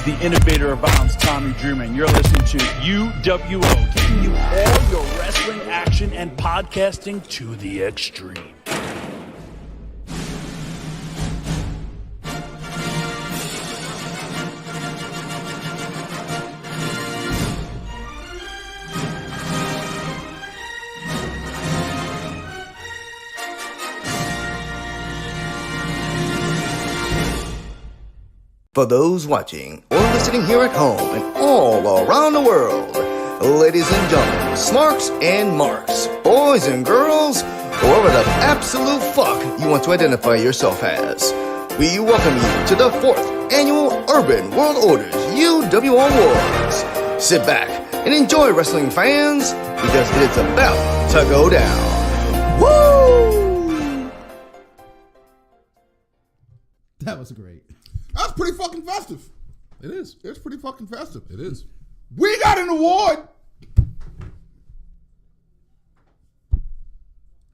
the innovator of bounds, Tommy Dreamer, and you're listening to UWO, taking you all your wrestling action and podcasting to the extreme. For those watching or listening here at home and all around the world, ladies and gentlemen, smarks and marks, boys and girls, whoever the absolute fuck you want to identify yourself as, we welcome you to the 4th Annual Urban World Order's UWO Awards. Sit back and enjoy, wrestling fans, because it is about to go down. Woo! That was great. That's pretty fucking festive. It is. It's pretty fucking festive. It is. We got an award.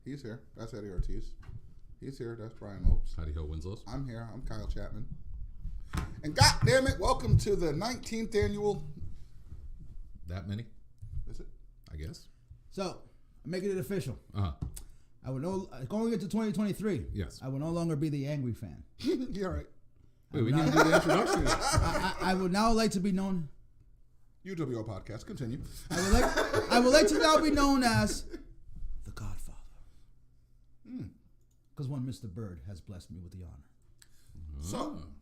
He's here. That's Eddie Ortiz. He's here. That's Bryan Lopes. Howdy ho, Winslows. I'm here. I'm Kyle Chapman. And God damn it, welcome to the 19th annual. That many? Is it? I guess. So, I'm making it official. Uh-huh. I would going into 2023. Yes. I will no longer be the angry fan. You're right. Wait, we need to do the introduction. I would now like to be known. UWO podcast. Continue. I would like to now be known as the Godfather. Because one Mr. Bird has blessed me with the honor.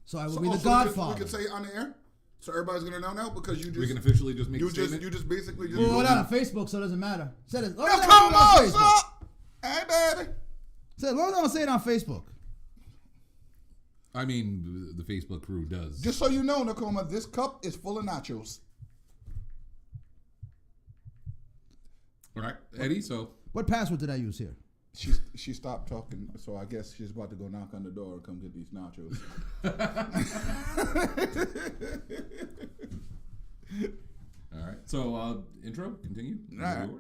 So I will be the Godfather. We can say it on the air, so everybody's gonna know now because you just. We can officially just make a you statement. just basically just. Well, we're not on Facebook, so it doesn't matter. Said it. Now come on, stop. Hey, baby. Said as long as I don't say it on Facebook. I mean, the Facebook crew does. Just so you know, Nakoma, this cup is full of nachos. All right, Eddie, so. What password did I use here? She stopped talking, so I guess she's about to go knock on the door and come get these nachos. All right, so intro, continue.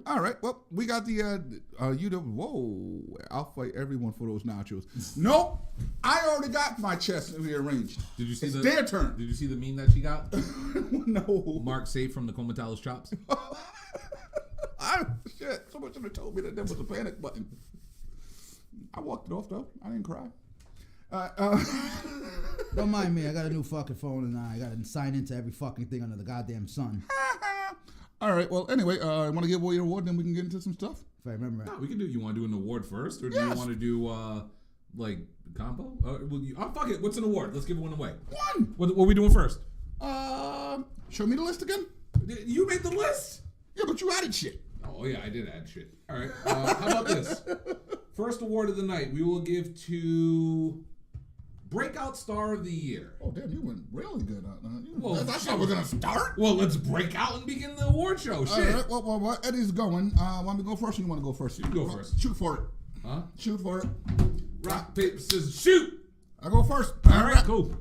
All right. Well, we got the whoa, I'll fight everyone for those nachos. Nope, I already got my chest rearranged. Did you see it's the their turn? Did you see the meme that she got? No. Mark saved from the Comatalos chops. Shit, someone should have told me that there was a panic button. I walked it off though. I didn't cry. Don't mind me. I got a new fucking phone and I got to sign into every fucking thing under the goddamn sun. All right. Well, anyway, I want to give away your award, then we can get into some stuff. If I remember right. No, we can do. You want to do an award first, or do you want to do like combo? Fuck it. What's an award? Let's give one away. One. What are we doing first? Show me the list again. You made the list. Yeah, but you added shit. Oh yeah, I did add shit. All right. How about this? First award of the night, we will give to Breakout Star of the Year. Oh damn, you went really good. Well, that's how we're gonna start. Well, let's break out and begin the award show. Shit. All right. Well, Eddie's going. Want me to go first, or you want to go first? You can go first. Shoot for it. Huh? Shoot for it. Rock, paper, scissors, shoot. I go first. All right, cool.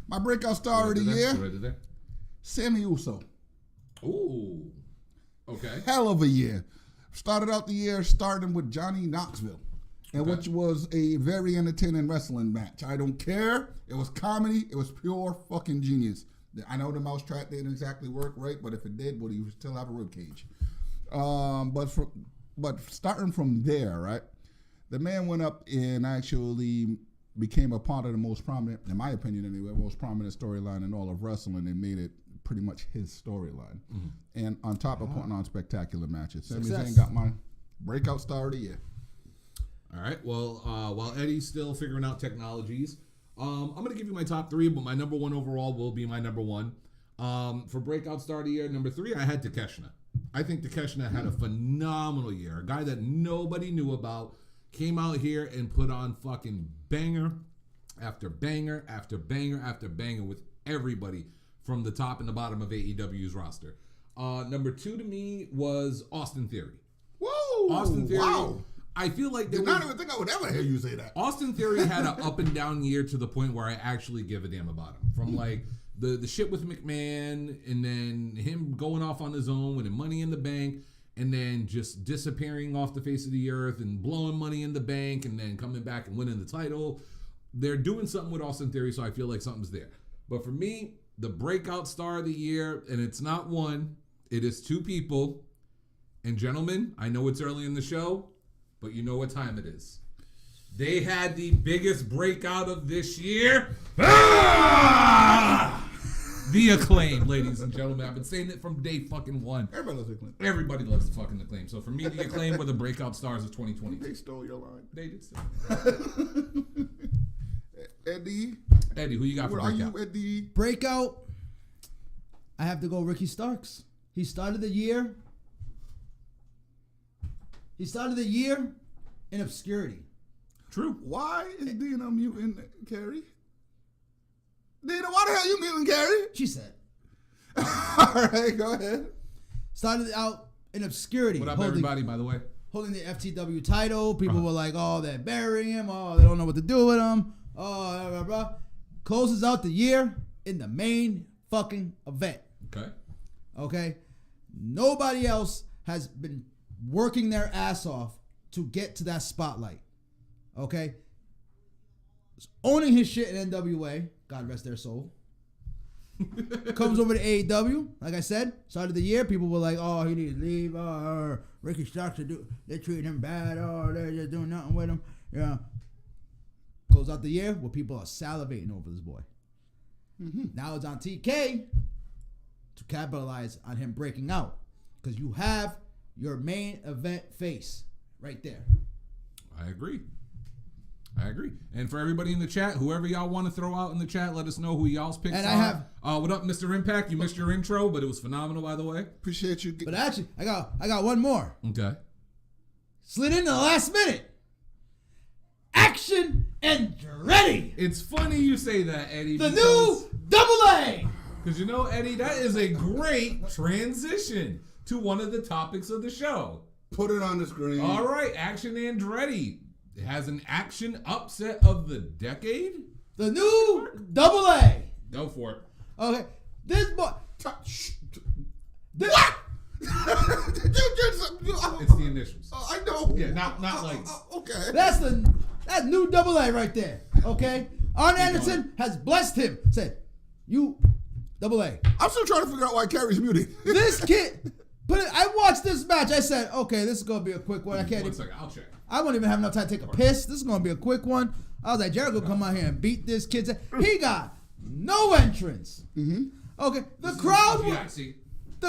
My breakout star of the year, Right there. Sammy Uso. Ooh. Okay. Hell of a year. Started out the year starting with Johnny Knoxville, and which was a very entertaining wrestling match. I don't care. It was comedy. It was pure fucking genius. I know the mousetrap didn't exactly work right, but if it did, would he still have a rib cage? But starting from there, right, the man went up and actually became a part of the most prominent, in my opinion anyway, most prominent storyline in all of wrestling, and made it pretty much his storyline. Mm-hmm. And on top of putting on spectacular matches. Sami Zayn got my breakout star of the year. All right. Well, while Eddie's still figuring out technologies, I'm going to give you my top three, but my number one overall will be my number one. For breakout star of the year, number three, I had Takeshita. I think Takeshita had a phenomenal year. A guy that nobody knew about came out here and put on fucking banger after banger after banger after banger with everybody from the top and the bottom of AEW's roster. Number two to me was Austin Theory. Whoa! Austin Theory. Wow. I feel like Did not even think I would ever hear you say that. Austin Theory had an up and down year to the point where I actually give a damn about him. From like the shit with McMahon, and then him going off on his own, winning Money in the Bank, and then just disappearing off the face of the earth and blowing Money in the Bank, and then coming back and winning the title. They're doing something with Austin Theory, so I feel like something's there. But for me, the breakout star of the year, and it's not one, it is two people. And gentlemen, I know it's early in the show, but you know what time it is. They had the biggest breakout of this year. The Acclaim, ladies and gentlemen. I've been saying it from day fucking one. Everybody loves Acclaim. Everybody loves the fucking Acclaim. So for me, the Acclaim were the breakout stars of 2022. They stole your line. They did steal. Eddie, Who you got for where are breakout? you, Eddie? Breakout. I have to go Ricky Starks. He started the year in obscurity. True. Why is Dina muting Carrie? Dina, why the hell you muting Carrie? She said. All right, go ahead. Started out in obscurity. What up, everybody, by the way? Holding the FTW title. People were like, oh, they're burying him. Oh, they don't know what to do with him. Oh, blah, blah, blah. Closes out the year in the main fucking event. Okay? Nobody else has been working their ass off to get to that spotlight. Okay? Owning his shit in NWA. God rest their soul. Comes over to AEW. Like I said, started the year. People were like, oh, he needs to leave. Oh, Ricky Starks, they're treating him bad. Oh, they're just doing nothing with him. Yeah. Close out the year where people are salivating over this boy. Mm-hmm. Now it's on TK to capitalize on him breaking out. Because you have your main event face right there. I agree. And for everybody in the chat, whoever y'all want to throw out in the chat, let us know who y'all's picks are. What up, Mr. Impact? You missed your intro, but it was phenomenal, by the way. Appreciate you. But actually, I got one more. Okay. Slid in the last minute. Action and ready. It's funny you say that, Eddie. The new Double A. Because you know, Eddie, that is a great transition to one of the topics of the show. Put it on the screen. All right, Action Andretti. It has an action upset of the decade. The new Double A. Go for it. Okay, this boy. What? Did you just? It's the initials. I know. Yeah, not like. Okay. That's new Double A right there. Okay, Arn Anderson has blessed him. Said, you Double A. I'm still trying to figure out why Carrie's muting. This kid. I watched this match. I said, okay, this is gonna be a quick one. I can't. One second, I'll check. I won't even have enough time to take a piss. This is gonna be a quick one. I was like, Jericho, come out here and beat this kid. He got no entrance. Mm-hmm. Okay, the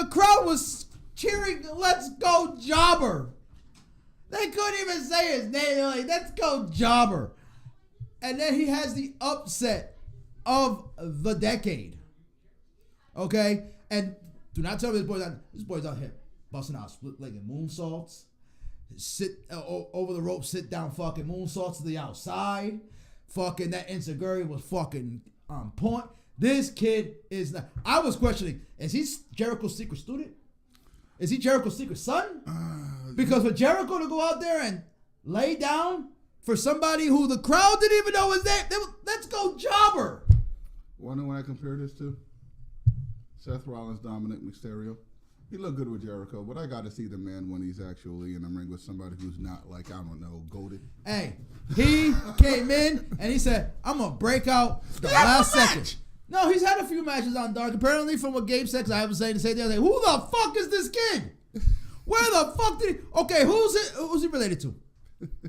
crowd was cheering. Let's go, Jobber. They couldn't even say his name. They're like, let's go, Jobber. And then he has the upset of the decade. Okay, and do not tell me this boy's out here busting out split-legged moonsaults. Sit over the rope, sit down, fucking moonsaults to the outside. Fucking that Inseguri was fucking on point. This kid is not. I was questioning, is he Jericho's secret student? Is he Jericho's secret son? Because for Jericho to go out there and lay down for somebody who the crowd didn't even know was there, let's go, Jobber. Wonder when I compare this to Seth Rollins, Dominic Mysterio. He looked good with Jericho, but I got to see the man when he's actually in the ring with somebody who's not like, I don't know, goated. Hey, he came in and he said, I'm going to break out the last second. No, he's had a few matches on Dark. Apparently, from what Gabe said, because I was saying the same thing, I was like, who the fuck is this kid? Where the fuck did he... Okay, who's he related to?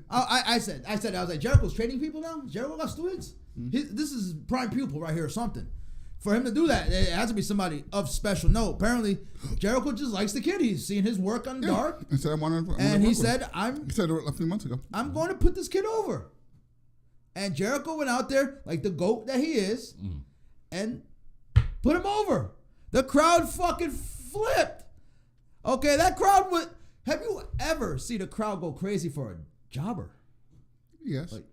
I said, I was like, Jericho's training people now? Jericho got students? Mm-hmm. This is prime pupil right here or something. For him to do that, it has to be somebody of special note. Apparently, Jericho just likes the kid. He's seen his work on Dark. He said, he said a few months ago, I'm going to put this kid over. And Jericho went out there like the GOAT that he is and put him over. The crowd fucking flipped. Okay, that crowd would... Have you ever seen a crowd go crazy for a jobber? Yes. Like,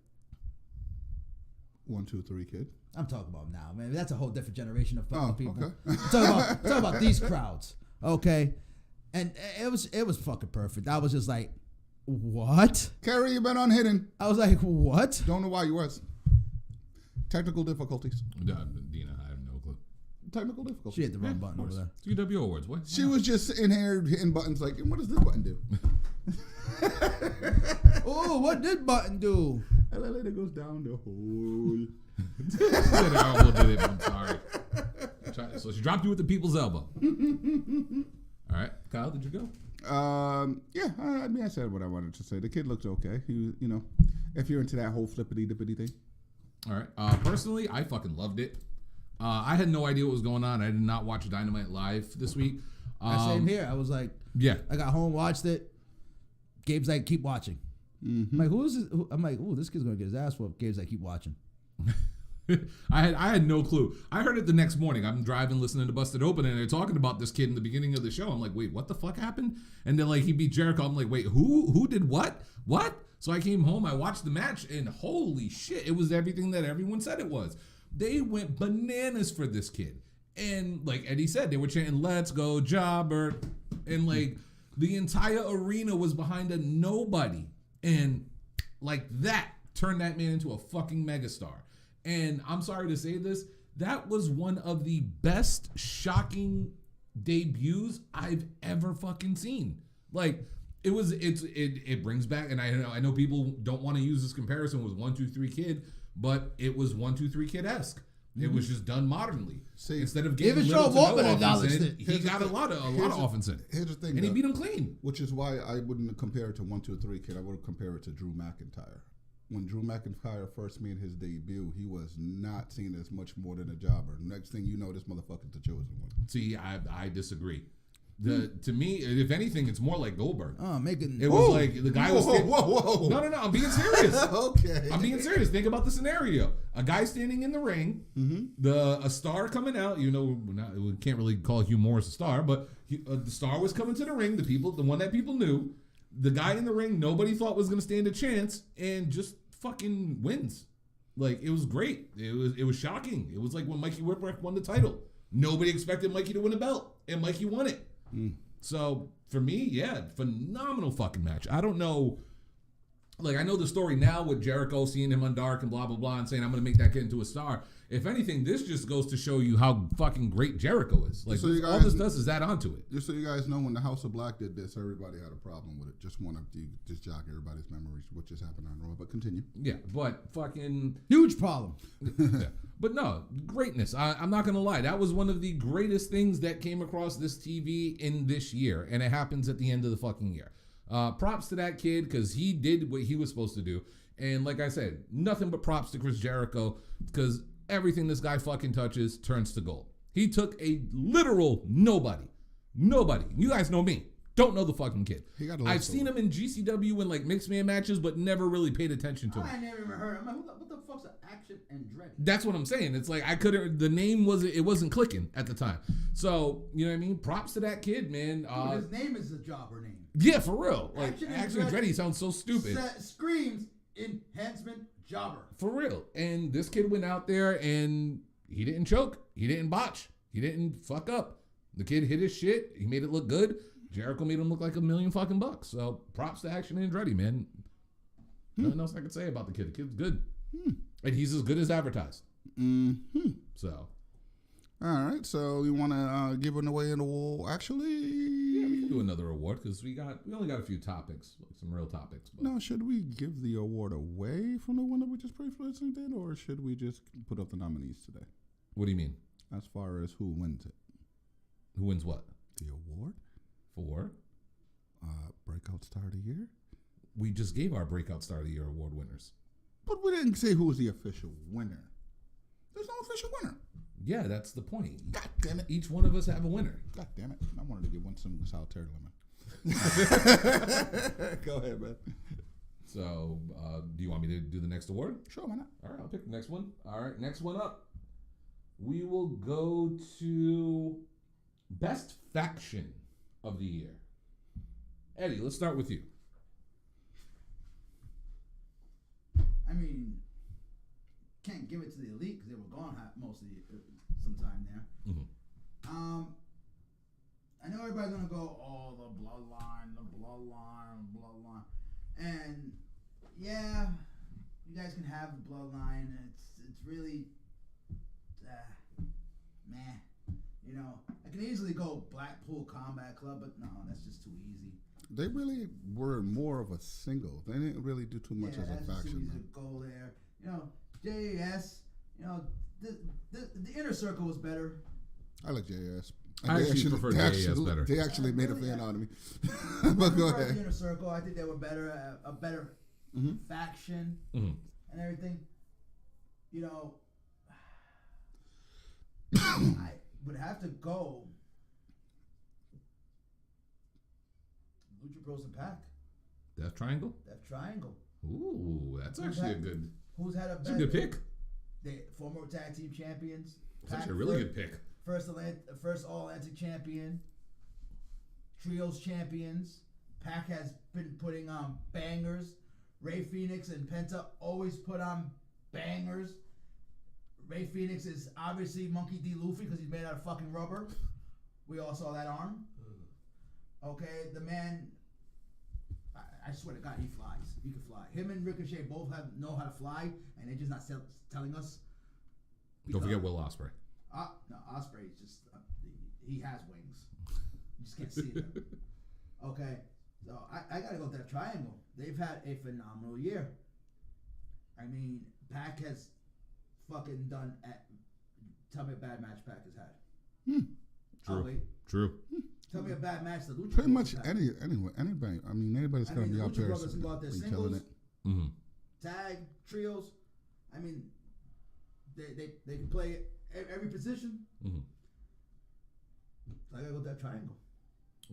1, 2, 3 kid. I'm talking about now, man. That's a whole different generation of fucking people. Okay. I'm talking about these crowds, okay? And it was fucking perfect. I was just like, what? Carrie, you been on hidden. I was like, what? Don't know why you was. Technical difficulties. Dina, I have no clue. Technical difficulties. She hit the wrong button over there. It's UWO Awards. What? She was just in here hitting buttons like, what does this button do? Oh, what did button do? And that goes down the hole. I almost did it, but I'm sorry. So she dropped you with the people's elbow. All right, Kyle, did you go? Yeah, I mean, I said what I wanted to say. The kid looked okay. He, if you're into that whole flippity dippity thing. All right. Personally, I fucking loved it. I had no idea what was going on. I did not watch Dynamite live this week. Same here. I was like, yeah. I got home, watched it. Gabe's like, keep watching. I'm like, who is this? I'm like, oh, this kid's gonna get his ass whooped. Gabe's like, keep watching. I had no clue. I heard it the next morning. I'm driving, listening to Busted Open, and they're talking about this kid in the beginning of the show. I'm like, wait, what the fuck happened? And then like he beat Jericho. I'm like, wait, who did what? What? So I came home, I watched the match, and holy shit, it was everything that everyone said it was. They went bananas for this kid. And like Eddie said, they were chanting, "Let's go, Jobber." And like the entire arena was behind a nobody. And like that turned that man into a fucking megastar. And I'm sorry to say this, that was one of the best shocking debuts I've ever fucking seen. Like it brings back, and I know people don't want to use this comparison with 1, 2, 3 Kid, but it was 1, 2, 3 Kid-esque. It was just done modernly. See, instead of getting even little Sean to no Waltman offense in acknowledged it, it. he got a lot of offense in it. Here's the thing, and he beat him clean. Which is why I wouldn't compare it to 1, 2, 3 Kid. I would compare it to Drew McIntyre. When Drew McIntyre first made his debut, he was not seen as much more than a jobber. Next thing you know, this motherfucker's the chosen one. See, I disagree. To me, if anything, it's more like Goldberg. It was like the guy was whoa. No, I'm being serious. Okay. I'm being serious. Think about the scenario. A guy standing in the ring, a star coming out. We can't really call Hugh Morris a star, but the star was coming to the ring. The one that people knew. The guy in the ring, nobody thought was going to stand a chance, and just fucking wins. Like, it was great. It was shocking. It was like when Mikey Whipwreck won the title. Nobody expected Mikey to win a belt, and Mikey won it. So for me, yeah, phenomenal fucking match. I don't know, like I know the story now with Jericho seeing him on Dark and blah blah blah and saying I'm gonna make that kid into a star. If anything, this just goes to show you how fucking great Jericho is. Like all this does is add on to it. Just so you guys know, when the House of Black did this, everybody had a problem with it. Just want to just jog everybody's memories what just happened on Raw. But continue. Yeah, but fucking Huge problem. yeah. But no, greatness. I'm not going to lie. That was one of the greatest things that came across this TV in this year. And it happens at the end of the fucking year. Props to that kid because he did what he was supposed to do. And like I said, nothing but props to Chris Jericho because everything this guy fucking touches turns to gold. He took a literal nobody. You guys know me. Don't know the fucking kid. I've seen him in GCW in like mixed man matches, but never really paid attention to him. I never even heard him. I'm like, what the fuck's an Action Andretti? That's what I'm saying. It's like the name wasn't clicking at the time. So, you know what I mean? Props to that kid, man. His name is the jobber name. Yeah, for real. Like Action Andretti sounds so stupid. Screams enhancement jobber. For real. And this kid went out there and he didn't choke. He didn't botch. He didn't fuck up. The kid hit his shit. He made it look good. Jericho made him look like $1 million fucking bucks. So props to Action Andretti, man. Nothing else I could say about the kid. The kid's good. And he's as good as advertised. So. All right. So you want to give it away in the wall? Actually. Yeah, we can do another award because we only got a few topics, some real topics. But. No, should we give the award away from the one that we just briefly did, or should we just put up the nominees today? What do you mean? As far as who wins it. Who wins what? The award? For? Breakout Star of the Year? We just gave our Breakout Star of the Year award winners. But we didn't say who was the official winner. There's no official winner. Yeah, that's the point. God damn it. Each one of us have a winner. God damn it. I wanted to give one some solitary lemon. Go ahead, man. So, do you want me to do the next award? Sure, why not? All right, I'll pick the next one. All right, next one up. We will go to Best Faction of the Year. Eddie, let's start with you. I mean, can't give it to the Elite because they were gone most of some time there. Mm-hmm. I know everybody's gonna go, oh, the bloodline, and yeah, you guys can have the bloodline. It's really, meh. You know, I can easily go Blackpool Combat Club, but no, that's just too easy. They really were more of a single. They didn't really do too much as a faction. That's too easy to go there. You know, JAS. You know, the inner circle was better. I like JAS. I actually prefer JAS better. They actually made a fan out of me. But go ahead. Inner Circle, I think they were better, a better faction and everything. You know, I would have to go Lucha Bros and Pac. Death Triangle? Death Triangle. Ooh, that's actually a good. Who's had a That's a good pick. They former tag team champions. That's actually a really good pick. First All-Atlantic champion. Trios champions. Pac has been putting on bangers. Ray Phoenix and Penta always put on bangers. Ray Phoenix is obviously Monkey D. Luffy because he's made out of fucking rubber. We all saw that arm. Okay, the man, I swear to God, he flies. He can fly. Him and Ricochet both know how to fly, and they're just not telling us. Don't forget Will Ospreay. No, Ospreay is just, he has wings. You just can't see them. Okay, so I gotta go with that Triangle. They've had a phenomenal year. I mean, Pac has fucking done. Tell me a bad match Pac has had. True. Tell me a bad match the Lucha Pretty Brothers much had. anybody. I mean, anybody's gonna be out Lucha there. Brothers can go out there be singles, killing it. tag, trios. I mean, they can play every position. So I gotta go with that Triangle.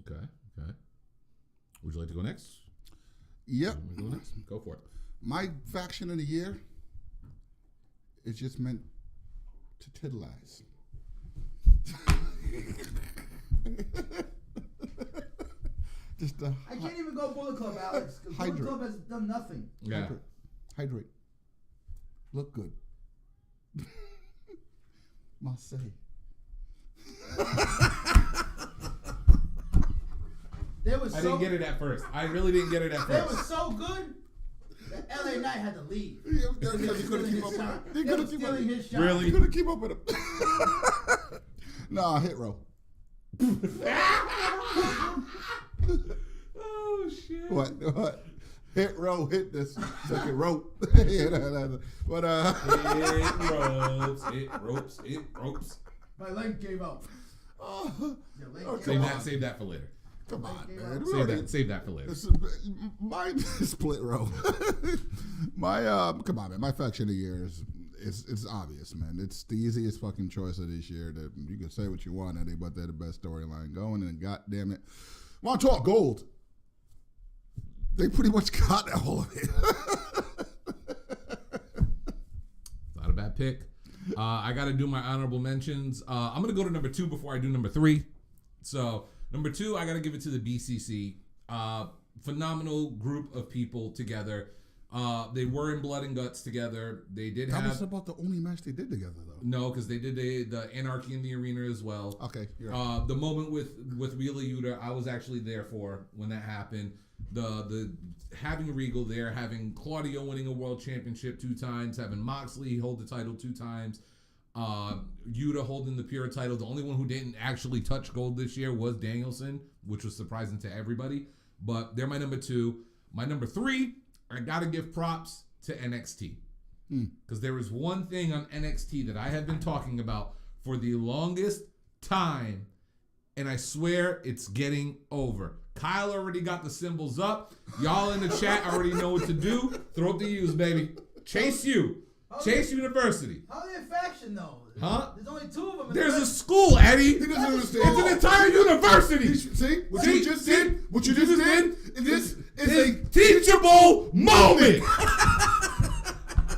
Okay. Would you like to go next? Yep. Go for it. My faction of the year is just meant to tiddleize. Just I can't even go Bullet Club, Alex. Because Bullet Club has done nothing. Yeah. Hydrate. Look good. Marseille. I didn't get it at first. I really didn't get it at They first. were so good that LA Knight had to leave. He couldn't keep up with him. He couldn't keep up his shot. Really? He couldn't keep up with him. Nah, hit row. Oh shit! What? Hit row, hit this second rope. But It ropes. My leg gave out. Your leg gave out. Save that for later. Come on, man. Save that for later. My split row. Come on, man. My faction of the year is obvious, man. It's the easiest fucking choice of this year. That you can say what you want, Eddie, but they're the best storyline going. And god damn it, want to talk gold? They pretty much got all of it. Not a bad pick. I got to do my honorable mentions. I'm going to go to number 2 before I do number 3. So, number 2, I got to give it to the BCC. Phenomenal group of people together. They were in Blood and Guts together. They did That have... was about the only match they did together, though. No, because they did the Anarchy in the Arena as well. Okay. You're right. The moment with Wheeler Yuta, I was actually there for when that happened. The having Regal there, having Claudio winning a world championship 2 times, having Moxley hold the title 2 times, Yuta holding the Pure title. The only one who didn't actually touch gold this year was Danielson, which was surprising to everybody. But they're my number 2. My number 3, I gotta give props to NXT. Because there is one thing on NXT that I have been talking about for the longest time, and I swear it's getting over. Kyle already got the symbols up. Y'all in the chat already know what to do. Throw up the U's, baby. Chase U. Chase University. How are they a faction, though? Huh? There's only 2 of them. There's a school, Eddie. He doesn't understand. It's an entire university. See what you just did? What you just did? This is a teachable moment.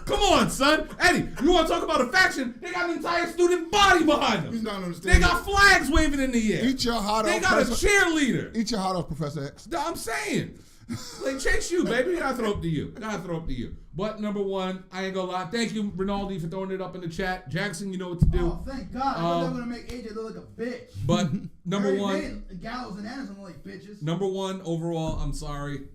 Come on, son. Eddie, you want to talk about a faction? They got an entire student body behind them. He's not understanding. They got flags waving in the air. Eat your heart They off. got a cheerleader. Eat your heart off, Professor X. I'm saying. Like, Chase U, baby. Gotta throw up to you. But number 1, I ain't gonna lie. Thank you, Rinaldi, for throwing it up in the chat. Jackson, you know what to do. Oh, thank God. I thought they were going to make AJ look like a bitch. But number They 1. made Gallows and Anderson look like bitches. Number 1 overall, I'm sorry.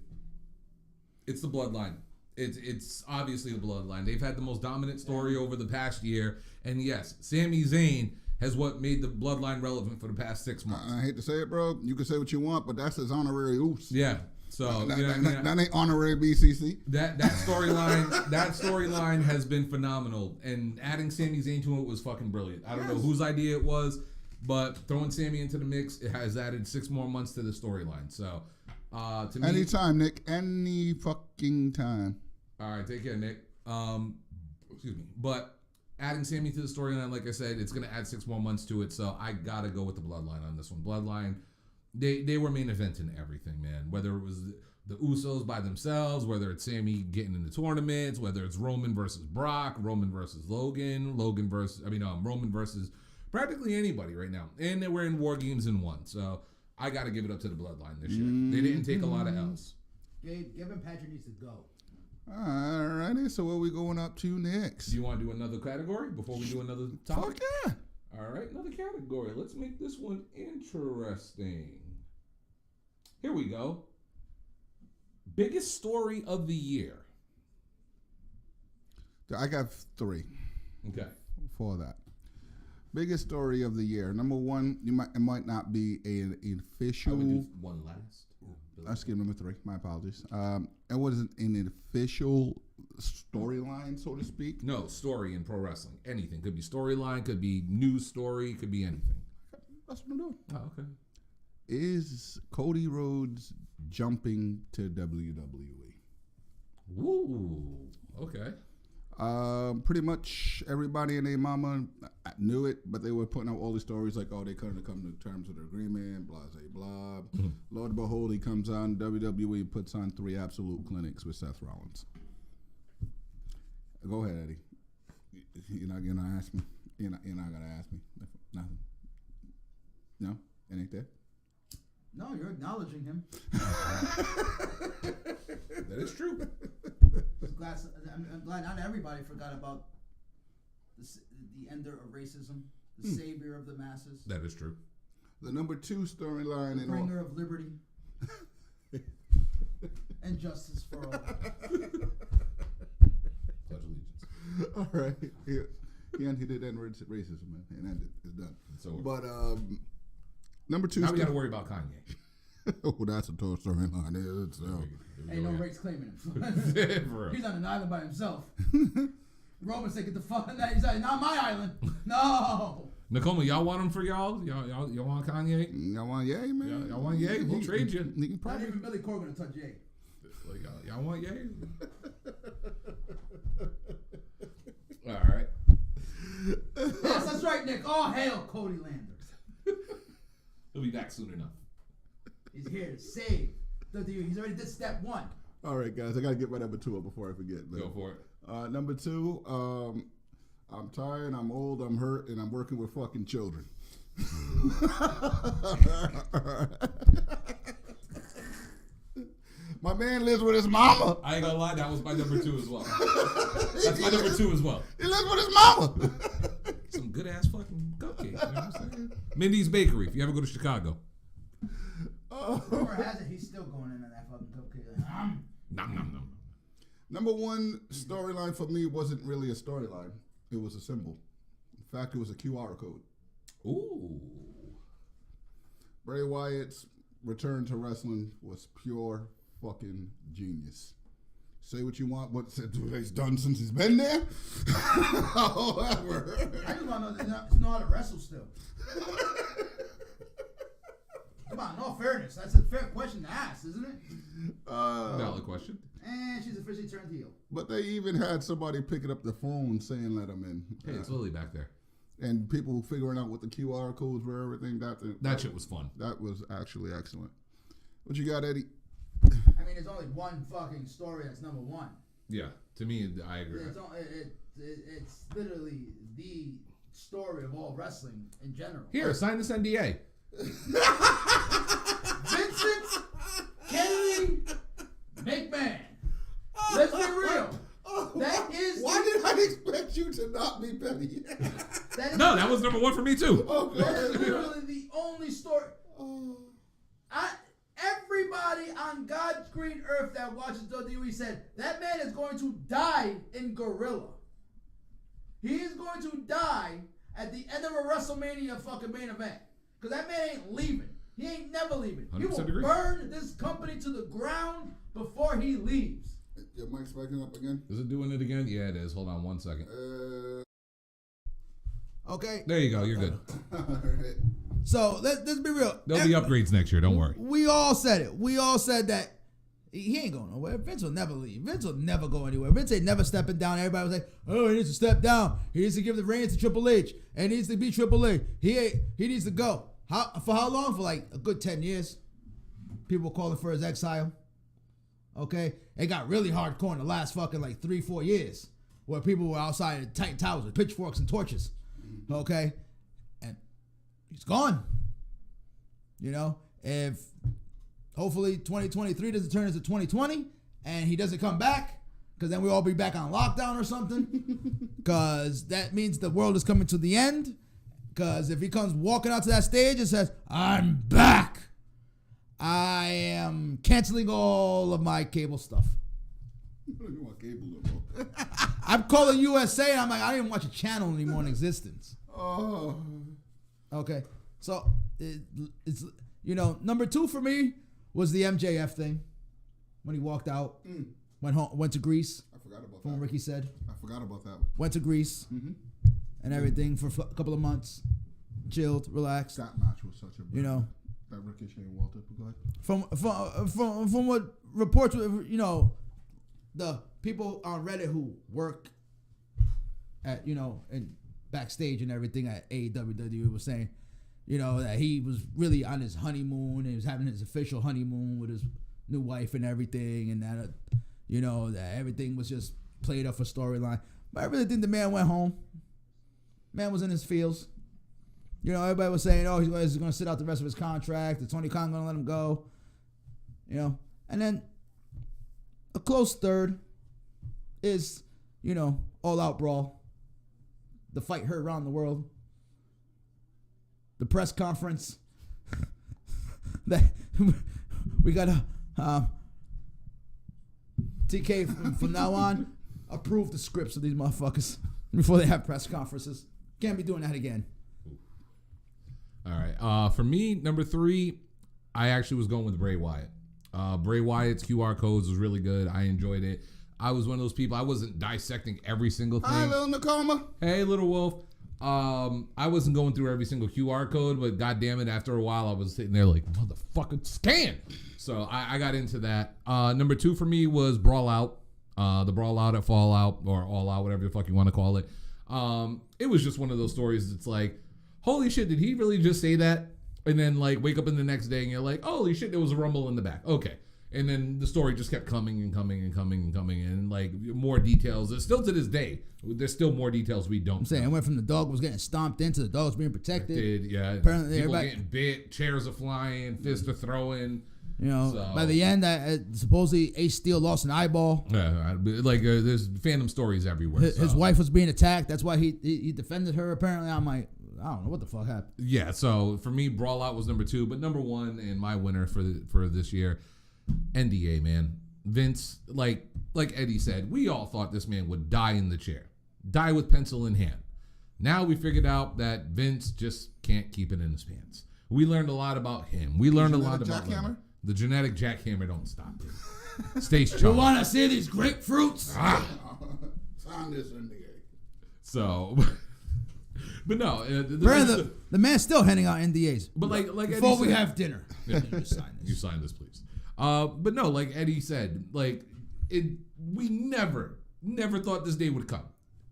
It's the Bloodline. It's obviously the Bloodline. They've had the most dominant story over the past year. And yes, Sami Zayn has what made the Bloodline relevant for the past 6 months. I hate to say it, bro. You can say what you want, but that's his honorary oops. Yeah. So that ain't honorary BCC. That storyline has been phenomenal, and adding Sami Zayn to it was fucking brilliant. I don't know whose idea it was, But throwing Sammy into the mix, it has added 6 more months to the storyline. So, to me, anytime, Nick. Any fucking time. All right, take care, Nick. Excuse me. But adding Sammy to the storyline, like I said, it's going to add 6 more months to it. So I got to go with the Bloodline on this one. Bloodline, they were main eventing everything, man. Whether it was the Usos by themselves, whether it's Sammy getting in the tournaments, whether it's Roman versus Brock, Roman versus Logan, Roman versus practically anybody right now. And they were in War Games and won. So I got to give it up to the Bloodline this year. They didn't take a lot of L's. Kevin Patrick needs to go. Alrighty, so what are we going up to next? Do you want to do another category before we do another topic? Fuck yeah. All right, another category. Let's make this one interesting. Here we go. Biggest story of the year. I got 3. Okay. For that. Biggest story of the year. Number 1, it might not be an official. I would do one last. I skipped number 3. My apologies. It wasn't an official storyline, so to speak. No, story in pro wrestling. Anything. Could be storyline, could be news story, could be anything. That's what I'm doing. Oh, okay. Is Cody Rhodes jumping to WWE? Ooh, okay. Pretty much everybody and their mama knew it, but they were putting out all these stories like, oh, they couldn't come to terms with the agreement, blah, blah, blah. Lord and behold, he comes on, WWE puts on 3 absolute clinics with Seth Rollins. Go ahead, Eddie. You're not gonna ask me. You're not gonna ask me. Nothing. No? It ain't there? No, you're acknowledging him. That is true. I'm glad not everybody forgot about the ender of racism, the savior of the masses, That is true. The number 2 storyline the bringer of liberty and justice for all. Pledge allegiance. All right. He did end racism, man. And ended. It's done. It's over. But number 2. Now we got to worry about Kanye. Oh, that's a total storyline. Ain't no race claiming him. For real. He's on an island by himself. Roman said, "Get the fuck on that." He's like, "Not my island." No. Nakoma, y'all want him for y'all? Y'all want Kanye? Y'all want Ye, man? Y'all want Ye? We'll trade you. He can Not probably. even Billy Corgan to touch Ye. Like, y'all want Ye? All right. Yes, that's right, Nick. All hail Cody Landers. He'll be back soon enough. He's here to save WWE. He's already did step 1. All right, guys. I got to get my number 2 up before I forget. Go for it. Number 2, I'm tired, I'm old, I'm hurt, and I'm working with fucking children. My man lives with his mama. I ain't gonna lie, that was my number 2 as well. That's my number 2 as well. He lives with his mama. Some good ass fucking cupcakes. You know what I'm saying? Mindy's Bakery. If you ever go to Chicago. Rumor has it he's still going into that fucking cupcake. Like, Nom nom nom. Number 1 storyline for me wasn't really a storyline. It was a symbol. In fact, it was a QR code. Ooh. Bray Wyatt's return to wrestling was pure fucking genius. Say what you want, what he's done since he's been there. However, I just want to know how to wrestle still. Come on, in all fairness, that's a fair question to ask, isn't it? Valid question. And she's officially turned heel. But they even had somebody picking up the phone saying let him in. Hey, it's Lily back there. And people figuring out what the QR codes were, everything. That shit was fun. That was actually excellent. What you got, Eddie? I mean, there's only one fucking story that's number 1. Yeah, to me, I agree. It's literally the story of all wrestling in general. Here, sign this NDA. Vincent Kennedy McMahon. Let's be real. That is. Why did I expect you to not be petty? That was number 1 for me too. That is literally the only story. Everybody on God's green earth that watches WWE said that man is going to die in Gorilla. He is going to die at the end of a WrestleMania fucking main event. Because that man ain't leaving. He ain't never leaving. He will burn this company to the ground before he leaves. Your mic's backing up again? Is it doing it again? Yeah, it is. Hold on 1 second. Okay? There you go. You're good. So let's be real. There'll be upgrades next year. Don't worry. We all said it. We all said that he ain't going nowhere. Vince will never leave. Vince will never go anywhere. Vince ain't never stepping down. Everybody was like, oh, he needs to step down. He needs to give the reins to Triple H. And he needs to be Triple H. He needs to go. For how long? For like a good 10 years. People were calling for his exile. Okay? It got really hardcore in the last fucking like 3-4 years. Where people were outside of Titan Towers with pitchforks and torches. Okay? And he's gone. You know? If hopefully 2023 doesn't turn into 2020 and he doesn't come back, because then we'll all be back on lockdown or something. Because that means the world is coming to the end. Because if he comes walking out to that stage and says, I'm back, I am canceling all of my cable stuff. You don't want cable no more. I'm calling USA and I'm like, I don't even watch a channel anymore in existence. Oh. Okay. So, it's, you know, number 2 for me was the MJF thing. When he walked out, went home, went to Greece. I forgot about from that. what Ricky said. I forgot about that. Went to Greece and everything for a couple of months. Chilled, relaxed. That match was such a You know. That Ricochet and Walter. Go ahead. From what reports, you know, the people on Reddit who work at, you know, and backstage and everything at AEW was saying, you know, that he was really on his honeymoon and he was having his official honeymoon with his new wife and everything, and that, you know, that everything was just played up for storyline. But I really think the man went home. Man was in his feels. You know, everybody was saying, oh, he's going to sit out the rest of his contract. The Tony Khan going to let him go. You know, and then a close third is, you know, All Out Brawl. The fight heard around the world. The press conference. That we got to TK from now on approve the scripts of these motherfuckers before they have press conferences. Can't be doing that again. All right. For me, number 3, I actually was going with Bray Wyatt. Bray Wyatt's QR codes was really good. I enjoyed it. I was one of those people. I wasn't dissecting every single thing. Hi, little Nakoma. Hey, little wolf. I wasn't going through every single QR code, but goddamn it, after a while, I was sitting there like, motherfucking scan. So I got into that. Number 2 for me was Brawl Out. The Brawl Out at Fallout, or All Out, whatever the fuck you want to call it. It was just one of those stories. It's like, holy shit, did he really just say that? And then like wake up in the next day and you're like, holy shit, there was a rumble in the back. Okay. And then the story just kept coming and coming and coming and coming, and like more details. There's still to this day, there's still more details we don't. I'm saying, know. it went from the dog was getting stomped into the dog was being protected. Yeah. Apparently, people everybody getting bit, chairs are flying, fists are throwing. You know, So- by the end, supposedly Ace Steel lost an eyeball. Yeah, there's phantom stories everywhere. His wife was being attacked. That's why he defended her. Apparently, I'm like, I don't know what the fuck happened. Yeah, so for me, Brawl Out was number 2, but number 1 and my winner for this year, NDA, man. Vince, like Eddie said, we all thought this man would die in the chair, die with pencil in hand. Now we figured out that Vince just can't keep it in his pants. We learned a lot about him. We learned a lot about jackhammer? the genetic jackhammer. Don't stop him. Stays You charged. want to see these grapefruits? Sign this NDA. So, but no, Brother, the man's still handing out NDAs. but like Before Eddie we said- have dinner, just sign You this. sign this, please. But no, like Eddie said, like we never thought this day would come,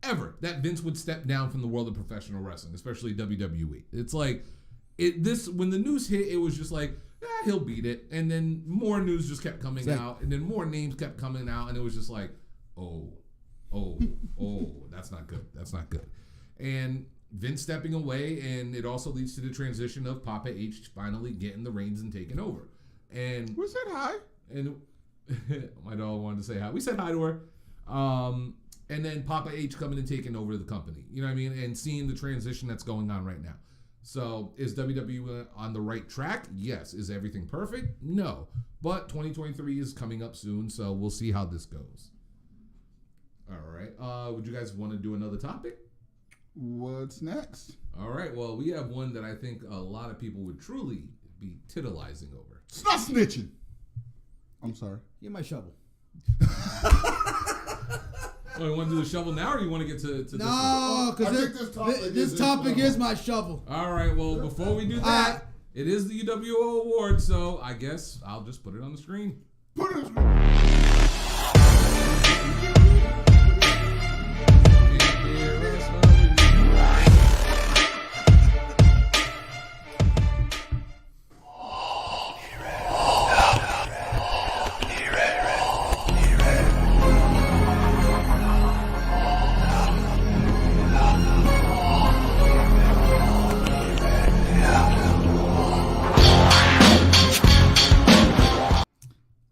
ever, that Vince would step down from the world of professional wrestling, especially WWE. It's like when the news hit, it was just like, he'll beat it, and then more news just kept coming out, and then more names kept coming out, and it was just like, oh, that's not good. That's not good. And Vince stepping away, and it also leads to the transition of Papa H finally getting the reins and taking over. And We said hi. and my dog wanted to say hi. We said hi to her. And then Papa H coming and taking over the company. You know what I mean? And seeing the transition that's going on right now. So is WWE on the right track? Yes. Is everything perfect? No. But 2023 is coming up soon, so we'll see how this goes. All right. Would you guys want to do another topic? What's next? All right. Well, we have one that I think a lot of people would truly be titillizing over. Snot snitching. I'm sorry. Get my shovel. Oh, you want to do the shovel now, or you want to get to this one? No, because this topic is my shovel. All right, well, before we do that, it is the UWO Awards, so I guess I'll just put it on the screen. Put it on the screen.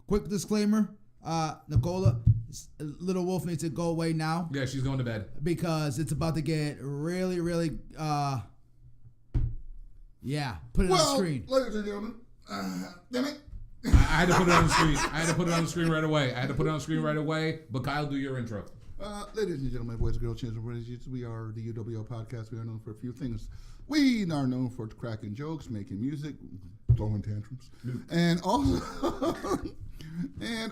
Quick disclaimer, Nicola, Little Wolf needs to go away now. Yeah, she's going to bed. Because it's about to get really, really, put it on the screen. Ladies and gentlemen, damn it. I had to put it on the screen. I had to put it on the screen right away. But Kyle, do your intro. Ladies and gentlemen, boys and girls, children, we are the UWO podcast. We are known for a few things. We are known for cracking jokes, making music, throwing tantrums, and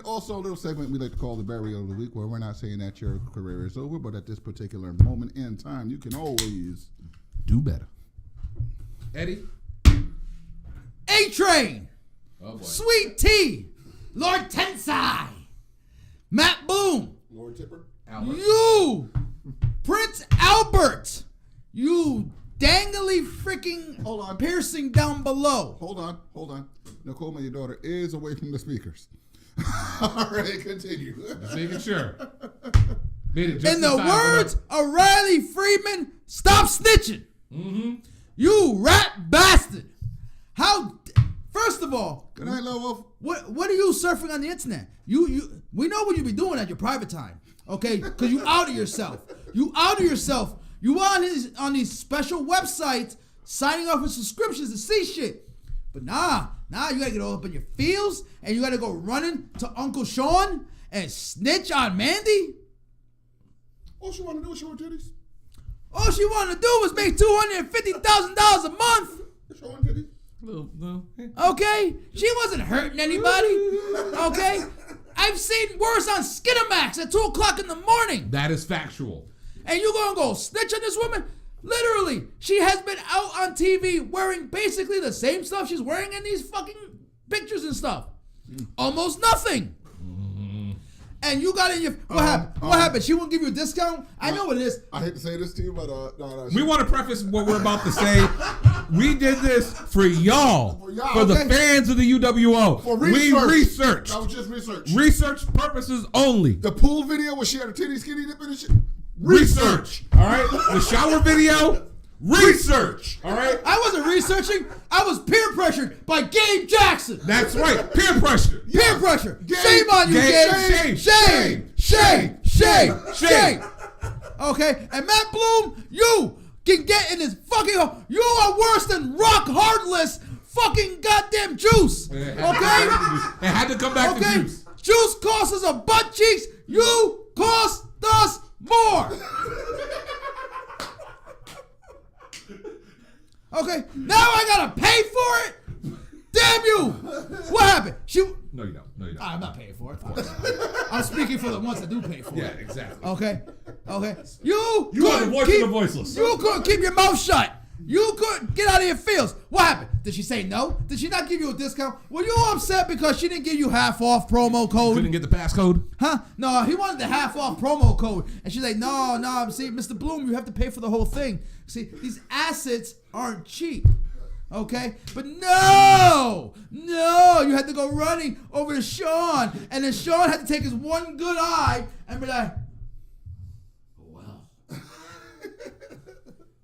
also a little segment we like to call the burial of the week, where we're not saying that your career is over, but at this particular moment in time, you can always do better. Eddie? A-Train, Oh boy. Sweet Tea, Lord Tensai, Matt Bloom, Lord Tipper. Albert. you, Prince Albert, you dangly freaking Hold on. piercing down below. Hold on. Nicole, your daughter is away from the speakers. All right, continue. Just making sure. Made it just In the time, words of Riley Friedman, stop snitching. Mm-hmm. You rat bastard. First of all, Good night, Lil Wolf. what are you surfing on the internet? We know what you be doing at your private time, okay? Because you outed yourself. You on these special websites signing up for subscriptions to see shit. But nah, you gotta get all up in your feels and you gotta go running to Uncle Sean and snitch on Mandy. All she want to do is show her titties. All she wanted to do was make $250,000 a month. Show her titties. Okay? She wasn't hurting anybody. Okay? I've seen worse on Skinamax at 2 o'clock in the morning. That is factual. And you gonna go snitch on this woman? Literally, she has been out on TV wearing basically the same stuff she's wearing in these fucking pictures and stuff. Almost nothing. And you got in your... What happened? What happened? She won't give you a discount? I know what it is. I hate to say this to you, but no. We want to preface what we're about to say. We did this for y'all. For the fans of the UWO. For research. We researched. That was just research. Research purposes only. The pool video where she had her titty skinny dipping and shit. Research. All right? The shower video. Research. All right? I wasn't researching. I was peer pressured by Gabe Jackson. That's right. Peer pressure. Peer pressure. Gabe. Shame on you, Gabe. Shame. Okay, and Matt Bloom, you can get in this fucking... You are worse than Rock Heartless fucking goddamn Juice. Okay? It had to come back to Okay? Juice. Juice costs us a butt cheeks. You cost us more. Okay, now I gotta pay for it? Damn you! What happened? No, you don't. I'm not paying for it, of course. I'm speaking for the ones that do pay for Yeah, it. exactly. Okay. You are the couldn't voice of the voiceless. You couldn't keep your mouth shut. You couldn't get out of your feels. What happened? Did she say no? Did she not give you a discount? Were you upset because she didn't give you half off promo code? Couldn't get the passcode. Huh? No, he wanted the half off promo code. And she's like, no, see, Mr. Bloom, you have to pay for the whole thing. See, these assets aren't cheap. Okay? But no, you had to go running over to Sean. And then Sean had to take his one good eye and be like, well,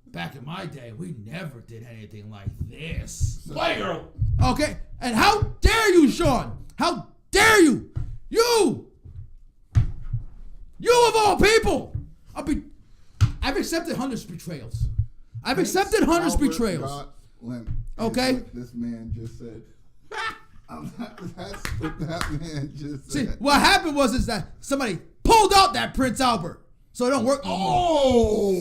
back in my day, we never did anything like this. Play, girl. Okay? And how dare you, Sean? How dare you? You of all people. I've accepted Hunter's betrayals. I've accepted Hunter's betrayals. Okay? This man just said. That's what that man just See, said. what happened was that somebody pulled out that Prince Albert. So it don't work no more.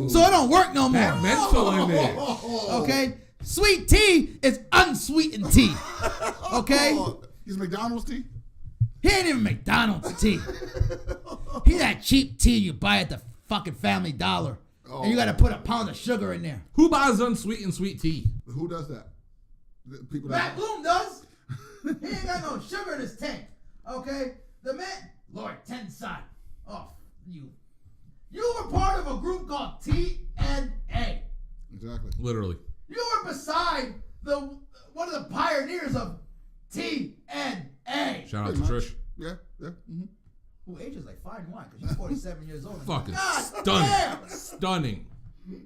So it don't work no more. That mental in there. Okay? Sweet tea is unsweetened tea. Okay? He's McDonald's tea? He ain't even McDonald's tea. He that cheap tea you buy at the fucking Family Dollar. And you gotta put a pound of sugar in there. Who buys unsweetened sweet tea? Who does that? The people Matt Bloom does. He ain't got no sugar in his tank. Okay? The man, Lord Tensai. Oh, you were part of a group called TNA. Exactly. Literally. You were beside one of the pioneers of TNA. Shout out to Trish. Yeah. Mm-hmm. Who ages like fine wine because she's 47 years old. Fucking God stunning. damn. Stunning.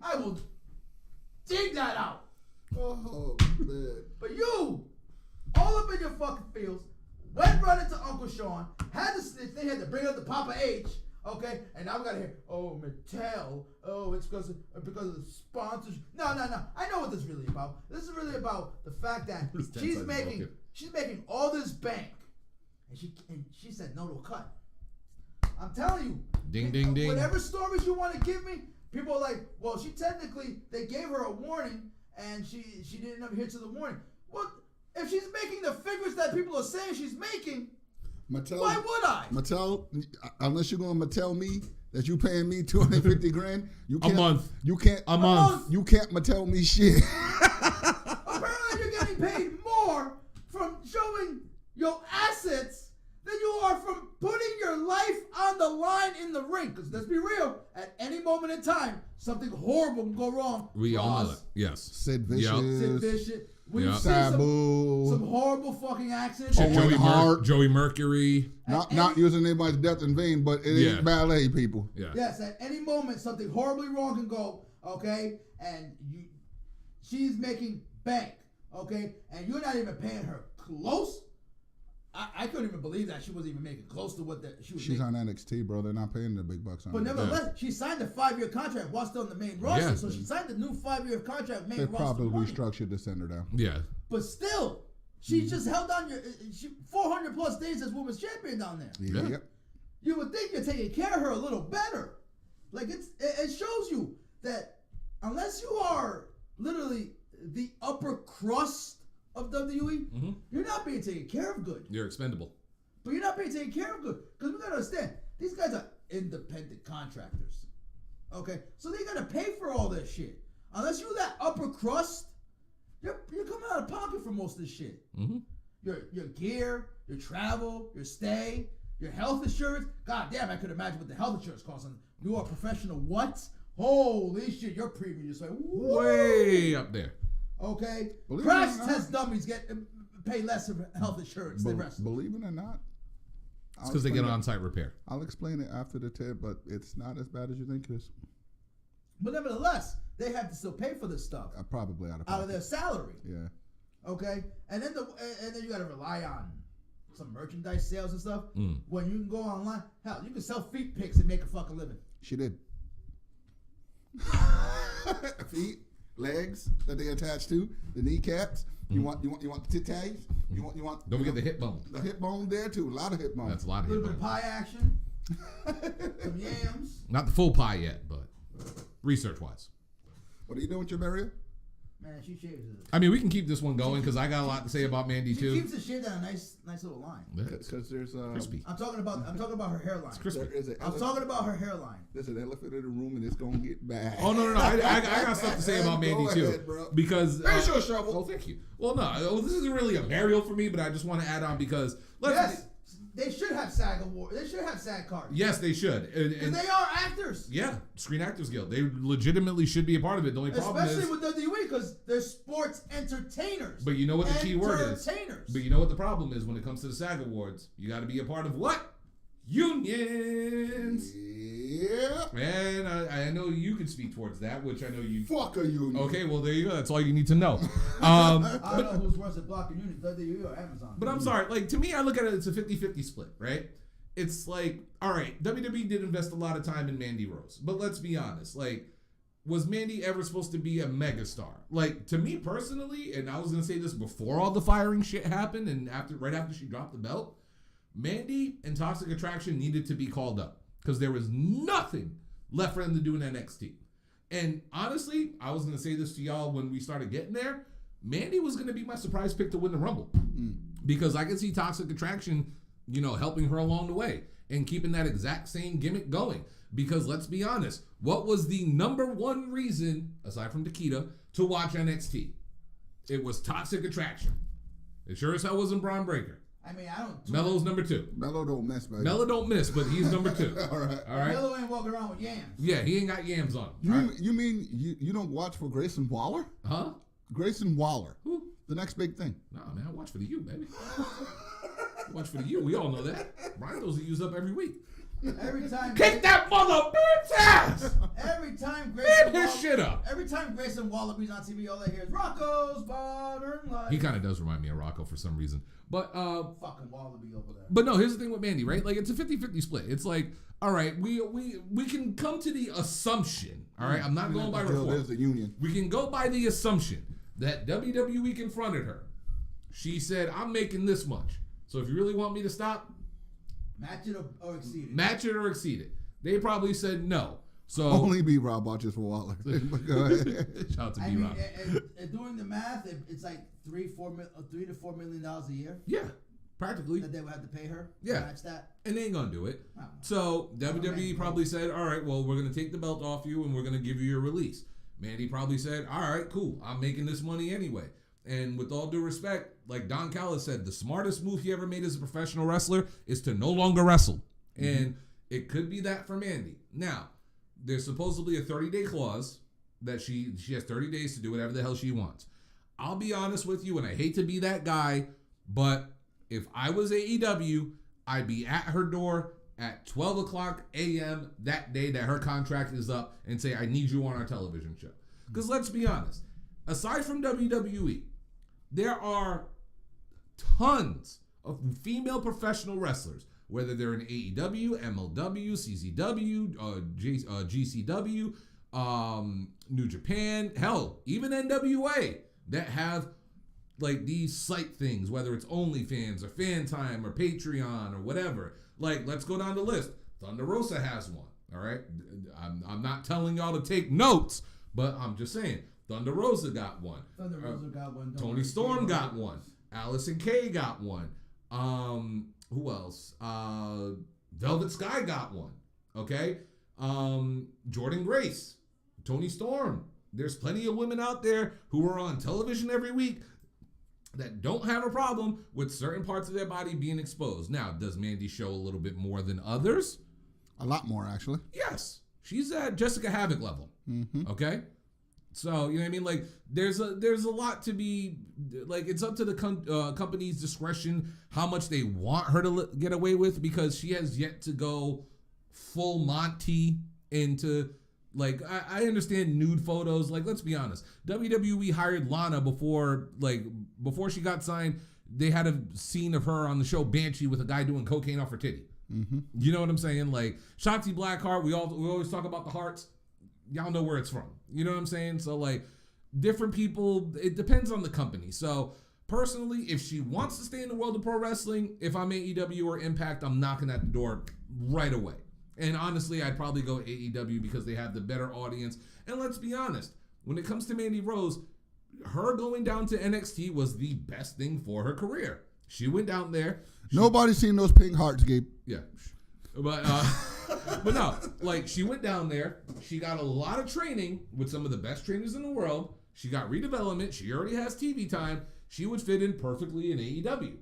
I will dig that out. Oh, man. But you, all up in your fucking fields, went running to Uncle Sean, they had to bring up the Papa H, okay? And now we gotta hear, oh, Mattel, oh, it's because of the sponsors. No. I know what this is really about. This is really about the fact that she's making all this bank, and she said no to a cut. I'm telling you. Ding, ding, ding. Whatever stories you want to give me, people are like, well, they gave her a warning, and she didn't adhere to the warning. Well, if she's making the figures that people are saying she's making, Mattel, why would I? Mattel, unless you're gonna Mattel me that you paying me $250,000, you can't. A month. You can't. A month. You can't Mattel me shit. Apparently, you're getting paid more from showing your assets than you are from putting your life on the line in the ring. Because let's be real, at any moment in time, something horrible can go wrong. We all know that. Yes. Sid Vicious. Sid Vicious. We've Yep. seen Sabu. some horrible fucking accidents. Joey Mercury. Not using anybody's death in vain, but it ain't ballet, people. Yeah. Yes, at any moment something horribly wrong can go, okay? And she's making bank, okay? And you're not even paying her close. I couldn't even believe that she wasn't even making close to what she was She's making. on NXT, bro. They're not paying the big bucks on her. But nevertheless, she signed a 5-year contract while still on the main roster. Yeah. So she signed a new 5-year contract, main They roster probably money. restructured to send her down. Yeah. But still, she just held on 400 plus days as women's champion down there. Yeah. Yep. You would think you're taking care of her a little better. Like it shows you that unless you are literally the upper crust of WWE, you're not being taken care of good. You're expendable. But you're not being taken care of good. Because we gotta understand, these guys are independent contractors. Okay? So they gotta pay for all this shit. Unless you're that upper crust, you're coming out of pocket for most of this shit. Mm-hmm. Your gear, your travel, your stay, your health insurance. God damn, I could imagine what the health insurance costs. You are a professional what? Holy shit, your premium is like way up there. Okay? Believe Crash it or not- test dummies pay less of health insurance than wrestlers. Believe it or not, It's because they get on-site repair. I'll explain it after the tip, but it's not as bad as you think it is. But nevertheless, they have to still pay for this stuff Probably out of out of their salary. Yeah. Okay, and then you got to rely on some merchandise sales and stuff. When you can go online, hell, you can sell feet pics and make a fucking living. She did. Feet, legs that they attach to, the kneecaps. You want the titties. You want. Don't forget the hip bone. The hip bone there too. A lot of hip bone. That's a lot A of little hip bit of bone. pie action, some yams. Not the full pie yet, but research-wise. What are you doing with your barrier? Man, she shaves it. I mean, we can keep this one going because I got a lot to say about Mandy She too. keeps the shit down a nice little line. Because there's Crispy. I'm talking about her hairline. It's crispy. there is an I'm talking about her hairline. There's an elephant in the room and it's gonna get bad. Oh no! I got stuff to say about Mandy Go too, ahead, bro. because Here's your shovel. Oh, thank you. Well, no, this isn't really a burial for me, but I just want to add on because Yes, they should have SAG awards. They should have SAG cards. Yes, they should. Because And they are actors. yeah, Screen Actors Guild. They legitimately should be a part of it. The only problem Especially is, with WWE because they're sports entertainers. but you know what the key word is. Entertainers. But you know what the problem is when it comes to the SAG Awards. You got to be a part of what? Unions. Yeah. And I know you can speak towards that, which I know you. Fuck a union. Okay, well there you go. That's all you need to know. I don't know who's worse at blocking units, WWE or Amazon. But I'm sorry, like to me, I look at it, it's a 50-50 split, right? It's like, all right, WWE did invest a lot of time in Mandy Rose, but let's be honest, like, was Mandy ever supposed to be a megastar? Like, to me personally, and I was gonna say this before all the firing shit happened, and right after she dropped the belt, Mandy and Toxic Attraction needed to be called up because there was nothing left for them to do in NXT. And honestly, I was gonna say this to y'all when we started getting there. Mandy was gonna be my surprise pick to win the Rumble because I can see Toxic Attraction, helping her along the way. and keeping that exact same gimmick going. Because let's be honest, what was the number one reason, aside from Nikita, to watch NXT? It was Toxic Attraction. It sure as hell wasn't Braun Breaker. I mean, I don't. Melo's number 2. Melo don't miss, baby. Melo don't miss, but he's number 2. All right. All right. Melo ain't walking around with yams. Yeah, he ain't got yams on. You mean you don't watch for Grayson Waller? Huh? Grayson Waller. Who? The next big thing. No, man, I watch for the U, baby. I watch for the U. We all know that. Brian those are used up every week. Every time. Kick that mother bitch ass! Every time Beat Grayson his Waller, shit up. every time Grayson Wallaby's on TV, all I hear is Rocco's Modern Life. He kind of does remind me of Rocco for some reason. But Fucking Wallaby over there. But no, here's the thing with Mandy, right? Like, it's a 50-50 split. It's like, all right, we can come to the assumption, all right? I'm not going by report. There's the union. We can go by the assumption that WWE confronted her. She said, I'm making this much. So if you really want me to stop, Match it or exceed it. match it or exceed it. They probably said no. So Only B-Rob watches for Waller. Go ahead. shout out to I B-Rob. mean, and doing the math, it's like $3 to $4 million a year Yeah, practically. that they would have to pay her. Yeah. To match that. And they ain't gonna do it. Oh. So WWE probably said, all right, well, we're gonna take the belt off you and we're gonna give you your release. Mandy probably said, all right, cool. I'm making this money anyway. And with all due respect, like Don Callis said, the smartest move he ever made as a professional wrestler is to no longer wrestle. And it could be that for Mandy. Now, there's supposedly a 30-day clause that she has 30 days to do whatever the hell she wants. I'll be honest with you, and I hate to be that guy, but if I was AEW, I'd be at her door at 12 o'clock a.m. that day that her contract is up and say, I need you on our television show. Because let's be honest, aside from WWE, there are tons of female professional wrestlers, whether they're in AEW, MLW, CZW, GCW, New Japan, hell, even NWA, that have like these site things, whether it's OnlyFans or Fan Time or Patreon or whatever. Like, let's go down the list. Thunder Rosa has one, all right? I'm not telling y'all to take notes, but I'm just saying. Thunder Rosa got one. Thunder Rosa got one. Tony Storm got one. Allison Kay got one. Who else? Velvet Sky got one. Okay? Jordan Grace. Tony Storm. There's plenty of women out there who are on television every week that don't have a problem with certain parts of their body being exposed. Now, does Mandy show a little bit more than others? A lot more, actually. Yes. She's at Jessica Havoc level. Okay? So, you know what I mean? Like, there's a lot to be, like, it's up to the company's discretion how much they want her to get away with, because she has yet to go full Monty into, like, I understand nude photos. Like, let's be honest. WWE hired Lana before she got signed. They had a scene of her on the show Banshee with a guy doing cocaine off her titty. You know what I'm saying? Like, Shotzi Blackheart, we always talk about the hearts. Y'all know where it's from. You know what I'm saying? So, like, different people, it depends on the company. So, personally, if she wants to stay in the world of pro wrestling, if I'm AEW or Impact, I'm knocking at the door right away. And honestly, I'd probably go AEW because they have the better audience. And let's be honest, when it comes to Mandy Rose, her going down to NXT was the best thing for her career. She went down there. Nobody's seen those pink hearts, Gabe. Yeah. But no, like, she went down there. She got a lot of training with some of the best trainers in the world. She got redevelopment. She already has TV time. She would fit in perfectly in AEW.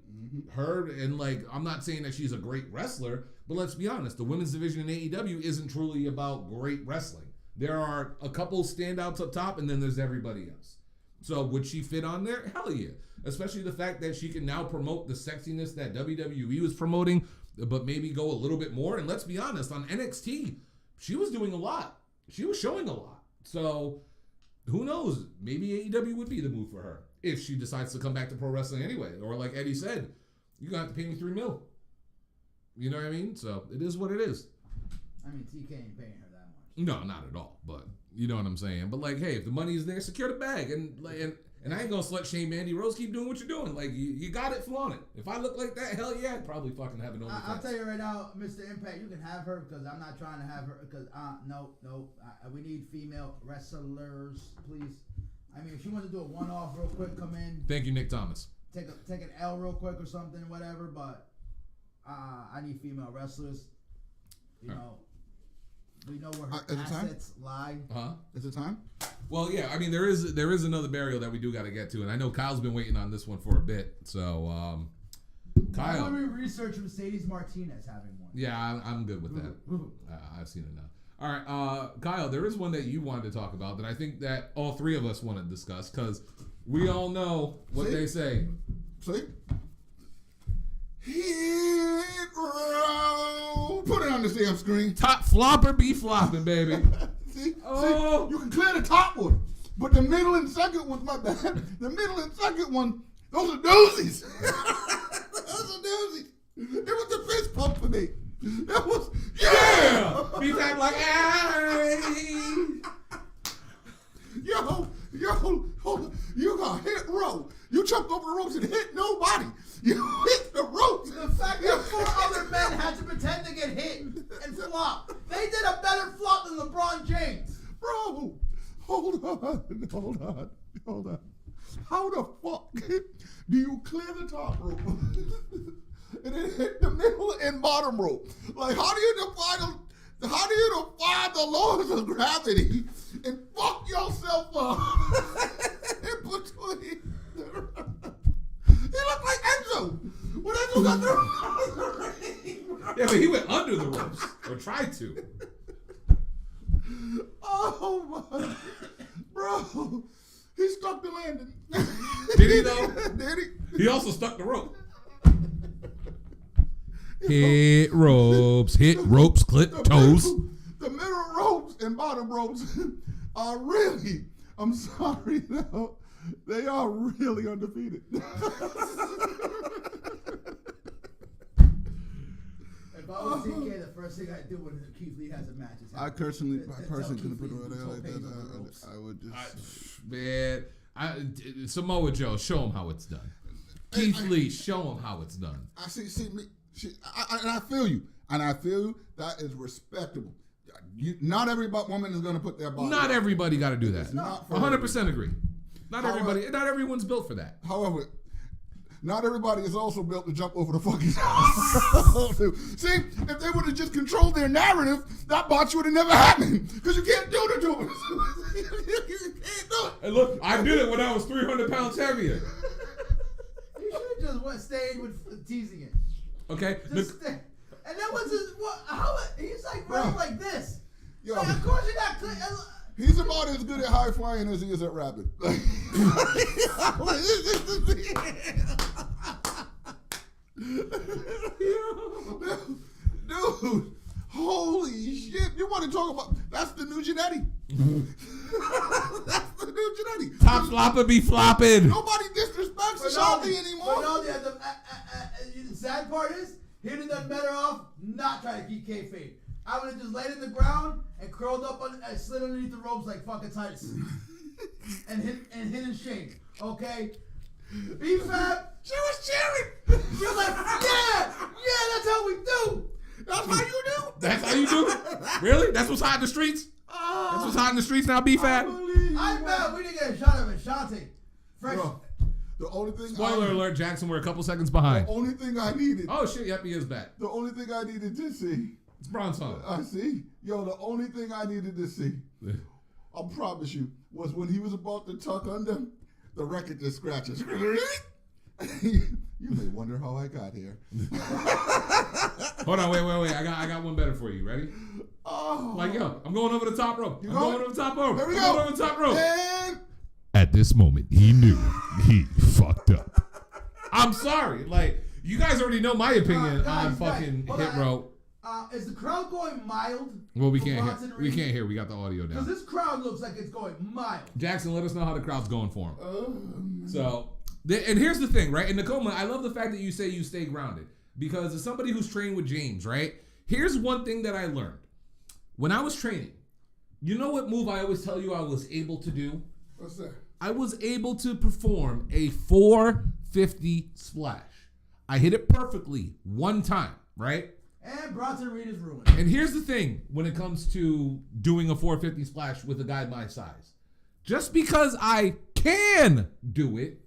Her, and like, I'm not saying that she's a great wrestler, but let's be honest, the women's division in AEW isn't truly about great wrestling. There are a couple standouts up top, and then there's everybody else. So would she fit on there? Hell yeah. Especially the fact that she can now promote the sexiness that WWE was promoting, but maybe go a little bit more. And let's be honest, on NXT, she was doing a lot. She was showing a lot. So who knows? Maybe AEW would be the move for her if she decides to come back to pro wrestling anyway. Or like Eddie said, you're going to have to pay me $3 million. You know what I mean? So it is what it is. I mean, TK ain't paying her that much. No, not at all. But you know what I'm saying? But like, hey, if the money is there, secure the bag. And I ain't gonna slut shame Mandy Rose. Keep doing what you're doing. Like, you got it, flaunt it. If I look like that, hell yeah, I'd probably fucking have it on. I'll tell you right now, Mr. Impact, you can have her because I'm not trying to have her because no, we need female wrestlers, please. I mean, if she wants to do a one-off real quick, come in. Thank you, Nick Thomas. Take an L real quick or something, whatever. But I need female wrestlers. You know, we know where her Is it time? assets lie. Is it time? Well, yeah. I mean, there is another burial that we do got to get to, and I know Kyle's been waiting on this one for a bit. So, Kyle. Why don't we research Mercedes Martinez having one? Yeah, I'm good with that. I've seen it now. All right, Kyle, there is one that you wanted to talk about that I think that all three of us want to discuss because we all know what they say. See? Hit row. Put it on the damn screen. Top flopper be flopping, baby. See? Oh. See? You can clear the top one. But the middle and second one's my bad. The middle and second one, those are doozies. Those are doozies. It was the fist pump for me. That was, yeah! Be back like, hey! Yo, hold on. You got hit row. You jumped over the ropes and hit nobody. You hit the ropes. The fact that 4 other men had to pretend to get hit and flop. They did a better flop than LeBron James. Bro, hold on. How the fuck do you clear the top rope and then hit the middle and bottom rope? Like, how do you defy the laws of gravity and fuck yourself up in between? He looked like Enzo when Enzo got the ring. Yeah, but he went under the ropes or tried to. Oh my, bro, he stuck the landing. Did he though? Did he? He also stuck the rope. Hit ropes, clip toes. The middle ropes and bottom ropes are really, I'm sorry, no, they are really undefeated. If I was TK, the first thing I'd do when Keith Lee has a match is I personally couldn't put it like that. I would just. Samoa Joe, show him how it's done. Keith Lee, show him how it's done. I see me. And I feel you. And I feel that is respectable. Not every woman is going to put their body. Not everybody got to do that. Not for 100% agree. Not everyone's built for that. However, not everybody is also built to jump over the fucking. See, if they would have just controlled their narrative, that botch would have never happened. Because you can't do the doing. You can't do it. And look, I did it when I was 300 pounds heavier. You should have just stayed with teasing it. Okay. Just stay. And that was his. He's like running like this. Yo, Like, of course you're not. He's about as good at high flying as he is at rapping. Dude, holy shit. You want to talk about, that's the new Janetti. That's the new Janetti. Top flopper be flopping. Nobody disrespects Ashanti anymore. But no, the sad part is, he'd have done better off not trying to keep kayfabe. I would have just laid in the ground and curled up and slid underneath the ropes like fucking Titus. and hit in shame. Okay? B-Fab, she was cheering. She was like, yeah, that's how we do. That's how you do. That's how you do it? Really? That's what's hot in the streets? That's what's hot in the streets now, B-Fab? I bet we didn't get a shot of Ashanti. Fresh. Bro, the only thing Spoiler alert, Jackson, we're a couple seconds behind. The only thing I needed. Oh shit, yep, he is back. The only thing I needed to see. It's Bronson. I see. Yo, the only thing I needed to see, I promise you, was when he was about to tuck under, the record just scratches. You may wonder how I got here. Hold on, wait. I got one better for you. Ready? Oh. Like, yo, I'm going over the top rope. Here Going over the top rope. Here we I'm go. going over the top rope. And At this moment, he knew he fucked up. I'm sorry. Like, you guys already know my opinion on fucking hit rope. Is the crowd going mild? Well, we for can't Bronson hear. We Reed? can't hear. We got the audio Because down. this crowd looks like it's going mild. Jackson, let us know how the crowd's going for him. So, and here's the thing, right? And Nakoma, I love the fact that you say you stay grounded. Because as somebody who's trained with James, right? Here's one thing that I learned. When I was training, you know what move I always tell you I was able to do? what's that? I was able to perform a 450 splash. I hit it perfectly one time, right? And Bronson Reed is ruined. And here's the thing when it comes to doing a 450 splash with a guy my size. Just because I can do it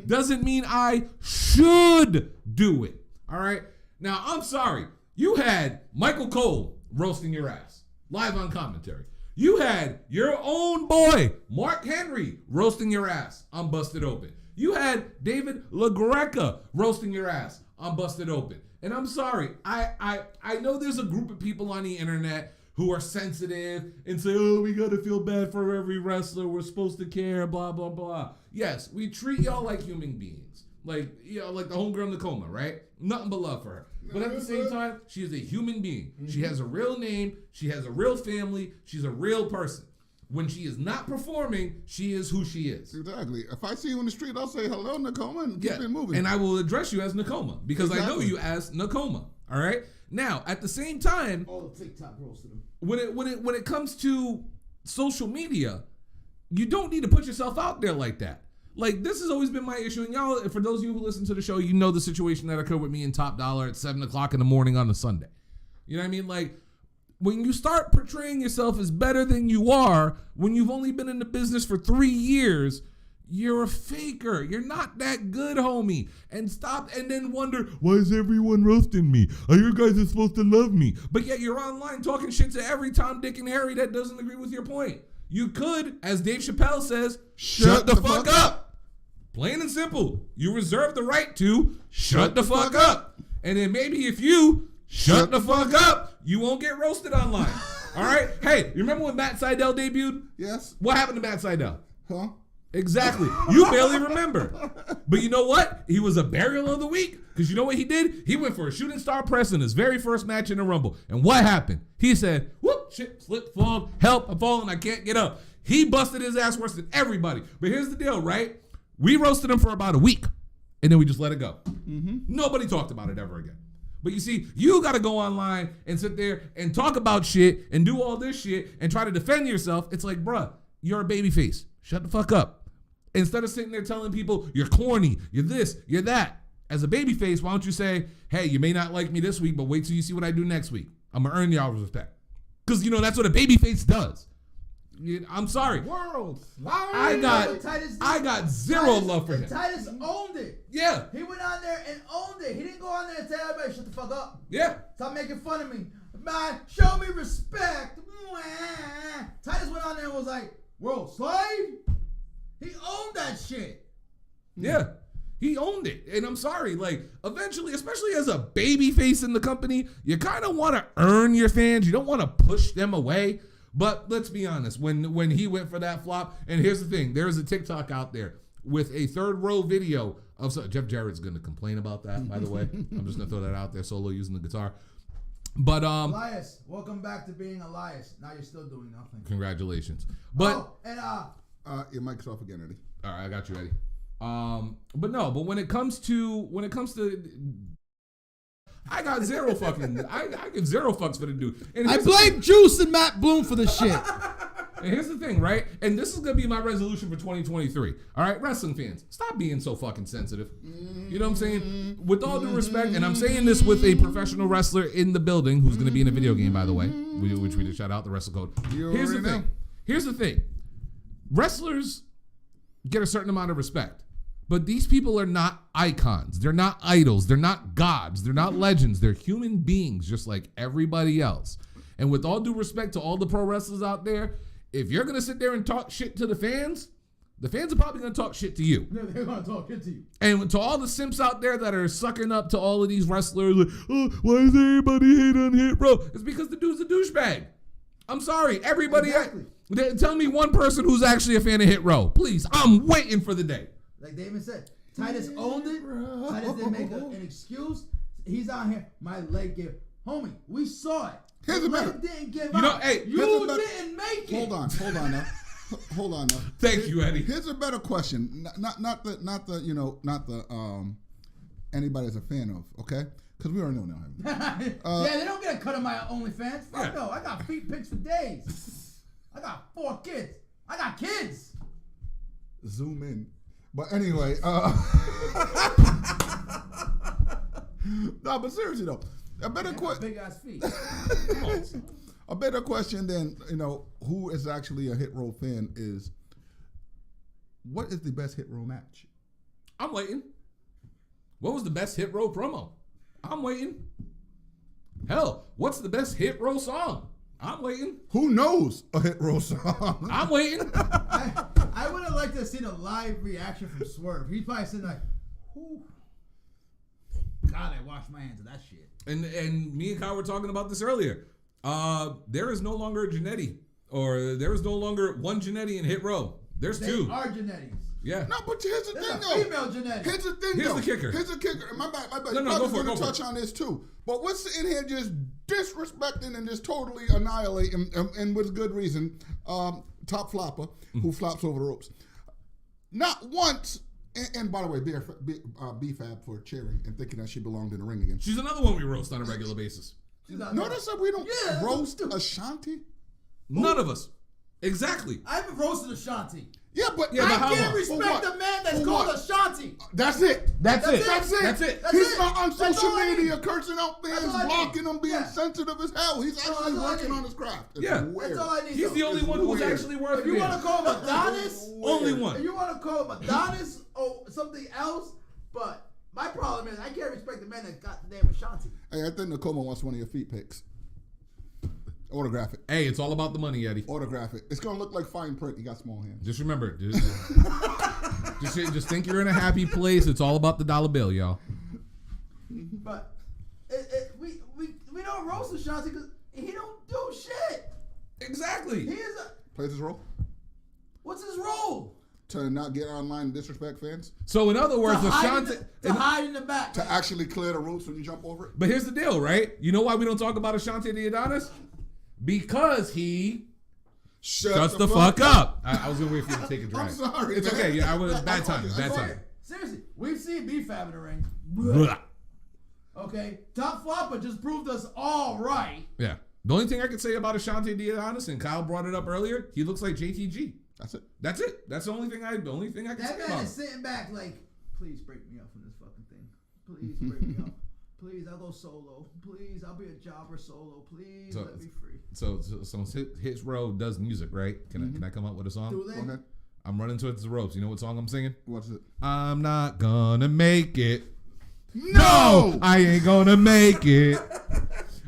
doesn't mean I should do it. All right? Now, I'm sorry. You had Michael Cole roasting your ass live on commentary. You had your own boy, Mark Henry, roasting your ass on Busted Open. You had David LaGreca roasting your ass on Busted Open. And I'm sorry. I know there's a group of people on the internet who are sensitive and say, oh, we got to feel bad for every wrestler. We're supposed to care, blah, blah, blah. Yes, we treat y'all like human beings. Like, like the homegirl Nakoma, right? Nothing but love for her. But at the same time, she is a human being. Mm-hmm. She has a real name. She has a real family. She's a real person. When she is not performing, she is who she is. Exactly. If I see you on the street, I'll say hello, Nakoma, and keep it moving. And I will address you as Nakoma because I know you as Nakoma. All right. Now, at the same time, all the TikTok roasted them. When it comes to social media, you don't need to put yourself out there like that. Like, this has always been my issue. And y'all, for those of you who listen to the show, you know the situation that occurred with me and Top Dollar at 7 o'clock in the morning on a Sunday. You know what I mean? Like, when you start portraying yourself as better than you are, when you've only been in the business for 3 years, you're a faker. You're not that good, homie. And stop and then wonder, why is everyone roasting me? You guys are supposed to love me. But yet you're online talking shit to every Tom, Dick, and Harry that doesn't agree with your point. You could, as Dave Chappelle says, shut the fuck up. Plain and simple. You reserve the right to shut the fuck up. And then maybe if you shut the fuck up, you won't get roasted online. All right? Hey, you remember when Matt Sydal debuted? Yes. What happened to Matt Sydal? Huh? Exactly. You barely remember. But you know what? He was a burial of the week. Because you know what he did? He went for a shooting star press in his very first match in the Rumble. And what happened? He said, whoop, shit, slip, fall, help, I'm falling, I can't get up. He busted his ass worse than everybody. But here's the deal, right? We roasted him for about a week. And then we just let it go. Mm-hmm. Nobody talked about it ever again. But you see, you got to go online and sit there and talk about shit and do all this shit and try to defend yourself. It's like, bruh, you're a babyface. Shut the fuck up. Instead of sitting there telling people you're corny, you're this, you're that. As a babyface, why don't you say, hey, you may not like me this week, but wait till you see what I do next week. I'm going to earn y'all's respect. Because, that's what a babyface does. I'm sorry. World. I got zero love for him. Titus owned it. Yeah. He went on there and owned it. He didn't go on there and tell everybody, shut the fuck up. Yeah. Stop making fun of me. Man, show me respect. Titus went on there and was like, world slave? He owned that shit. Yeah. He owned it. And I'm sorry, like, eventually, especially as a baby face in the company, you kind of want to earn your fans. You don't want to push them away. But let's be honest, when he went for that flop, and here's the thing, there's a TikTok out there with a third row video of Jeff Jarrett's going to complain about that, by the way. I'm just going to throw that out there, solo using the guitar. But Elias, welcome back to being Elias. Now you're still doing nothing. Congratulations. But your mic's off again, Eddie. All right, I got you, Eddie. But when it comes to I got zero fucking I give zero fucks for the dude. And I blame Juice and Matt Bloom for the shit. And here's the thing, right? And this is gonna be my resolution for 2023. All right, wrestling fans, stop being so fucking sensitive. You know what I'm saying? With all due respect, and I'm saying this with a professional wrestler in the building who's gonna be in a video game, by the way, which we just shout out the Wrestle Code. Here's the thing. Wrestlers get a certain amount of respect. But these people are not icons. They're not idols. They're not gods. They're not legends. They're human beings just like everybody else. And with all due respect to all the pro wrestlers out there, if you're going to sit there and talk shit to the fans are probably going to talk shit to you. No, they're going to talk shit to you. And to all the simps out there that are sucking up to all of these wrestlers, like, oh, why does everybody hate on Hit Row? It's because the dude's a douchebag. I'm sorry. Everybody. Exactly. Tell me one person who's actually a fan of Hit Row. Please. I'm waiting for the day. Like David said, Titus owned it. Titus didn't make an excuse. He's out here. My leg give. Homie, we saw it. Here's a better. Didn't give up. Hey, you didn't make it. Hold on now. Thank you, Eddie. Here's a better question. Not the anybody's a fan of, okay? Because we already know now. Yeah, they don't get a cut of my OnlyFans. Fuck no. I got feet pics for days. I got 4 kids. I got kids. Zoom in. But anyway, no, but seriously though, a better question. Big ass feet. A better question than who is actually a Hit Row fan is, what is the best Hit Row match? I'm waiting. What was the best Hit Row promo? I'm waiting. Hell, what's the best hit row song? I'm waiting. Who knows a hit row song? I'm waiting. I would have liked to have seen a live reaction from Swerve. He'd probably sitting like, "Whew. God, I washed my hands of that shit." And me and Kyle were talking about this earlier. There is no longer a Janetti, or there is no longer one Janetti in hit row. There's They two. are Genettis. Yeah. No, but here's the There's thing, a though. female Janetti. Here's the thing, Here's though. the kicker. Here's the kicker. My bad. No, go for it, going to go for touch it. on this too. But we're sitting here just disrespecting and just totally annihilating, and with good reason, top flopper who flops over the ropes. Not once. And by the way, B-Fab for cheering and thinking that she belonged in the ring again. She's another one we roast on a regular basis. Notice that we don't roast Ashanti. None of us. Exactly. I haven't roasted Ashanti. Yeah, but I how can't long? respect a man that's called Ashanti. That's it. That's it. That's it. That's it. That's He's it. not on That's social all I media need. cursing out fans, all I need. blocking them, being Yeah. sensitive as hell. He's actually that's all I working need. on his craft. It's Yeah. weird. That's all I need. He's though. the only one who's weird. actually worth If you it. want to call him Adonis, Only one. if you want to call him Adonis or something else, but my problem is I can't respect the man that got the name Ashanti. Hey, I think Nakoma wants one of your feet pics. Autograph it. Hey, it's all about the money, Eddie. Autograph it. It's gonna look like fine print. He got small hands. Just remember, dude. just think you're in a happy place. It's all about the dollar bill, y'all. But we don't roast Ashanti because he don't do shit. Exactly. He is Plays his role what's his role? to not get online and disrespect fans. So in other words, Ashanti. Hide in the back. To actually clear the ropes when you jump over it. But here's the deal, right? You know why we don't talk about Ashanti the Adonis? Because he shuts the fuck up. I was gonna wait for you to take a drag. I'm sorry. It's man. okay. Yeah, I was bad told timing. you, Bad I told timing. Seriously, we've seen B-Fab in the ring. Blah. Okay, Top Flopper just proved us all right. Yeah. The only thing I could say about Ashanti the Adonis, and Kyle brought it up earlier, he looks like JTG. That's it. That's it. That's the only thing I can That say man about is him. sitting back like, please break me up from this fucking thing. Please break me up. Please, I'll go solo. Please, I'll be a jobber solo. Please, So- let me free. So Hits Row does music, right? Can I come up with a song? Do they? Go ahead. I'm running towards the ropes. You know what song I'm singing? What's it? I'm not gonna make it. No! I ain't gonna make it.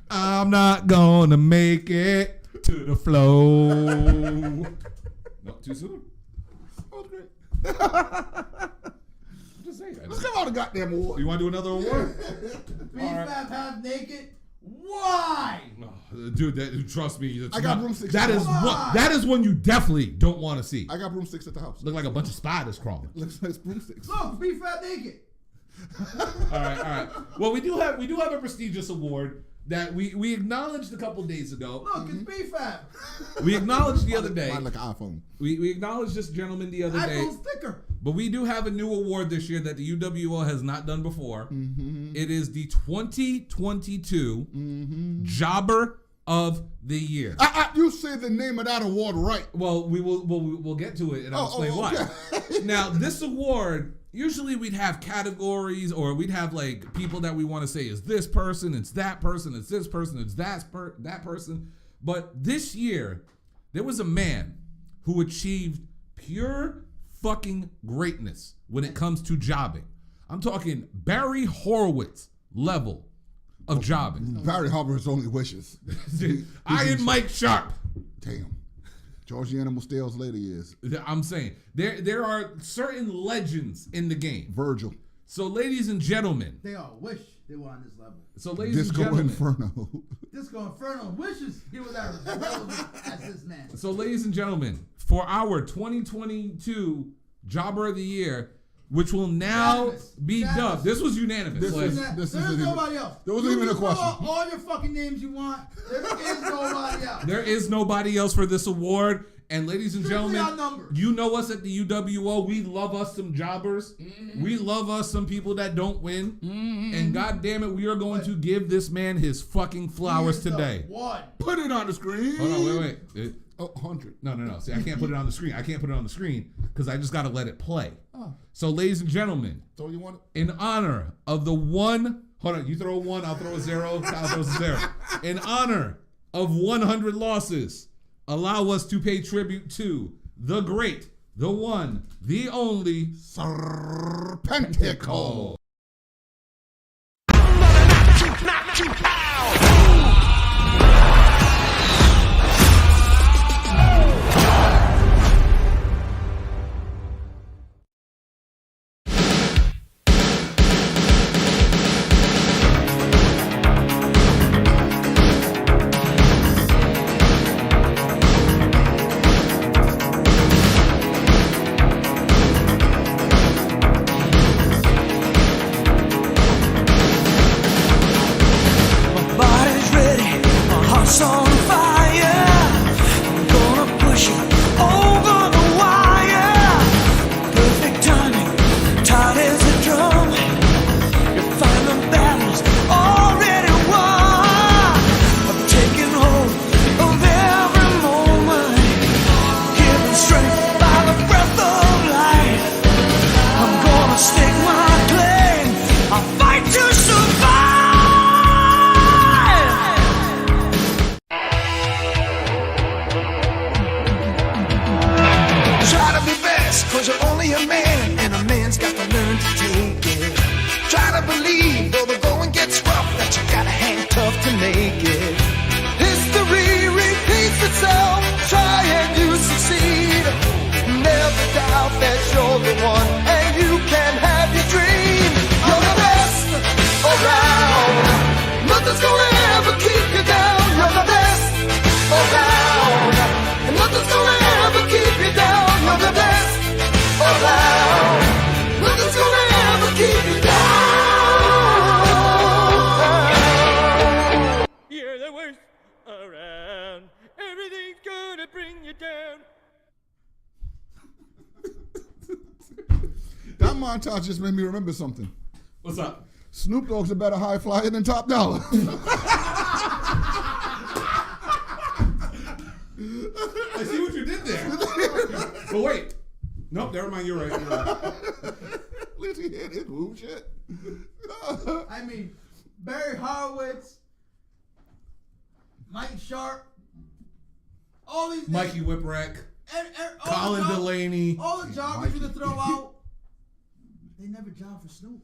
I'm not gonna make it to the flow. No, too soon. Okay. Just saying. Let's come out the goddamn award. You want to do another award? B-Fab half naked. Why? Oh, dude, trust me. It's I got not- broomsticks. That is Come one. on. That is one you definitely don't want to see. I got broomsticks at the house. Look like a bunch of spiders crawling. Looks like broomsticks. Look, B-Fab naked. All right. Well, we do have a prestigious award that we acknowledged a couple days ago. Look, it's B-Fab. We acknowleded the other day. Mine like an iPhone. We acknowledged this gentleman the other day. iPhone's thicker. But we do have a new award this year that the UWO has not done before. It is the 2022 Jobber of the Year. You say the name of that award right. Well, we'll get to it, and I'll explain why. Now, this award, usually we'd have categories, or we'd have like people that we want to say is this person, it's that person, it's this person, it's that person. But this year, there was a man who achieved pure fucking greatness when it comes to jobbing. I'm talking Barry Horowitz level of jobbing. Barry Harper's only wishes. Iron Mike Sharp. Damn. Georgie Animal Stale's later years. I'm saying there are certain legends in the game. Virgil. So, ladies and gentlemen. They all wish they were on this level. So, ladies Disco and gentlemen. Inferno. Disco Inferno wishes he was as relevant as this man. So, ladies and gentlemen, for our 2022 Jobber of the Year, which will now Unanimous. be Unanimous. dubbed. This was unanimous. This Like, is- There's isn't even- nobody else. there wasn't You even a can throw question. out all your fucking names you want. There is nobody else. there is nobody else for this award. And ladies and Strictly gentlemen, outnumbered. you know us at the UWO. We love us some jobbers. We love us some people that don't win. And God damn it, we are going to give this man his fucking flowers He is the today. one. Put it on the screen. Hold on, wait. Oh, 100. No. See, I can't put it on the screen. I can't put it on the screen because I just got to let it play. So, ladies and gentlemen, So you want it? in honor of the one, hold on, you throw a 1, I'll throw a 0, Kyle throws a 0. In honor of 100 losses, allow us to pay tribute to the great, the one, the only Serpentico. Serpentico. one, and you can have your dream. You're the best around. Nothing's gonna ever keep you down. You're the best around. And nothing's gonna ever keep you down. You're the best around. Nothing's gonna ever keep you down. You're the worst around. Everything's gonna bring you down. That montage just made me remember something. What's up? Snoop Dogg's a better high flyer than Top Dollar. I see what you did there. But wait. Nope, never mind. You're right. At least he hit his move shit. I mean, Barry Horowitz, Mike Sharp, all these Mikey Whipwreck, all Colin the Delaney. all the jobbers you could throw out, they never job for Snoop.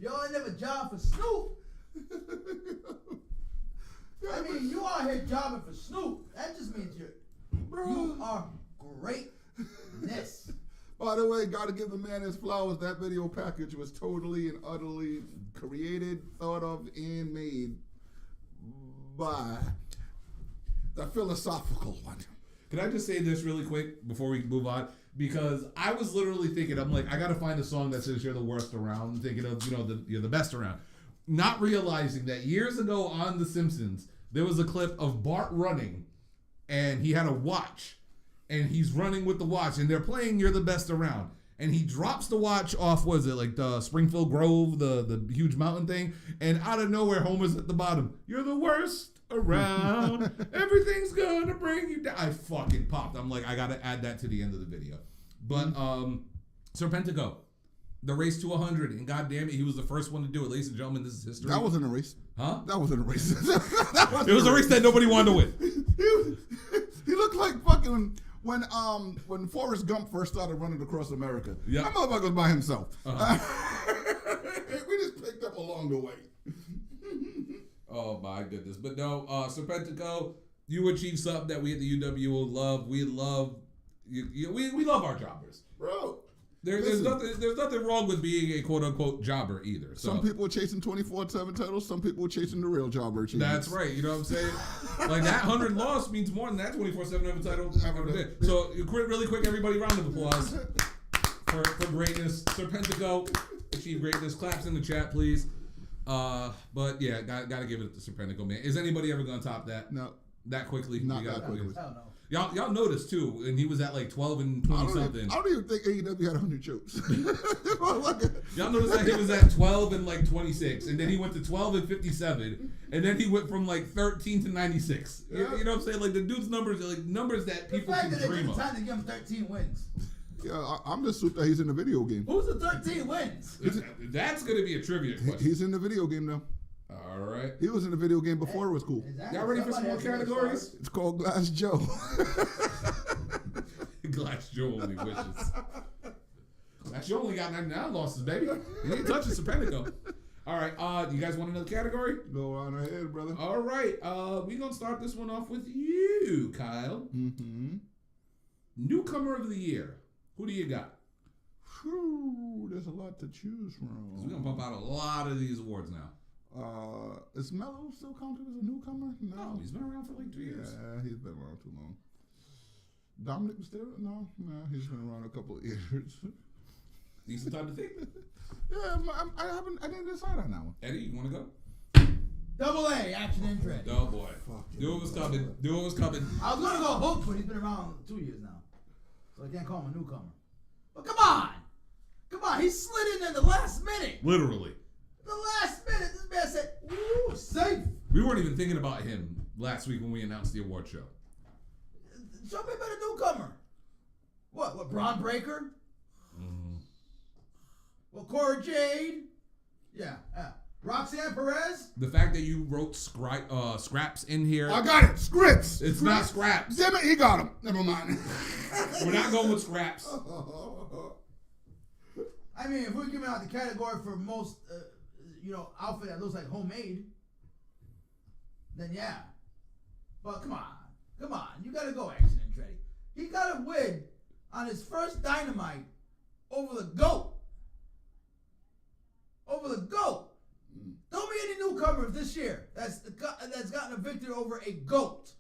Y'all ain't never job for Snoop. I mean, you out here jobbing for Snoop. That just means you are greatness. By the way, gotta give the man his flowers. That video package was totally and utterly created, thought of, and made by the philosophical one. Can I just say this really quick before we move on? Because I was literally thinking, I'm like, I gotta find a song that says you're the worst around. Thinking of, you're the best around. Not realizing that years ago on The Simpsons, there was a clip of Bart running, and he had a watch, and he's running with the watch, and they're playing "You're the Best Around," and he drops the watch off. Was it like the Springfield Grove, the huge mountain thing? And out of nowhere, Homer's at the bottom. You're the worst around. Everything's gonna bring you down. I fucking popped. I'm like, I gotta add that to the end of the video. But Serpentico. The race to 100, and goddamn it, he was the first one to do it. Ladies and gentlemen, this is history. That wasn't a race. Huh? That wasn't a race. It was a race that nobody wanted to win. He looked like fucking when Forrest Gump first started running across America. Yep. That motherfucker was by himself. Uh-huh. We just picked up along the way. Oh my goodness. But no, Serpentico, you achieved something that we at the UWO love. We love we love our jobbers. Bro. There's nothing wrong with being a quote unquote jobber either. So. Some people are chasing 24/7 titles. Some people are chasing the real jobber achievements. That's right. You know what I'm saying? Like that 100 loss means more than that 24/7 title ever did. So really quick, everybody, round of applause for greatness. Serpentico achieved greatness. Claps in the chat, please. But yeah, gotta give it to Serpentico, man. Is anybody ever gonna top that? No. That quickly? Not that quickly. Hell no. Y'all noticed too, and he was at like 12 and 20 something. I don't even think AEW had 100 shows. Y'all noticed that he was at 12 and like 26, and then he went to 12 and 57, and then he went from like 13 to 96. Yeah. You know what I'm saying? Like the dude's numbers are like numbers that people can The fact that they dream took the of. time to give him 13 wins. Yeah, I'm just super that he's in the video game. Who's the 13 wins? That's gonna be a trivia question. He's in the video game now. All right. He was in the video game before it was cool. Exactly. Y'all ready for some more Somebody has to categories? It's called Glass Joe. Glass Joe only wishes. Glass Joe only got 99 losses, baby. You ain't touching Serpentico. All right. You guys want another category? Go on ahead, brother. All right. We're gonna start this one off with you, Kyle. Mm-hmm. Newcomer of the year. Who do you got? Whew, there's a lot to choose from. We're gonna pump out a lot of these awards now. Is Mello still counted as a newcomer? No, he's been around for like 2 years. Yeah, he's been around too long. Dominic Mysterio? No, he's been around a couple of years. Decent time to think. Yeah, I didn't decide on that one. Eddie, you want to go? Double A, action and trend. Oh boy. Knew it was coming. Knew it was coming. I was going to go Hook, but he's been around 2 years now. So I can't call him a newcomer. But come on. Come on. He slid in at the last minute. Literally. The last minute, this man said, ooh, safe. We weren't even thinking about him last week when we announced the award show. Show me a better newcomer. What, Braun Breaker? Mm-hmm. What, Cora Jade? Yeah. Roxanne Perez? The fact that you wrote scraps in here. I got it. Scripts. It's not scraps. Damn it, he got him. Never mind. We're not going with scraps. I mean, if we're giving out the category for most, outfit that looks like homemade, then yeah. But come on. You gotta go action and Treddy. He got a win on his first Dynamite over the GOAT. Over the GOAT. Don't be any newcomers this year that's gotten a victory over a GOAT.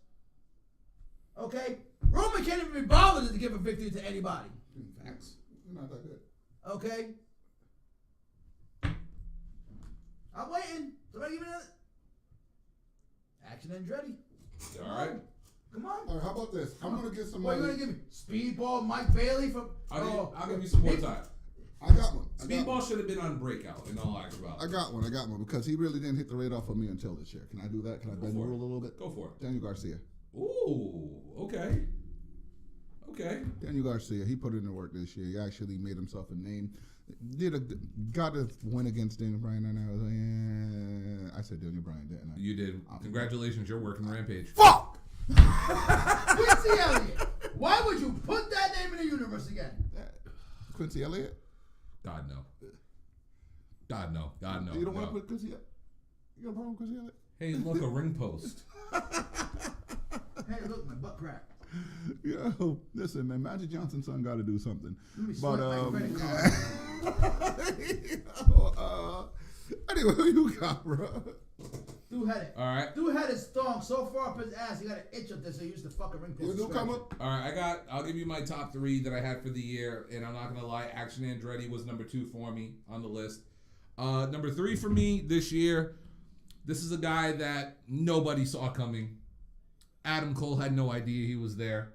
Okay? Roman can't even be bothered to give a victory to anybody. Facts. Not that good. Okay? I'm waiting. Somebody give me another. Action Andretti. All right. Come on. All right, how about this? I'm going to get some What are you money. going to give me? Speedball Mike Bailey from... I'll give you some more time. I got one. Speedball should have been on Breakout in all actuality. I got one because he really didn't hit the radar for me until this year. Can I do that? Can I bend the rule a little bit? Go for it. Daniel Garcia. Ooh, okay. Daniel Garcia, he put in the work this year. He actually made himself a name. Got a win against Daniel Bryan, and I was like, I said Daniel Bryan, didn't I? You did. Congratulations, you're working Rampage. Fuck! Quincy Elliott. Why would you put that name in the universe again? Quincy Elliott? God no. God no. God no. You don't no. want to put Quincy Elliott? You got a problem with Quincy Elliott? Hey, look, a ring post. Hey, look, my butt crack. Yo, listen, man, Magic Johnson's son got to do something. Let me But swipe my credit card. anyway, who you got, bro? Dude had it. All right. Dude had his thumb so far up his ass, he got an itch up there, so he used the fucking ring post. You come up? All right, I'll give you my top 3 that I had for the year, and I'm not gonna lie, Action Andretti was number 2 for me on the list. Number 3 for me this year, this is a guy that nobody saw coming. Adam Cole had no idea he was there.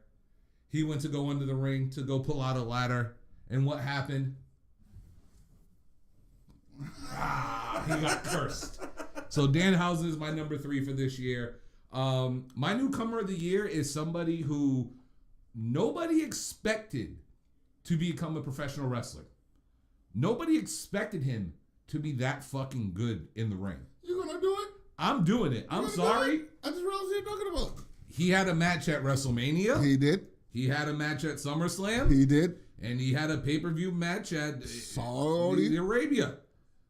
He went to go under the ring to go pull out a ladder, and what happened? He got cursed. So Danhausen is my number 3 for this year. My newcomer of the year is somebody who nobody expected to become a professional wrestler. Nobody expected him to be that fucking good in the ring. You gonna do it? I'm doing it. I'm sorry. I just realized what you're talking about. He had a match at WrestleMania. He did. He had a match at SummerSlam. He did. And he had a pay-per-view match at Saudi Arabia.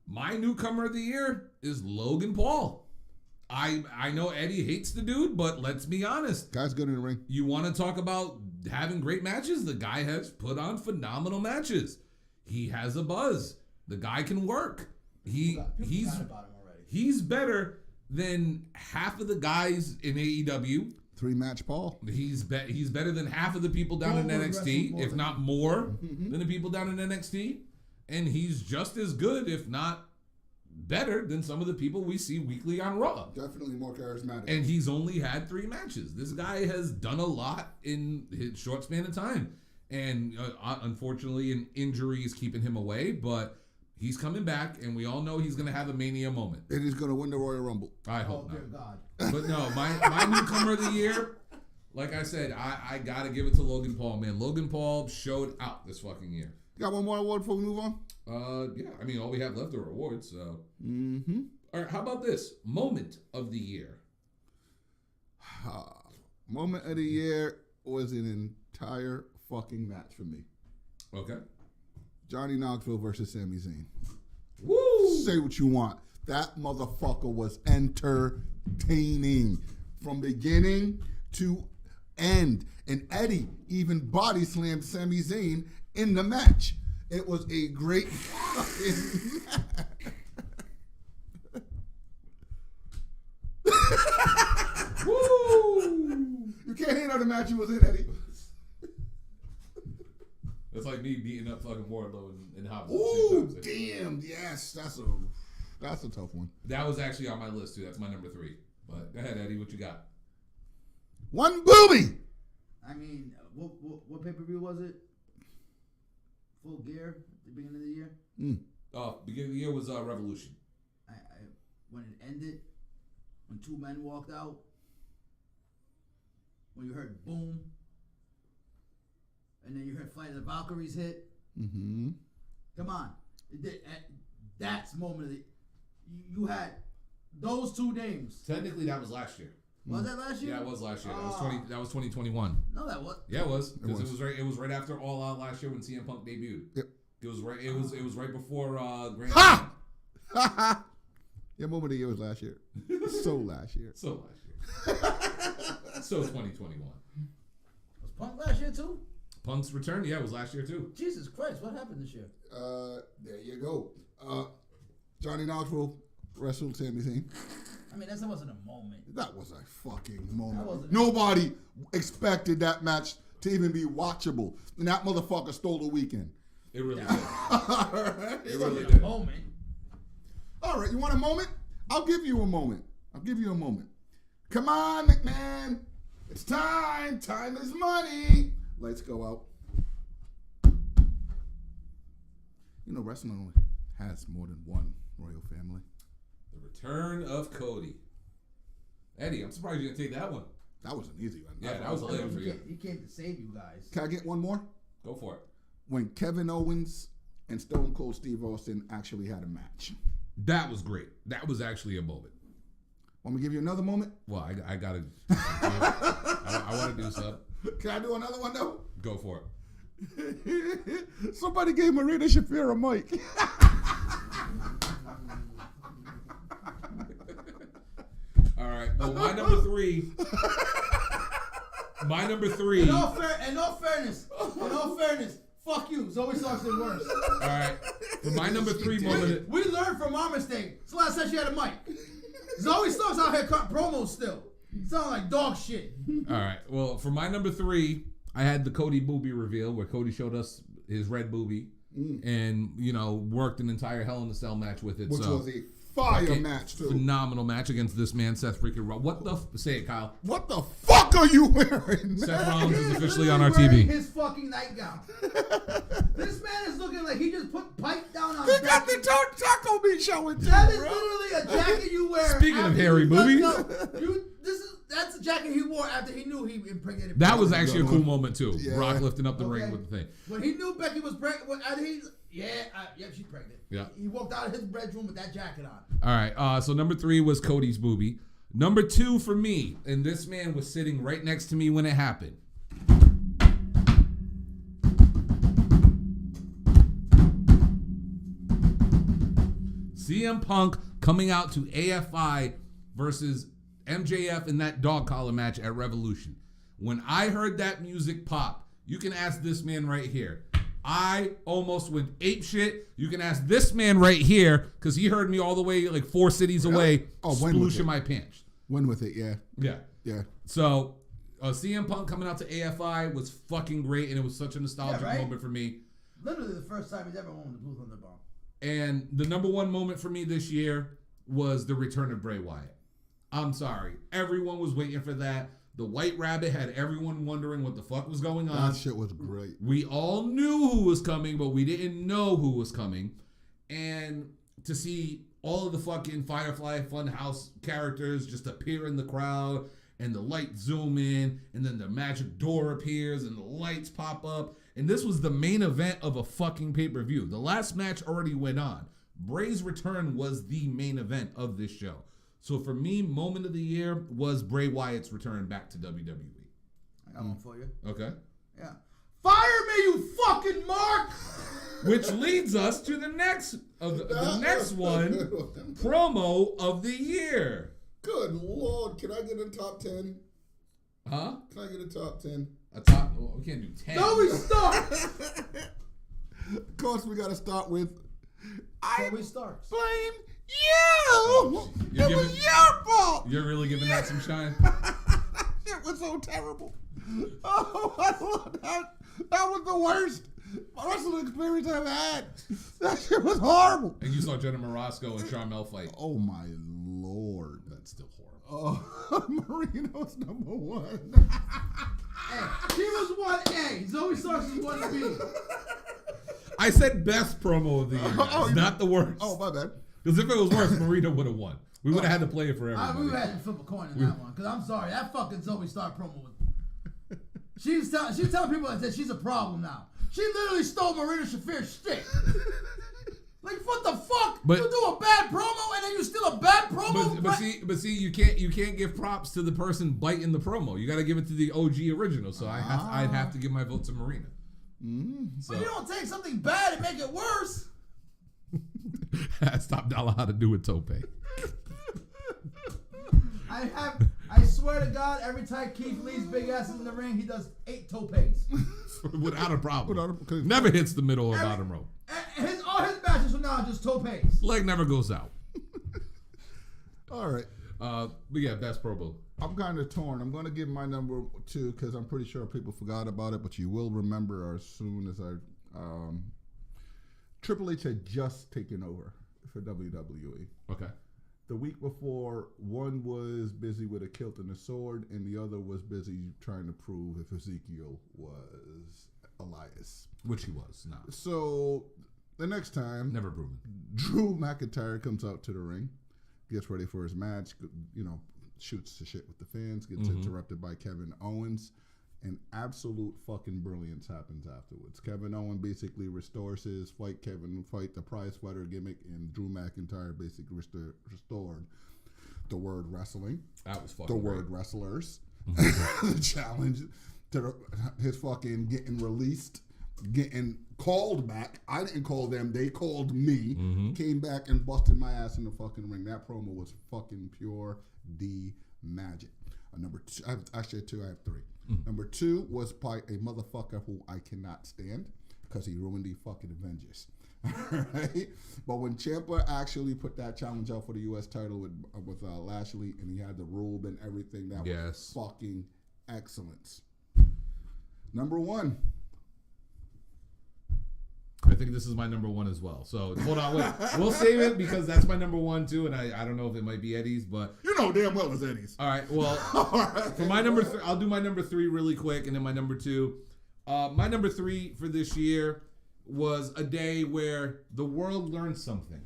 My newcomer of the year is Logan Paul. I know Eddie hates the dude, but let's be honest. Guy's good in the ring. You want to talk about having great matches? The guy has put on phenomenal matches. He has a buzz. The guy can work. He's better than half of the guys in AEW. 3-match Paul. He's better than half of the people down in NXT, if not more than the people down in NXT. And he's just as good, if not better, than some of the people we see weekly on Raw. Definitely more charismatic. And he's only had 3 matches. This guy has done a lot in his short span of time. And unfortunately, an injury is keeping him away, but he's coming back, and we all know he's going to have a Mania moment. And he's going to win the Royal Rumble. I hope not. God. But no, my newcomer of the year, like I said, I got to give it to Logan Paul, man. Logan Paul showed out this fucking year. You got one more award before we move on? Yeah, I mean, all we have left are awards, so. Mm-hmm. All right, how about this? Moment of the year. Moment of the year was an entire fucking match for me. Okay. Johnny Knoxville versus Sami Zayn. Woo! Say what you want. That motherfucker was entertaining from beginning to end. And Eddie even body slammed Sami Zayn in the match. It was a great fucking match. Woo! You can't hate on the match you was in, Eddie. That's like me beating up fucking Wardlow and Hobbs. Ooh, damn. Yes, that's a tough one. That was actually on my list, too. That's my number 3. But go ahead, Eddie. What you got? One booby. I mean, what pay-per-view was it? Full Gear at the beginning of the year? Beginning of the year was Revolution. When it ended, when 2 men walked out, when you heard boom, and then you heard Flight of the Valkyries hit. Mm-hmm. Come on. That's moment of the... You had those 2 names. Technically, that was last year. Was that last year? Yeah, it was last year. That was 2021. No, that was. Yeah, it was because it was right after All Out last year when CM Punk debuted. Yep. It was right. It was right before Grand. Ha! Ha ha! Yeah, moment of the year was last year. So last year. So last year. So 2021. I was Punk last year too? Punk's return, yeah, it was last year too. Jesus Christ, what happened this year? There you go. Johnny Knoxville wrestled Sami Zayn. I mean, that wasn't a moment. That was a fucking moment. wasn't- Nobody expected that match to even be watchable. And that motherfucker stole the weekend. It really did. Alright. It really A did. moment. All right, you want a moment? I'll give you a moment. Come on, McMahon. It's time. Time is money. Lights go out. You know, wrestling only has more than one royal family. The return of Cody. Eddie, I'm surprised you didn't take that one. That was an easy one. Yeah, that was a layup for you. He came to save you guys. Can I get one more? Go for it. When Kevin Owens and Stone Cold Steve Austin actually had a match. That was great. That was actually a moment. Want me to give you another moment? Well, I gotta. I want to do something. Can I do another one though? Go for it. Somebody gave Marina Shafir a mic. All right. Well, my number three. In all fairness, fuck you. Zoe Starks did worse. All right. For my number three moment. We learned from our mistake. It's the last time she had a mic. Zoe Starks out here cut promos still. Sound like dog shit. All right. Well, for my number three, I had the Cody boobie reveal where Cody showed us his red boobie and, worked an entire Hell in a Cell match with it. Which so, was a fire match too. Phenomenal match against this man, Seth freaking Rollins. What the say it, Kyle? What the fuck are you wearing, man? Seth Rollins is officially Literally on our wearing TV. his fucking nightgown. This man is looking like he just put pipe down on. He got the taco meat showing too, That is bro. literally a jacket you wear. Speaking of after hairy you boobies. That's a jacket he wore after he knew he impregnated. That was Becky. actually a cool moment too. Yeah. Brock lifting up the Okay. ring with the thing. When he knew Becky was pregnant, she's pregnant. Yeah. He walked out of his bedroom with that jacket on. All right. So number three was Cody's boobie. Number two for me, and this man was sitting right next to me when it happened. CM Punk coming out to AFI versus MJF in that dog collar match at Revolution. When I heard that music pop, you can ask this man right here. I almost went ape shit. You can ask this man right here because he heard me all the way like 4 cities away, splooshing my pants. Win with it, yeah. Yeah. So CM Punk coming out to AFI was fucking great, and it was such a nostalgic moment for me. Literally the first time he's ever won the Blue Thunder Bomb. And the number one moment for me this year was the return of Bray Wyatt. I'm sorry. Everyone was waiting for that. The White Rabbit had everyone wondering what the fuck was going on. That shit was great. We all knew who was coming, but we didn't know who was coming. And to see all of the fucking Firefly Funhouse characters just appear in the crowd, and the lights zoom in, and then the magic door appears, and the lights pop up. And this was the main event of a fucking pay-per-view. The last match already went on. Bray's return was the main event of this show. So for me, moment of the year was Bray Wyatt's return back to WWE. I got one for you. Okay. Yeah. Fire me, you fucking Mark! Which leads us to the next one, promo of the year. Good Lord, can I get a top 10? Huh? Can I get a top 10? We can't do 10. No, we start! Of course, we got to start with Zoe Starks. blame you. You're It was giving- your fault. You're really giving that some shine? It was so terrible. Oh, my Lord, that was the worst wrestling experience I've had. That shit was horrible. And you saw Jenna Morasco and Charmel fight. Oh, my Lord. That's still horrible. Oh, Marino's number one. Hey, she was 1A. Zoe Starks is 1B. I said best promo of the year, guys, not the worst. Oh, my bad. Because if it was worse, Marino would have won. We would have had to play it for We everybody. would have had to flip a coin in that one. Because I'm sorry, that fucking Zoe Stark promo was... She was telling people that she's a problem now. She literally stole Marina Shafir's shit. Like, what the fuck? But- you do a bad promo and then you steal a bad promo? But see, you can't give props to the person biting the promo. You got to give it to the OG original. So I'd have to give my vote to Marina. So. But you don't take something bad and make it worse. Stop Dollar how to do it, Tope. I swear swear to God, every time Keith Lee's big ass is in the ring, he does 8 topes. Without a problem. Because- Never hits the middle or bottom rope. All his matches from now are just topes. Leg never goes out. All right. But yeah, best promo. I'm kind of torn. I'm going to give my number 2 because I'm pretty sure people forgot about it, but you will remember as soon as Triple H had just taken over for WWE. Okay. The week before, one was busy with a kilt and a sword, and the other was busy trying to prove if Ezekiel was Elias. Which he was not. So the next time, Never proven. Drew McIntyre comes out to the ring, gets ready for his match, shoots the shit with the fans, gets interrupted by Kevin Owens, and absolute fucking brilliance happens afterwards. Kevin Owens basically restores his fight the prize fighter gimmick, and Drew McIntyre basically restored the word wrestling, That was fucking the great. word wrestlers, the challenge to his fucking getting released, getting called back. I didn't call them, they called me, came back and busted my ass in the fucking ring. That promo was fucking pure D magic. Number 2, I have 3. Number 2 was by a motherfucker who I cannot stand because he ruined the fucking Avengers. Right? But when Ciampa actually put that challenge out for the U.S. title with Lashley, and he had the robe and everything, that was fucking excellence. Number 1. I think this is my number 1 as well. So hold on, wait. We'll save it because that's my number 1 too, and I don't know if it might be Eddie's, but You know damn well it's Eddie's. all right. Well, for my number 3, I'll do my number 3 really quick, and then my number 2. My number 3 for this year was a day where the world learned something.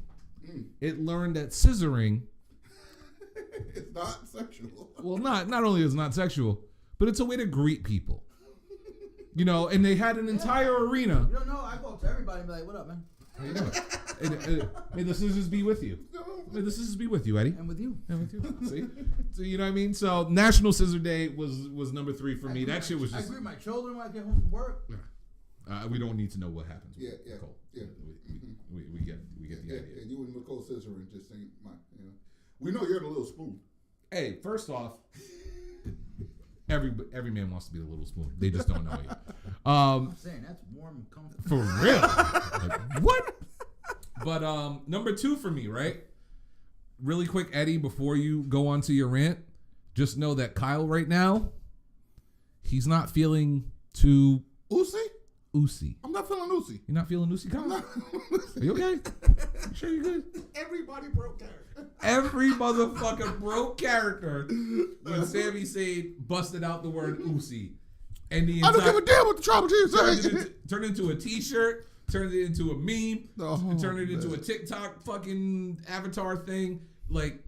It learned that scissoring, It's not sexual. well, not only is it not sexual, but it's a way to greet people. You know, and they had an entire arena. You don't know, I go up to everybody and be like, what up, man? How you doing? May the scissors be with you. May the scissors be with you, Eddie. And with you. And with you. See? So you know what I mean? So National Scissor Day was number 3 for me. That shit was I just. greet my children when I get home from work. We don't need to know what happens. With Yeah. Nicole. Yeah. We get the idea. And you and Nicole Scissoring just ain't We know you're the little spoon. Hey, first off, every man wants to be the little spoon. They just don't know you. I'm saying that's warm and comfortable. For real? Like, what? But number 2 for me, right? Really quick, Eddie, before you go on to your rant, just know that Kyle right now, he's not feeling too Uzi? oozy. I'm not feeling Uzi. You're not feeling oozy, Kyle? Are you okay? You sure you're good? Everybody broke character. Every motherfucker broke character when Sami Zayn busted out the word oozy. And the I don't give a damn what the Tribal Chief says. turned into a t-shirt, turned it into a meme, Oh, turned it into man. a TikTok fucking avatar thing. Like,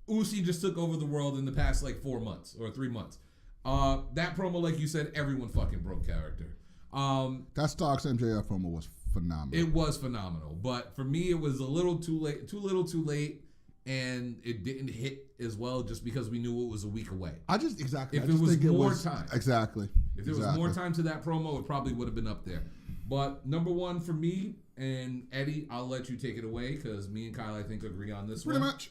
Uzi just took over the world in the past, 4 months or 3 months. That promo, like you said, everyone fucking broke character. That Starks MJF promo was phenomenal. It was phenomenal. But for me, it was a little too late, too late, and it didn't hit as well just because we knew it was a week away. I just exactly. If I it just was think more time. Exactly. If there was more time to that promo, it probably would have been up there. But number 1 for me, and Eddie, I'll let you take it away because me and Kyle, I think, agree on this Pretty one. much.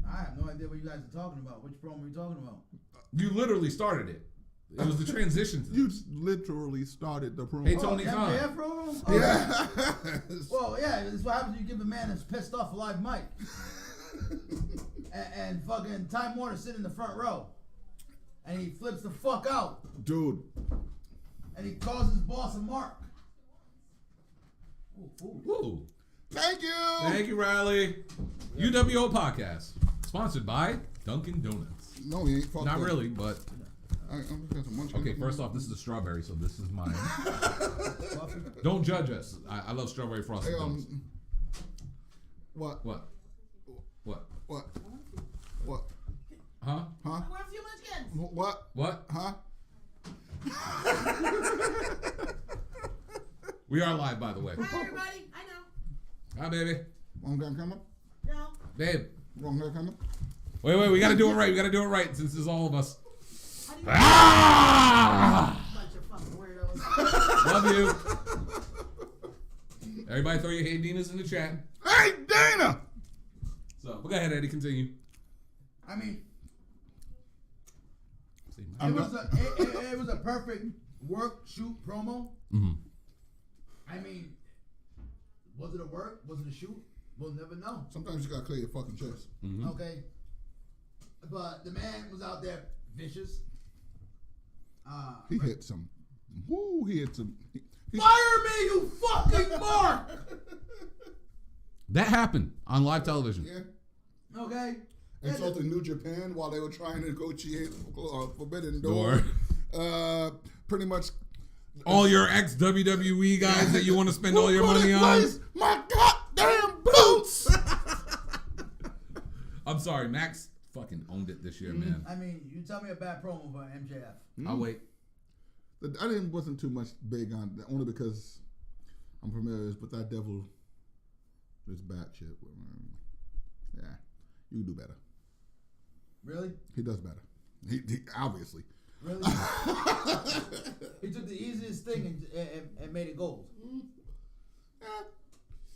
I have no idea what you guys are talking about. Which promo are you talking about? You literally started it. It was the transition to You this. literally stared the promo. Hey, Tony the Khan. MJF promo? Oh, Yes. Well, yeah, this is what happens when you give a man that's pissed off a live mic. and fucking Time Warner sitting in the front row. And he flips the fuck out. Dude. And he calls his boss a mark. Ooh. Thank you. Thank you, Riley. UWO Podcast. Sponsored by Dunkin' Donuts. No, he ain't fucked Not up. really, but... I'm got some munchkin. Okay, first off, this is a strawberry, so this is mine. Don't judge us. I love strawberry frosted Hey, donuts. what? What? What? What? What? Huh? Huh? I want a few munchkins. What? What? Huh? We are live, by the way. Hi, everybody. I know. Hi, baby. Wrong guy coming? No. Babe. Wrong guy coming? Wait. We got to do it right. We got to do it right since it's all of us. How do you Ah! bunch of fucking weirdos? Love you. Everybody throw your hey Dinas in the chat. Hey, Dana! So, go ahead, Eddie. Continue. I mean, It was a perfect work shoot promo. Mm-hmm. I mean, was it a work? Was it a shoot? We'll never know. Sometimes you gotta clear your fucking chest. Mm-hmm. Okay, but the man was out there vicious. He hit some. Woo! He hit some. Fire me, you fucking mark! That happened on live television. Yeah. Okay. Insulting New Japan while they were trying to negotiate Forbidden Door. Pretty much. All your ex WWE guys that you want to spend all your money on. My goddamn boots! I'm sorry, Max fucking owned it this year, man. I mean, you tell me a bad promo for MJF. I'll wait. Wasn't too much big on that, only because I'm familiar with that devil. This bad shit. Yeah, you do better. Really? He does better. He obviously. Really? He took the easiest thing and made it gold.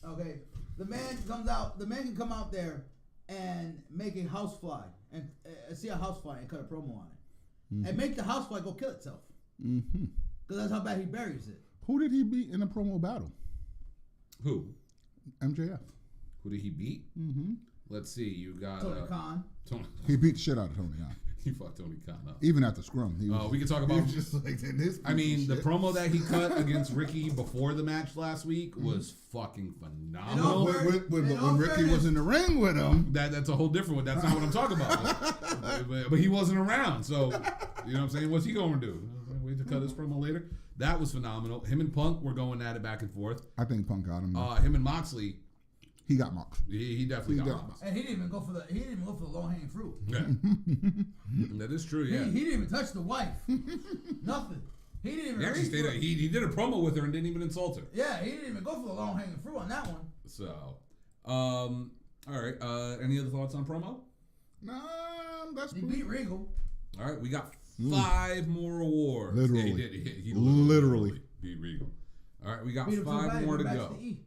Okay. The man comes out. The man can come out there and make a housefly and see a housefly and cut a promo on it, and make the housefly go kill itself. Because that's how bad he buries it. Who did he beat in a promo battle? Who? MJF. Who did he beat? Let's see. You got Tony Khan. Tony. He beat the shit out of Tony Khan. He fucked Tony Khan up. Even at the scrum. He was, We can talk about. He was just like this. I mean, the promo that he cut against Ricky before the match last week was fucking phenomenal. When Ricky was in the ring with him. That's a whole different one. That's not what I'm talking about. But he wasn't around, so you know what I'm saying. What's he going to do? Wait to cut his promo later. That was phenomenal. Him and Punk were going at it back and forth. I think Punk got him. Him and Moxley. He got mocked. He definitely got mocked. And he didn't even go for the low hanging fruit. Yeah. That is true. Yeah. He didn't even touch the wife. Nothing. He didn't even. He actually stayed. He did a promo with her and didn't even insult her. Yeah, he didn't even go for the low hanging fruit on that one. So, all right. Any other thoughts on promo? Nah, that's He beat Regal. All right, we got 5 more awards. Literally. Yeah, he did. He Literally beat Regal. All right, we got Beat him so 5 bad, more he to went go. back to E.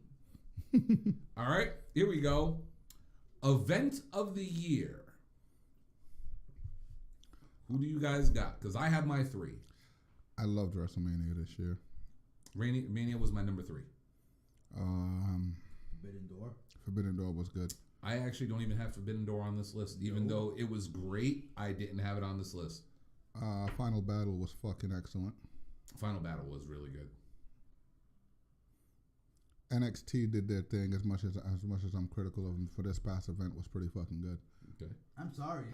All right, here we go. Event of the year. Who do you guys got? Because I have my 3. I loved WrestleMania this year. Mania was my number 3. Forbidden Door. Forbidden Door was good. I actually don't even have Forbidden Door on this list. Even though it was great, I didn't have it on this list. Final Battle was fucking excellent. Final Battle was really good. NXT did their thing as much as I'm critical of them for this past event was pretty fucking good. Okay. I'm sorry.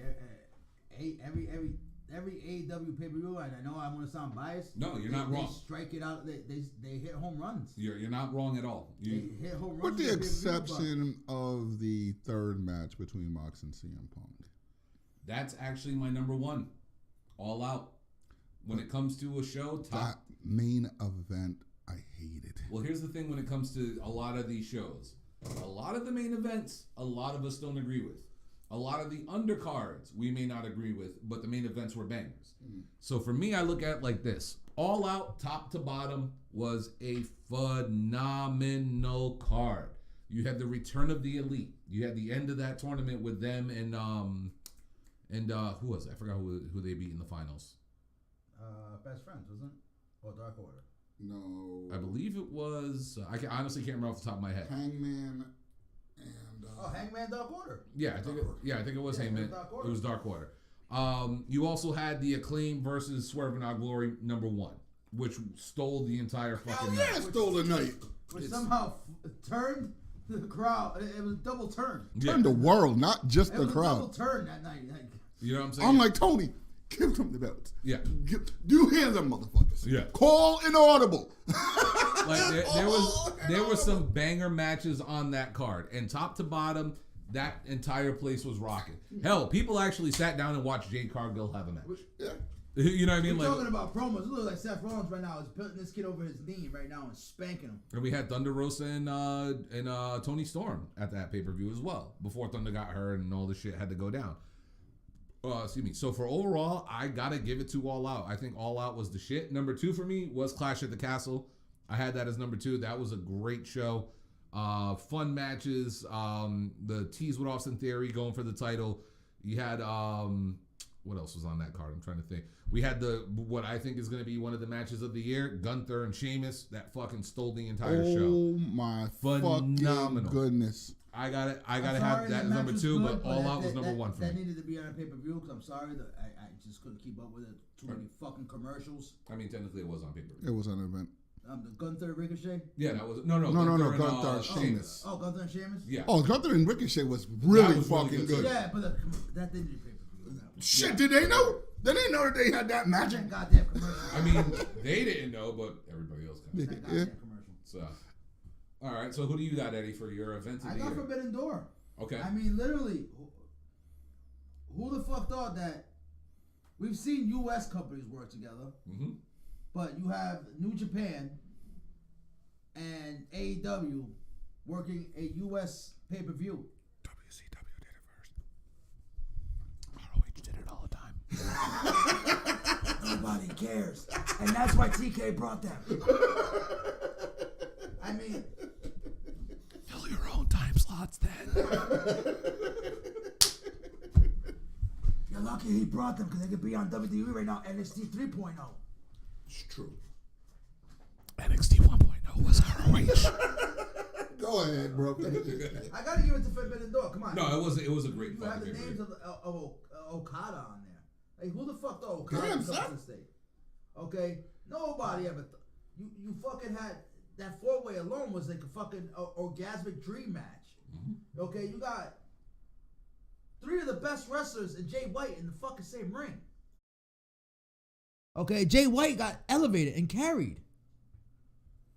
Every AEW pay per view, and I know I want to sound biased. No, you're not wrong. They strike it out. They hit home runs. You're not wrong at all. They hit home runs. With the in pay-per-view, exception of the third match between Mox and CM Punk. That's actually my number 1. All Out. When it comes to a show, That main event, I hated. Well, here's the thing when it comes to a lot of these shows. A lot of the main events, a lot of us don't agree with. A lot of the undercards, we may not agree with, but the main events were bangers. So for me, I look at it like this. All Out, top to bottom, was a phenomenal card. You had the return of the Elite. You had the end of that tournament with them and who was it? I forgot who they beat in the finals. Best Friends, wasn't it? Or Dark Order? No. I believe it was. I honestly can't remember off the top of my head. Hangman and Hangman Dark Order. Yeah, I think it was Hangman. It was Dark Order. You also had the Acclaim versus Swerve and Our Glory #1, which stole the entire fucking night. stole the night. Which somehow turned the crowd. It was a double turn. Turned the world, not just It the was a crowd. double turn that night. Like, You know what I'm saying? I'm like, Tony, give them the belts. Yeah. Do hear them motherfuckers. Yeah. Call inaudible. Like there was some banger matches on that card, and top to bottom, that entire place was rocking. Hell, people actually sat down and watched Jade Cargill have a match. Yeah. You know what I mean? we're Like, talking about promos. It looks like Seth Rollins right now is putting this kid over his knee right now and spanking him. and we had Thunder Rosa and Tony Storm at that pay-per-view as well, before Thunder got hurt and all this shit had to go down. Excuse me. So for overall, I gotta give it to All Out. I think All Out was the shit. Number 2 for me was Clash at the Castle. I had that as number 2. That was a great show. Fun matches. The tease with Austin Theory going for the title. You had what else was on that card? I'm trying to think. We had what I think is going to be one of the matches of the year, Gunther and Sheamus. That fucking stole the entire show. Oh my fucking goodness! I got it. I gotta have that as number 2, but All Out was number 1 for me. That needed to be on a pay-per-view because I'm sorry that I just couldn't keep up with it. Too many fucking commercials. I mean, technically it was on pay-per-view. It was an event. The Gunther Ricochet. Yeah, that was No, Gunther and Sheamus. Oh, Gunther and Sheamus. Yeah. Oh, Gunther and Ricochet was really fucking good. Yeah, but that didn't need pay-per-view. Shit, did they know? They didn't know that they had that magic. Goddamn commercial. I mean, they didn't know, but everybody else kind of. That goddamn commercial. So, all right. So, who do you got, Eddie, for your event of the year? I got Forbidden Door. Okay. I mean, literally, who the fuck thought that? We've seen U.S. companies work together, but you have New Japan and AEW working a U.S. pay-per-view. WCW did it first. ROH did it all the time. Nobody cares, and that's why TK brought them. I mean, fill your own time slots then. you're lucky he brought them because they could be on WWE right now. NXT 3.0. It's true. NXT 1.0 was ROH. Go ahead, bro. I gotta give it to Forbidden Door. Come on. No, it was a great. You have the names of Okada on there. Like, who the fuck thought Okada comes to the state? Okay, nobody ever. You fucking had that 4-way alone was like a fucking orgasmic dream match. Okay, you got 3 of the best wrestlers and Jay White in the fucking same ring. Okay, Jay White got elevated and carried.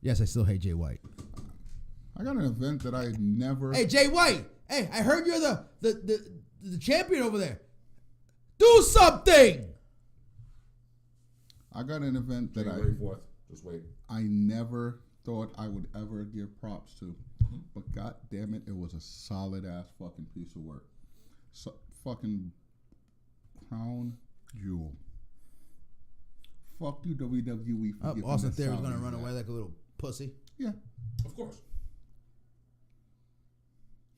Yes, I still hate Jay White. I got an event that I never. Hey, Jay White. Hey, I heard you're the champion over there. Do something. I got an event that January 4th. Just wait. I never thought I would ever give props to, but god damn it, it was a solid ass fucking piece of work. So, fucking Crown Jewel. Fuck you, WWE. For giving Austin us Theory's gonna salary run that. away like a little pussy. Yeah. Of course.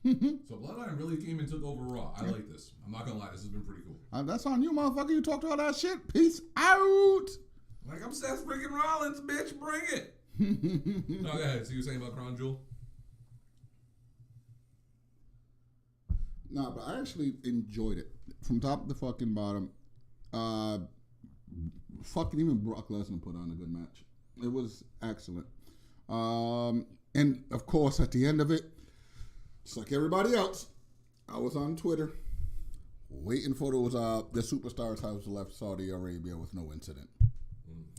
So Bloodline really came and took over Raw. I like this. I'm not gonna lie, this has been pretty cool. That's on you, motherfucker. You talked all that shit. Peace out. Like, I'm Seth freaking Rollins, bitch. Bring it. No, go ahead. So you were saying about Crown Jewel? Nah, but I actually enjoyed it from top to fucking bottom. Fucking even Brock Lesnar put on a good match. It was excellent. And of course, at the end of it, just like everybody else, I was on Twitter waiting for those the superstars have left Saudi Arabia with no incident.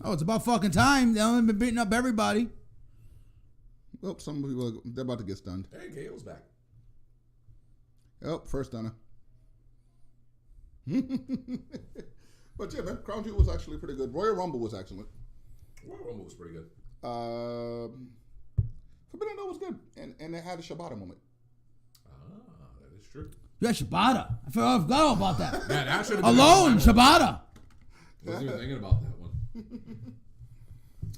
Oh, it's about fucking time. They only been beating up everybody. Well, some people they're about to get stunned. Hey, KO's back. Oh, first stunner. But yeah, man, Crown Jewel was actually pretty good. Royal Rumble was excellent. Royal Rumble was pretty good. Forbidden Door was good, and it had a Shibata moment. That is true. You got Shibata. I forgot all about that. Yeah, that should have been Alone, Shibata. Wasn't even thinking about that one.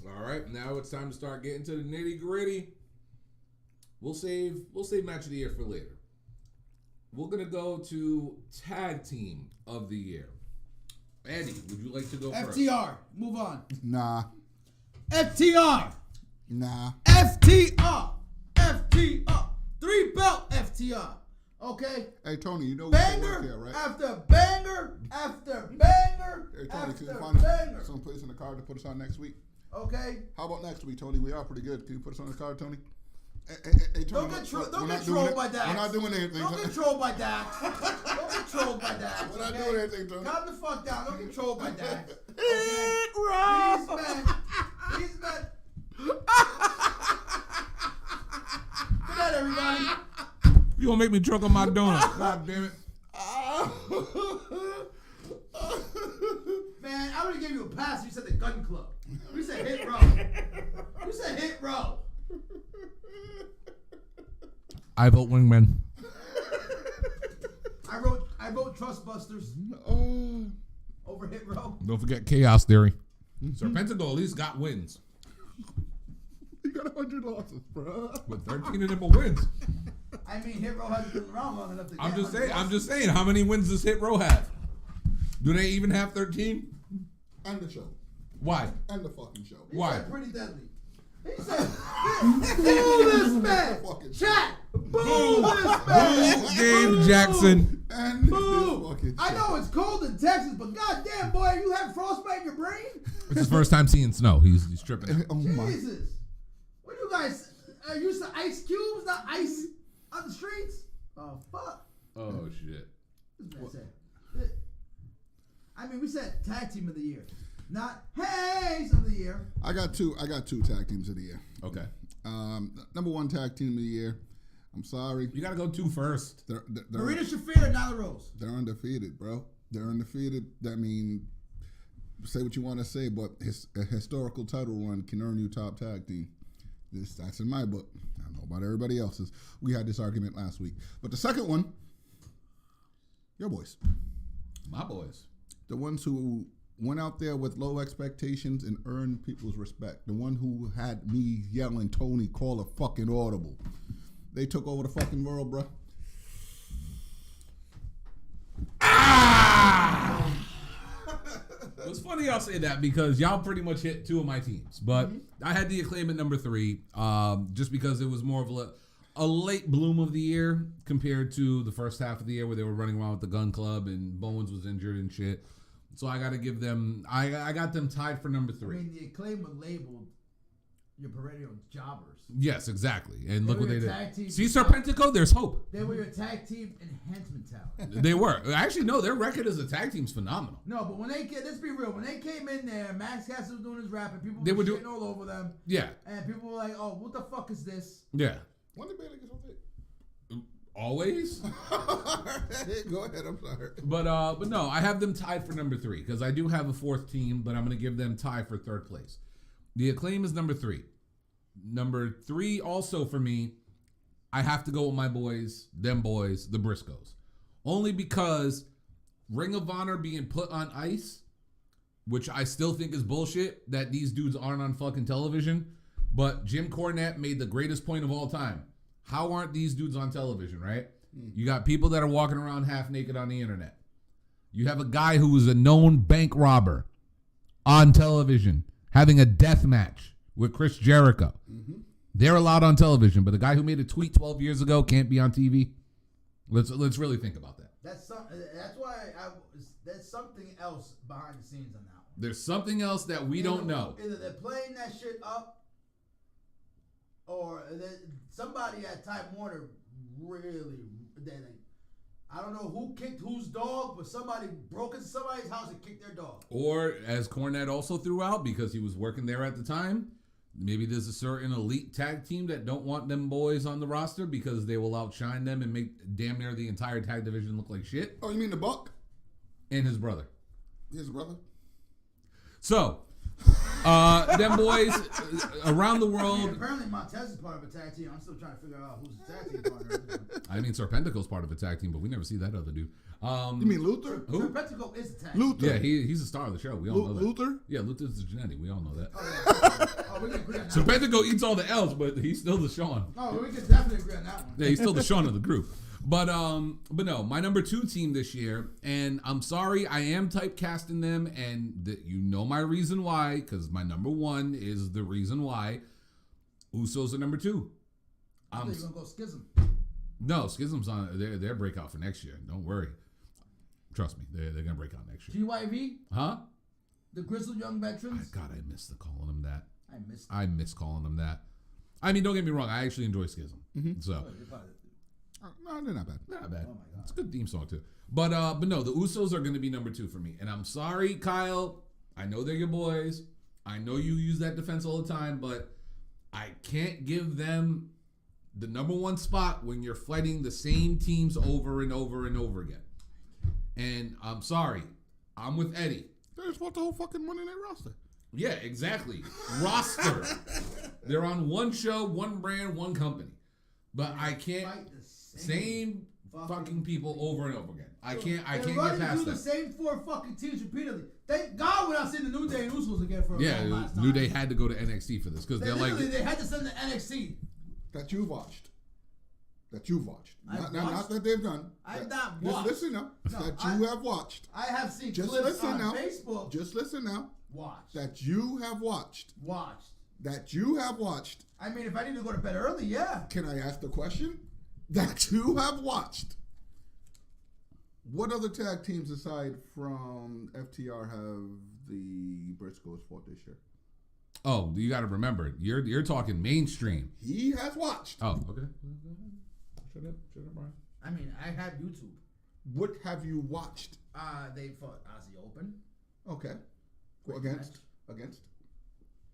All right, now it's time to start getting to the nitty gritty. We'll save match of the year for later. We're gonna go to tag team of the year. Andy, would you like to go first? FTR. Move on. Nah. FTR. Nah. FTR. FTR. 3-belt FTR. Okay? Hey, Tony, you know we Banger work here, right? after banger after banger Hey, Tony, can you after find banger. some place in the card to put us on next week? Okay? How about next week, Tony? We are pretty good. Can you put us on the card, Tony? Hey, Tony, Don't get we're trolled not doing by it. Dax. We're not doing anything. Don't get trolled by Dax. Don't get trolled by Dax. We're not okay? doing anything, Tony. Calm the fuck down. Don't get trolled by Dax. Okay? These men. Good night, everybody. You gonna make me choke on my donut? God damn it! Man, I would have given you a pass if you said the gun club. You said hit row. You said hit row. I vote wingman. I wrote Trustbusters over hit row. Don't forget Chaos Theory. Serpentico at least got wins. You got 100 losses, bro. But 13 of them are wins. I mean, hit row hasn't been around long enough to get I'm just 100 saying. losses. How many wins does Hit Row have? Do they even have 13? End the show. Why? End the fucking show. He Why? said pretty deadly. He said, boo this man. Chat. Boo this man. Boo Dave Jackson. End this Boo. fucking show. I know it's cold in Texas, but goddamn, boy, you have frostbite in your brain? It's his first time seeing snow. He's tripping out. Oh my. Jesus. What you guys are used to ice cubes, not ice on the streets? Oh, fuck. Oh, shit. What did I say? I mean, we said tag team of the year, not Hayes of the year. I got two tag teams of the year. Okay. Number one tag team of the year. I'm sorry. You got to go 2 first. Marina Shafir and Nyla Rose. They're undefeated, bro. They're undefeated. I mean, say what you want to say, but a historical title run can earn you top tag team. That's in my book. I don't know about everybody else's. We had this argument last week. But the second one, your boys. My boys. The ones who went out there with low expectations and earned people's respect. The one who had me yelling, Tony, call a fucking audible. They took over the fucking world, bro. It's funny y'all say that because y'all pretty much hit 2 of my teams. But I had the Acclaim at number 3 just because it was more of a late bloom of the year compared to the first half of the year where they were running around with the gun club and Bowens was injured and shit. So I got to give them, I got them tied for number 3. I mean, the Acclaim were labeled your perennial jobbers. Yes, exactly. And look what they tag team. did. See Serpentico, there's hope. They were your tag team enhancement talent. They were. Actually, no, their record as a tag team's phenomenal. No, but when let's be real, when they came in there, Max Cassidy was doing his rap and people They were were shitting all over them. Yeah. And people were like, oh, what the fuck is this? Yeah. When did Bailey get something? Always. Go ahead, I'm sorry. But no, I have them tied for number 3 because I do have a 4th team, but I'm going to give them tie for 3rd place. The Acclaim is number 3. Number 3 also for me, I have to go with my boys, the Briscoes. Only because Ring of Honor being put on ice, which I still think is bullshit that these dudes aren't on fucking television, but Jim Cornette made the greatest point of all time. How aren't these dudes on television, right? You got people that are walking around half naked on the internet. You have a guy who was a known bank robber on television having a death match with Chris Jericho. Mm-hmm. They're allowed on television, but the guy who made a tweet 12 years ago can't be on TV. Let's really think about that. That's why there's something else behind the scenes on that one. There's something else that we don't know. Either they're playing that shit up, or somebody at Time Warner really. I don't know who kicked whose dog, but somebody broke into somebody's house and kicked their dog. Or as Cornette also threw out, because he was working there at the time, maybe there's a certain elite tag team that don't want them boys on the roster because they will outshine them and make damn near the entire tag division look like shit. Oh, you mean the Buck? And his brother. His brother? So, them boys around the world. Yeah, apparently Montez is part of a tag team. I'm still trying to figure out who's the tag team partner. I mean, Serpentico's part of a tag team, but we never see that other dude. You mean Luther? Who? Serpentico is a tag team. Luther. Yeah, he's a star of the show. We all know that. Luther? Yeah, Luther's the genetic. We all know that. Oh, we can agree on that. Serpentico eats all the L's, but he's still the Sean. Oh, we can definitely agree on that one. Yeah, he's still the Sean of the group. But no, my number 2 team this year, and I'm sorry, I am typecasting them, and you know my reason why, because my number 1 is the reason why. Usos are number 2. I thought you were gonna go Schism. No, Schism's on their breakout for next year. Don't worry. Trust me, they're gonna break out next year. GYV, Huh? the Grizzled Young Veterans. God, I miss calling them that. I I miss calling them that. I mean, don't get me wrong. I actually enjoy Schism. So. No, they're not bad. Not bad. Oh my God. It's a good theme song too. But no, the Usos are going to be number 2 for me. And I'm sorry, Kyle. I know they're your boys. I know you use that defense all the time, but I can't give them the number 1 spot when you're fighting the same teams over and over and over again. And I'm sorry. I'm with Eddie. They just want the whole fucking money in their roster. Yeah, exactly. Roster. They're on one show, one brand, one company. But I can't Fight the same fucking people over and over again. I can't They're get running past through that. the same 4 fucking teams repeatedly. Thank God we're not seeing the New Day and Usos again for a Yeah, long last time. New Day had to go to NXT for this because they're like, they had to send the NXT. That you watched. that you've watched. I've Not watched. that they've done. I've That- not Just watched. listen now. No, That you have watched. I have seen Just clips listen on now. Facebook. Just listen now. Watched. That you have watched. Watched. That you have watched. I mean, if I need to go to bed early, yeah. Can I ask the question? That you have watched. What other tag teams aside from FTR have the Briscoes fought this year? Oh, you got to remember, you're talking mainstream. He has watched. Oh, okay. Shut up, Bryan. I mean, I have YouTube. What have you watched? They fought Aussie Open. Okay. Quick Against? match. Against?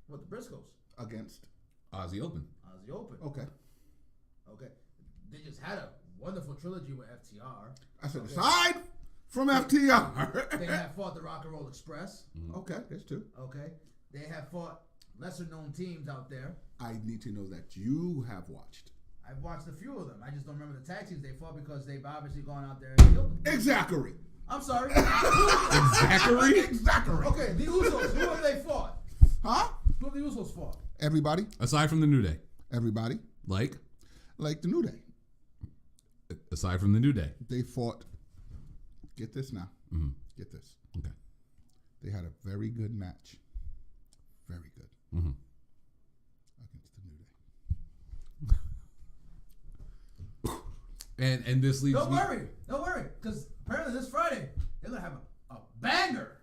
What, the Briscoes? Against? Aussie Open. Aussie Open. Okay. Okay. They just had a wonderful trilogy with FTR. I said, Okay. aside from FTR. They have fought the Rock and Roll Express. Okay, that's two. Okay. They have fought lesser known teams out there. I need to know that you have watched. I've watched a few of them. I just don't remember the tag teams they fought because they've obviously gone out there and killed them. Exactly. I'm sorry. Zachary? Exactly. Okay, the Usos. Who have they fought? Huh? Who have the Usos fought? Everybody. Aside from the New Day. Everybody. Like the New Day. aside from the New Day. They fought. Get this now. Mm-hmm. Get this. Okay. They had a very good match. Very good. Mm-hmm. Against the New Day. And this leads Don't me. worry, because apparently this Friday they're gonna have a banger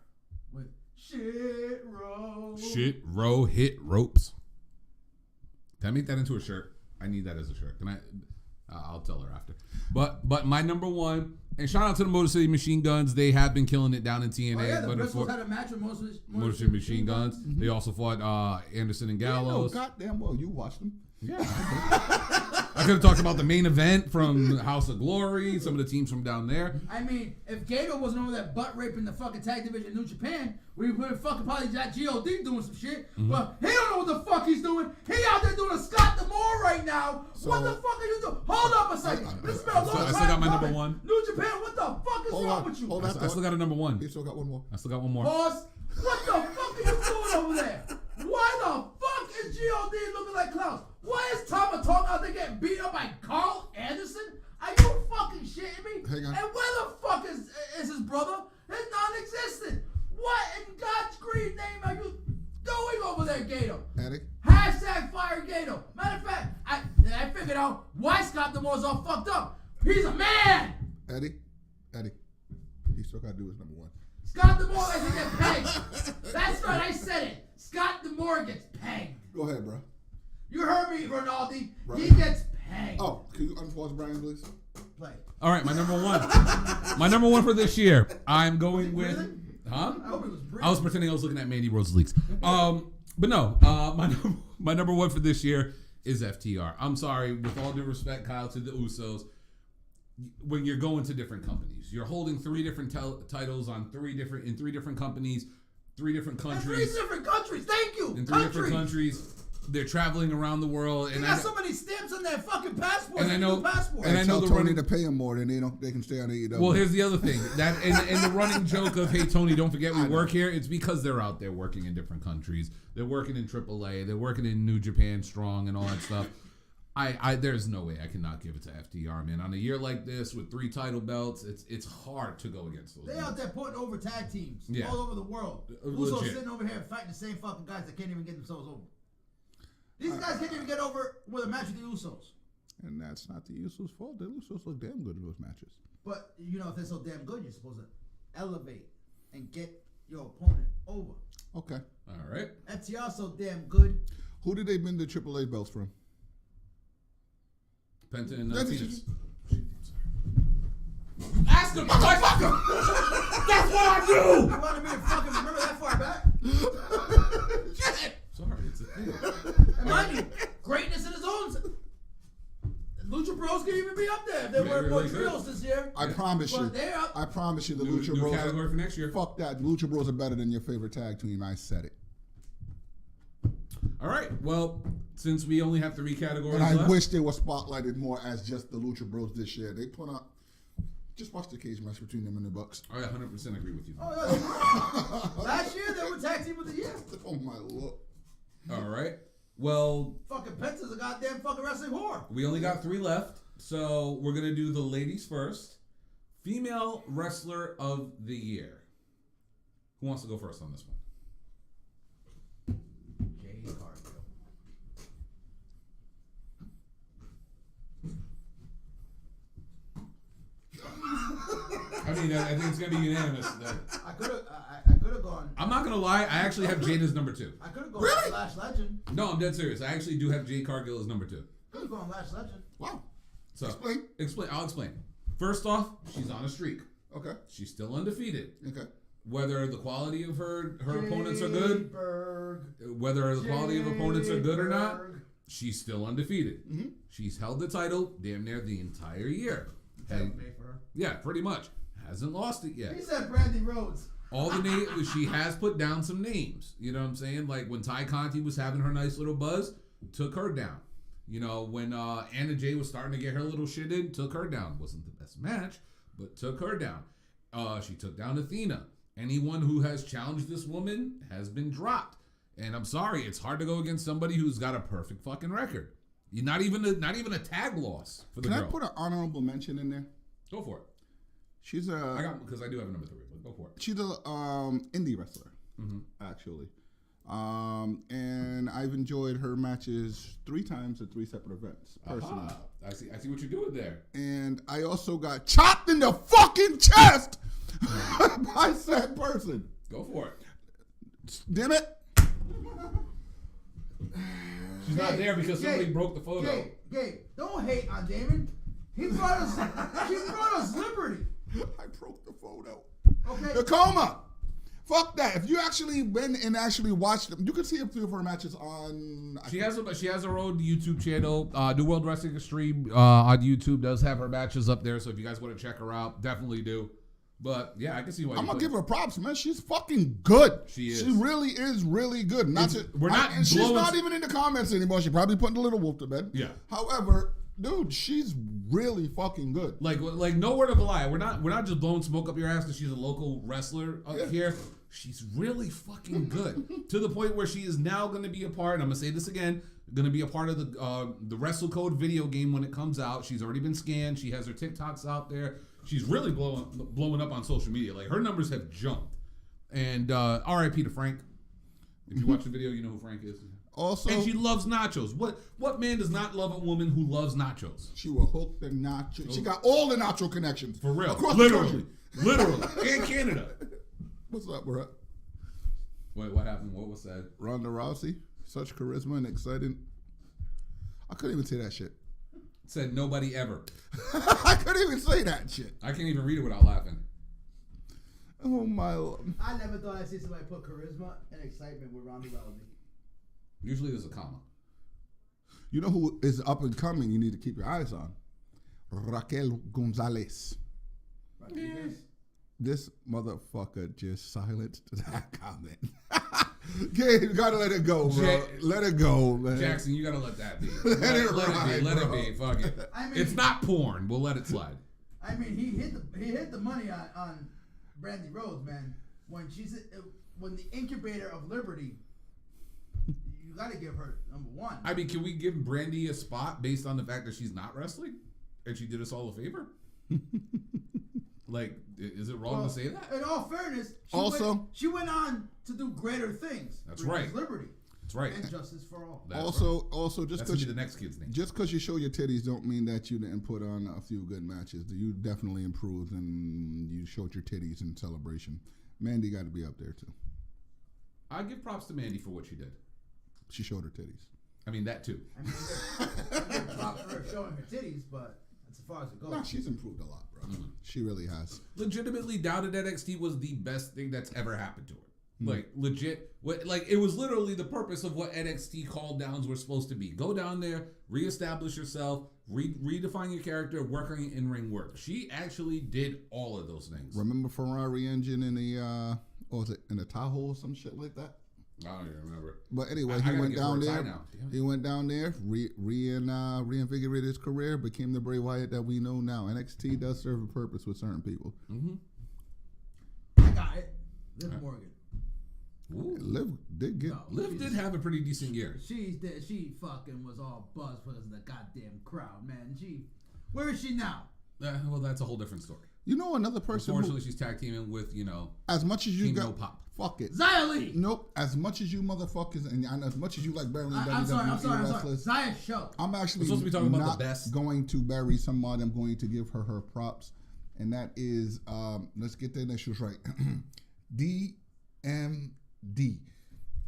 with Shit Row. Shit, row, hit, ropes. Can I make that into a shirt? I need that as a shirt. Can I? I'll tell her after. But my number one, and shout out to the Motor City Machine Guns. They have been killing it down in TNA. Oh yeah, the but Briscoes had a match with Motor City Machine Guns. Mm-hmm. They also fought Anderson and Yeah, no, Gallows. goddamn well, you watched them. Yeah. I could have talked about the main event from House of Glory, some of the teams from down there. I mean, if Gato wasn't over that butt raping the fucking tag division in New Japan, we would have fucking probably got G.O.D. doing some shit. Mm-hmm. But he don't know what the fuck he's doing. He out there doing a Scott D'Amore right now. What the fuck are you doing? Hold up a second. This has been a long time I still got my coming. number one. New Japan, what the fuck is wrong with you? Hold on. I still got a number one. You still got one more. I still got one more. Boss, what the fuck are you doing over there? Why the fuck is G.O.D. looking like Klaus? Why is Tama Tonga out there getting beat up by Carl Anderson? Are you fucking shitting me? Hang on. And where the fuck is his brother? It's non-existent. What in God's green name are you doing over there, Gato? Eddie? Hashtag fire Gato. Matter of fact, I figured out why Scott D'Amore's all fucked up. He's a man. Eddie? He still got to do his number one. Scott D'Amore has to get pegged. That's right, I said it. Scott D'Amore gets pegged. Go ahead, bro. You heard me, Ronaldi. Right. He gets pegged. Oh, can you unpause Bryan, please? Play. All right, my number one. My number one for this year. I'm going with. breathing? Huh? I hope he was breathing. I was pretending I was looking at Mandy Rose leaks. But no, my number one for this year is FTR. I'm sorry, with all due respect, Kyle, to the Usos. When you're going to different companies, you're holding three different titles on three different companies, three different In countries. 3 different countries. Thank you. In three different countries. They're traveling around the world, They and got so many stamps on their fucking passport. And I know- Passport. and I know tell the Tony running- to pay him more, then they can stay on AEW. well, here's the other thing. That and the running joke of, hey, Tony, don't forget we work here. It's because they're out there working in different countries. They're working in AAA. They're working in New Japan Strong and all that stuff. There's no way I cannot give it to FTR, man. On a year like this with 3 title belts, it's hard to go against those. They out there putting over tag teams Yeah. all over the world. Legit. Usos sitting over here fighting the same fucking guys that can't even get themselves over. These guys can't even get over with a match with the Usos. And that's not the Usos' fault. The Usos look damn good in those matches. But, you know, if they're so damn good, you're supposed to elevate and get your opponent over. Okay. All right. FTR so damn good. Who did they win the AAA belts from? Penta and That's Titus. Ask him, motherfucker! That's what I do! You wanted me to fucking remember that far back? Sorry, it's a thing. And mind you, greatness in his own. Lucha Bros can even be up there if they wear more really could. trios this year. I promise you. But they're up. I promise you the New Lucha Bros. category for next year. Fuck that. Lucha Bros are better than your favorite tag team. I said it. All right. Well, since we only have 3 categories And I left, wish they were spotlighted more as just the Lucha Bros this year. They put up. Just watch the cage match between them and the Bucks. I 100% agree with you. Oh, yeah, they were. Last year they were tag team of the year. Oh my lord. All right. Well, Fucking Penta's a goddamn fucking wrestling whore. we only got 3 left. So we're gonna do the ladies first. Female wrestler of the year. Who wants to go first on this one? Jade Cargill. I mean, I think it's gonna be unanimous. I could have gone. I'm not gonna lie. I actually have Jade as number 2. I could have gone Really? Lash Legend. No, I'm dead serious. I actually do have Jade Cargill as number 2. Could have gone Lash Legend. Wow. So Explain. I'll explain. First off, she's on a streak. Okay. She's still undefeated. Okay. Whether the quality of her opponents are good, whether the quality of opponents are good or not, she's still undefeated. Mm-hmm. She's held the title damn near the entire year. And, yeah, pretty much. Hasn't lost it yet. He said Mandy Rose. All the names, she has put down some names. You know what I'm saying? Like when Ty Conti was having her nice little buzz, took her down. You know, when Anna Jay was starting to get her little shit in, took her down. Wasn't the best match, but took her down. She took down Athena. Anyone who has challenged this woman has been dropped. And I'm sorry, it's hard to go against somebody who's got a perfect fucking record. You're not even a tag loss for the girl. Can I put an honorable mention in there? Go for it. She's Because I do have a number 3, but go for it. She's a indie wrestler, actually. And I've enjoyed her matches 3 times at 3 separate events, personally. Aha. I see what you're doing there. And I also got chopped in the fucking chest by said person. Go for it. Damn it. She's not there because somebody broke the photo. Gabe, don't hate on Damon. He brought us liberty. I broke the photo. Okay. Tacoma. Fuck that. If you actually went and actually watched them, you can see a few of her matches on. She has her own YouTube channel. New World Wrestling Extreme on YouTube does have her matches up there. So if you guys want to check her out, definitely do. But yeah, I can see why. I'm gonna give her props, man. She's fucking good. She is. She really is really good. And she's not even in the comments anymore. She probably putting the little wolf to bed. Yeah. However, dude, she's really fucking good. Like no word of a lie. We're not just blowing smoke up your ass because she's a local wrestler up here. She's really fucking good to the point where she is now going to be a part. I'm gonna say this again. Going to be a part of the Wrestle Code video game when it comes out. She's already been scanned. She has her TikToks out there. She's really blowing up on social media. Like her numbers have jumped. And R.I.P. to Frank. If you watch the video, you know who Frank is. Also, and she loves nachos. What man does not love a woman who loves nachos? She will hook the nacho. She got all the nacho connections for real, across literally, the literally, in Canada. What's up, bro? Wait, what happened? What was said? Ronda Rousey, such charisma and exciting. I couldn't even say that shit. Said nobody ever. I couldn't even say that shit. I can't even read it without laughing. Oh my Lord. I never thought I'd see somebody put charisma and excitement with Ronda Rousey. Usually there's a comma. You know who is up and coming? You need to keep your eyes on Raquel Gonzalez. Rodriguez. This motherfucker just silenced that comment. Okay, you gotta let it go, bro. Let it go, man. Jackson, you gotta let that be. Let it be. Fuck it. I mean, it's not porn. We'll let it slide. I mean, he hit the money on Mandy Rose, man. When the incubator of liberty, you gotta give her number 1. I mean, can we give Brandy a spot based on the fact that she's not wrestling and she did us all a favor? Like, is it wrong to say that? In all fairness, she went on to do greater things. That's right. Liberty. That's right. And justice for all. Also, just because the next kid's name. Just because you show your titties don't mean that you didn't put on a few good matches. You definitely improved and you showed your titties in celebration. Mandy got to be up there too. I give props to Mandy for what she did. She showed her titties. I mean that too. I give props for her showing her titties, but that's as far as it goes. Nah, she's improved a lot, bro. Mm-hmm. She really has. Legitimately doubted NXT was the best thing that's ever happened to her. Like legit, it was literally the purpose of what NXT call downs were supposed to be. Go down there, reestablish yourself, redefine your character, work on your in-ring work. She actually did all of those things. Remember Ferrari engine in the what was it, in the Tahoe or some shit like that? I don't even remember. But anyway, he went down there. He went down there, reinvigorated his career, became the Bray Wyatt that we know now. NXT does serve a purpose with certain people. Mm-hmm. I got it. Liv Morgan. Ooh. Liv did have a pretty decent year. She fucking was all buzzed because of the goddamn crowd, man. Where is she now? Well, that's a whole different story. You know another person. Unfortunately, she's tag teaming with as much as you King got. No Pop. Fuck it. Xia Li. Nope. As much as you motherfuckers and as much as you like burying I'm sorry. wrestlers, Xia Show. I'm actually We're supposed to be talking about not the best. going to bury somebody. I'm going to give her props, and that is let's get the initials right. DMD.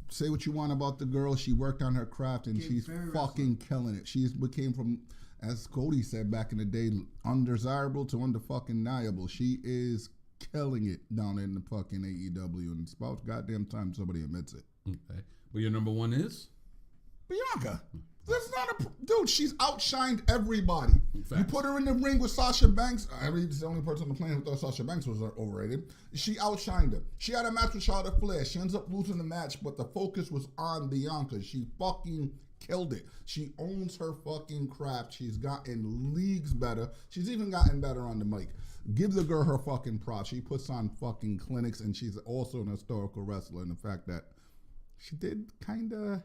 Say what you want about the girl. She worked on her craft, and she's fucking killing it. She's became from, as Cody said back in the day, undesirable to under-fucking-niable. She is killing it down in the fucking AEW, and it's about goddamn time somebody admits it. Okay. Well, your number one is? Bianca. That's not a dude. She's outshined everybody. Facts. You put her in the ring with Sasha Banks. She's the only person on the planet who thought Sasha Banks was overrated. She outshined her. She had a match with Charlotte Flair. She ends up losing the match, but the focus was on Bianca. She fucking killed it. She owns her fucking craft. She's gotten leagues better. She's even gotten better on the mic. Give the girl her fucking props. She puts on fucking clinics, and she's also an historical wrestler. And the fact that she did kind of,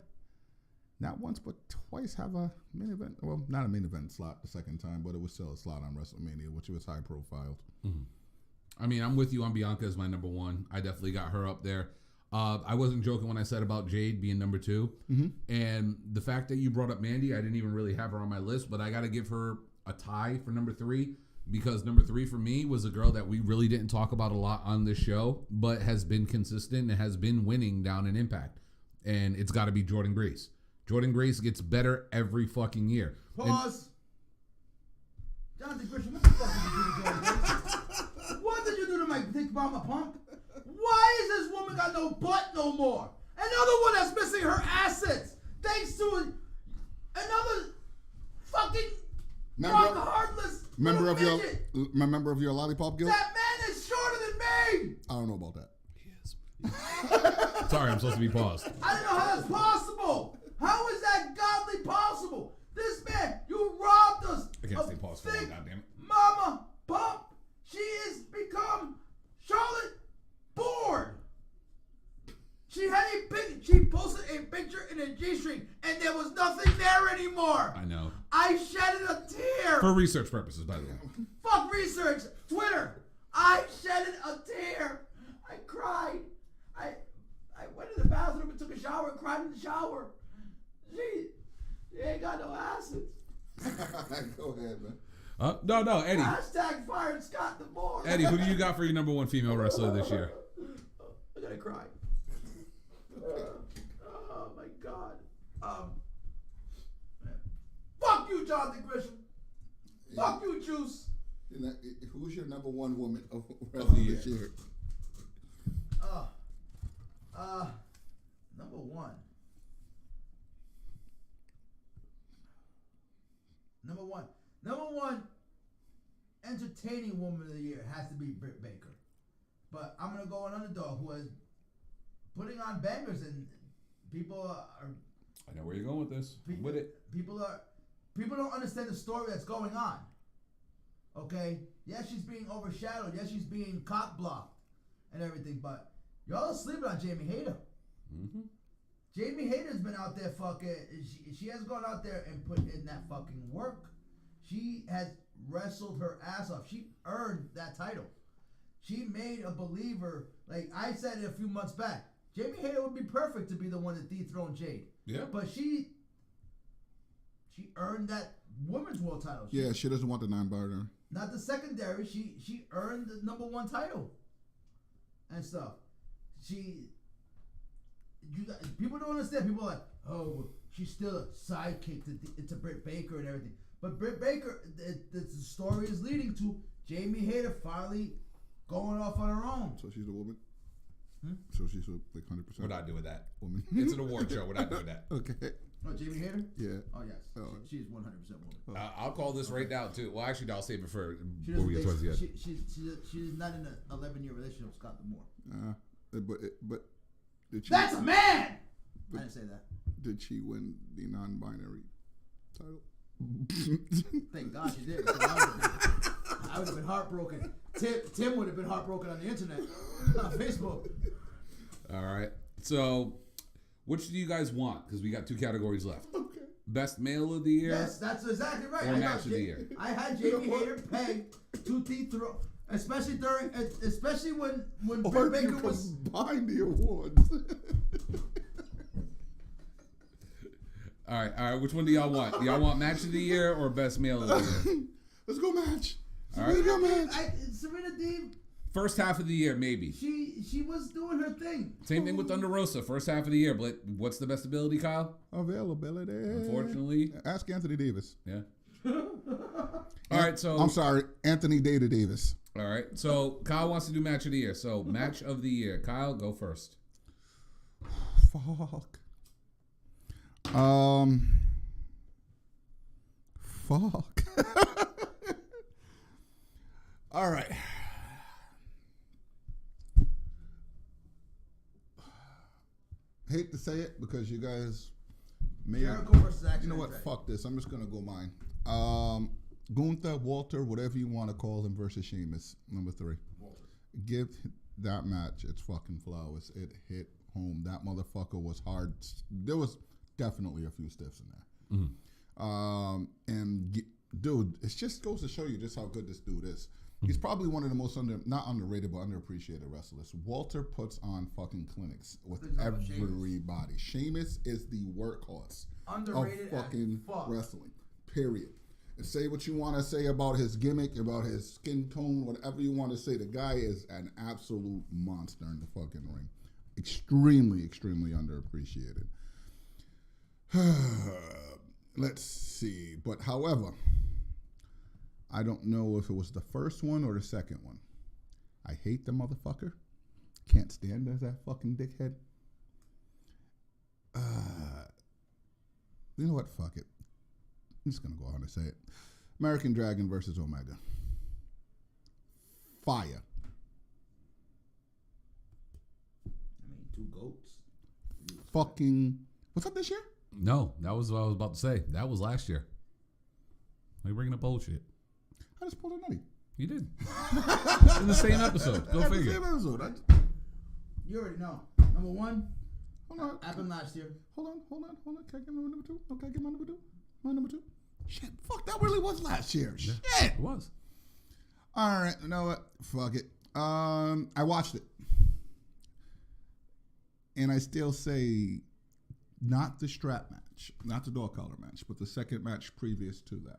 not once but twice, have a main event. Well, not a main event slot the second time, but it was still a slot on WrestleMania, which was high profiled. Mm-hmm. I mean, I'm with you on Bianca as my number one. I definitely got her up there. I wasn't joking when I said about Jade being number two. Mm-hmm. And the fact that you brought up Mandy, I didn't even really have her on my list, but I got to give her a tie for number three, because number three for me was a girl that we really didn't talk about a lot on this show, but has been consistent and has been winning down in Impact. And it's got to be Jordynne Grace. Jordynne Grace gets better every fucking year. Pause. Jonathan Christian, what the fuck did you do to Jordynne Grace? What did you do to my Dick Mama Punk? Why is this woman got no butt no more? Another one that's missing her assets. Thanks to another fucking rock heartless member of midget. my member of your lollipop guild. That man is shorter than me. I don't know about that. He is. Sorry, I'm supposed to be paused. I don't know how that's possible. How is that godly possible? This man, you robbed us. I can't stay paused for long, goddammit. Mama Pump, she has become Charlotte Board. She posted a picture in a G-string, and there was nothing there anymore. I know. I shedded a tear. For research purposes, by the way. Fuck research. Twitter. I shedded a tear. I cried. I went to the bathroom and took a shower and cried in the shower. She ain't got no assets. Go ahead, man. No, Eddie. Hashtag fired Scott DeMore. Eddie, who do you got for your number one female wrestler this year? I'm gonna cry. Oh my God. Fuck you, Jonathan Grisham. Fuck you, Juice. Who's your number one woman of the year? this year? Number one. Number one entertaining woman of the year has to be Britt Baker. But I'm going to go an underdog who is putting on bangers, and people are... I know where you're going with this. I'm with it. People don't understand the story that's going on. Okay? Yes, she's being overshadowed. Yes, she's being cock blocked and everything, but y'all are sleeping on Jamie Hayter. Mm-hmm. Jamie Hayter's been out there fucking... She has gone out there and put in that fucking work. She has wrestled her ass off. She earned that title. She made a believer... Like I said it a few months back, Jamie Hayter would be perfect to be the one that dethroned Jade. Yeah. But she earned that women's world title. Yeah, she doesn't want the non-binary. Not the secondary. She earned the number one title and stuff. People don't understand. People are like, oh, she's still a sidekick to Britt Baker and everything. But Britt Baker, the story is leading to Jamie Hayter finally going off on her own. So she's a woman? So she's like 100%? We're not doing that. Woman. It's an award show. We're not doing that. Okay. Oh, Jamie Hayter? Yeah. Oh, yes. She's 100% woman. I'll call this right now, too. Well, actually, no, I'll save it for She before we get towards the end. she's not in an 11-year relationship with Scott D'Amore. But did she... That's a man! I didn't say that. Did she win the non-binary title? Thank God she did. I would have been heartbroken. Tim would have been heartbroken on the internet, on Facebook. All right. So, which do you guys want? Because we got two categories left. Okay. Best male of the year. Yes, that's exactly right. Or I match got of the year. I had Jamie Hayter pegged 2-3 throw, especially when Or Britt if you Baker was. combine the awards. All right. Which one do y'all want? Y'all want match of the year or best male of the year? Let's go match. All right. Let's go match. Serena Deeb, First half of the year, maybe. she was doing her thing. Same thing with Thunder Rosa. First half of the year. But what's the best ability, Kyle? Availability. Unfortunately. Ask Anthony Davis. Yeah. All right, so I'm sorry, Anthony Data Davis. All right, so Kyle wants to do match of the year. So match of the year, Kyle, go first. Fuck. All right. Hate to say it because you guys may have, Jericho versus Action. you know what? Fuck this. I'm just gonna go mine. Gunther, Walter, whatever you want to call him, versus Sheamus, number 3. Give that match its fucking flowers. It hit home. That motherfucker was hard. There was definitely a few stiffs in there. Dude, it just goes to show you just how good this dude is. He's probably one of the most not underrated but underappreciated wrestlers. Walter puts on fucking clinics with everybody. Sheamus is the workhorse Underrated of fucking as fuck. wrestling. Period. And say what you want to say about his gimmick, about his skin tone, whatever you want to say. The guy is an absolute monster in the fucking ring. Extremely, extremely underappreciated. Let's see. But however, I don't know if it was the first one or the second one. I hate the motherfucker. Can't stand that fucking dickhead. You know what? Fuck it. I'm just going to go on and say it. American Dragon versus Omega. Fire. I mean, 2 goats. Fucking. Was that this year? No, that was what I was about to say. That was last year. Why are you bringing up old shit? I just pulled a nutty. You did. In the same episode. Go figure. Same episode. You already know. Number 1 Hold on. happened last year. Hold on. Can I get my number 2? No, can I get my number 2? My number 2? Shit, fuck, that really was last year. Yeah, Shit. it was. All right, you know what? Fuck it. I watched it. And I still say not the strap match, not the dog collar match, but the second match previous to that.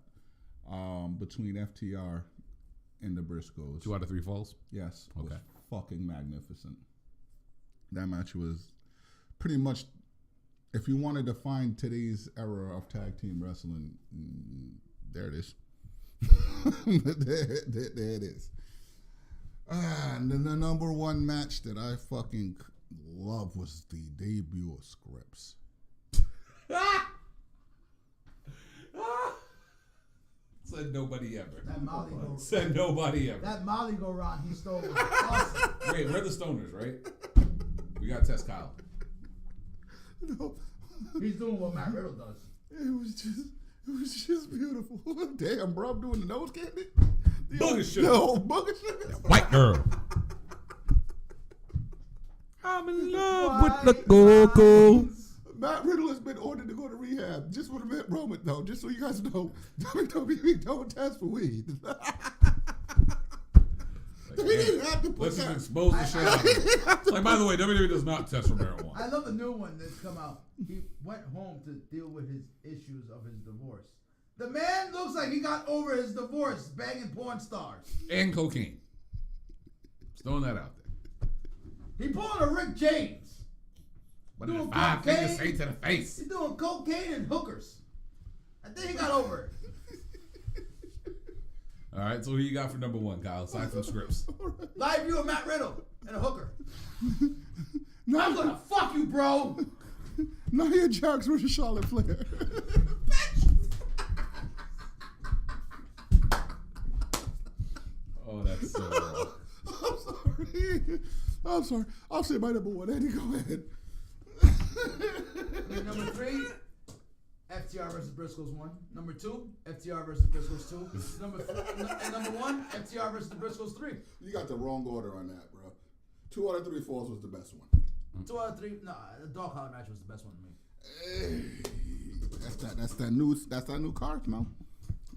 Between FTR and the Briscoes. 2 out of 3 falls? Yes. Okay. Was fucking magnificent. That match was pretty much, if you wanted to find today's era of tag team wrestling, there it is. there it is. And then the number 1 match that I fucking love was the debut of Scripps. Said nobody ever. That Molly go. Said nobody ever. That Molly go round he stole was awesome. Wait, we're the stoners, right? We gotta test Kyle. No, He's doing what Matt Riddle does. it was just beautiful. Damn, bro, I'm doing the nose candy. Booger sugar. No, booger sugar. White girl. I'm in love with the go-go. Matt Riddle has been ordered to go to rehab just for the Mint Roman, though. Just so you guys know, WWE don't test for weed. He didn't have to put Let's just that. expose the shit out of it. Like, by the way, WWE does not test for marijuana. I love the new one that's come out. He went home to deal with his issues of his divorce. The man looks like he got over his divorce banging porn stars. And cocaine. Just throwing that out there. He pulling a Rick James. What did Doing the 5 fingers cocaine. say to the face? He's doing cocaine and hookers. I think he got over it. All right, so who you got for number 1, Kyle, aside from Scripps? Live view of Matt Riddle and a hooker. I'm Nia gonna fuck you, bro. Jax versus Charlotte Flair. Oh, that's so wrong. I'm sorry. I'll say my number 1. Eddie, go ahead. Number 3, FTR versus Briscoes 1. Number 2, FTR versus Briscoes 2. Number 1, FTR versus the Briscoes 3. You got the wrong order on that, bro. 2 out of 3 falls was the best one. 2 out of 3. No, the dog collar match was the best one to me. That's that new car smell.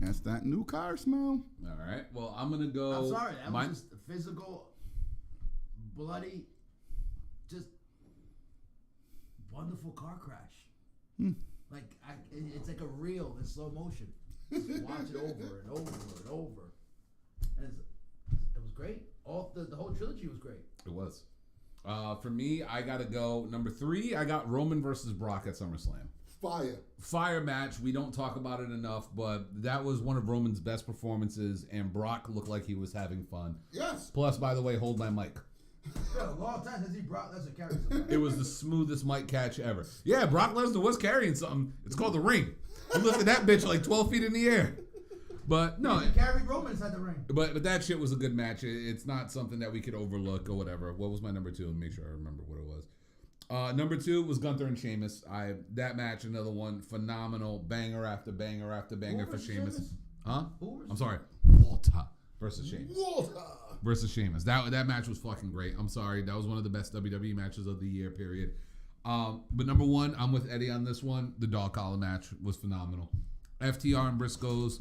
That's that new car smell. All right. Well, I'm gonna go. I'm sorry. That was just a physical, bloody, just wonderful car crash. Like it's like a reel in slow motion. Just watch it over and over and over. And it was great. The whole trilogy was great. It was. For me, I gotta go number 3. I got Roman versus Brock at SummerSlam. Fire match. We don't talk about it enough, but that was one of Roman's best performances, and Brock looked like he was having fun. Yes. Plus, by the way, hold my mic. Yeah, a long time since he brought Lesnar carry somebody. It was the smoothest mic catch ever. Yeah, Brock Lesnar was carrying something. It's called the ring. He lifted that bitch like 12 feet in the air. But no, he carried Roman inside the ring. But that shit was a good match. It's not something that we could overlook or whatever. What was my number 2? Let me make sure I remember what it was. Number 2 was Gunther and Sheamus. That match, another one, phenomenal, banger after banger after banger for Sheamus. Huh? I'm sorry, Walter versus Sheamus. Versus Sheamus. That match was fucking great. I'm sorry, that was one of the best WWE matches of the year. Period. But number 1, I'm with Eddie on this one. The dog collar match was phenomenal. FTR and Briscoes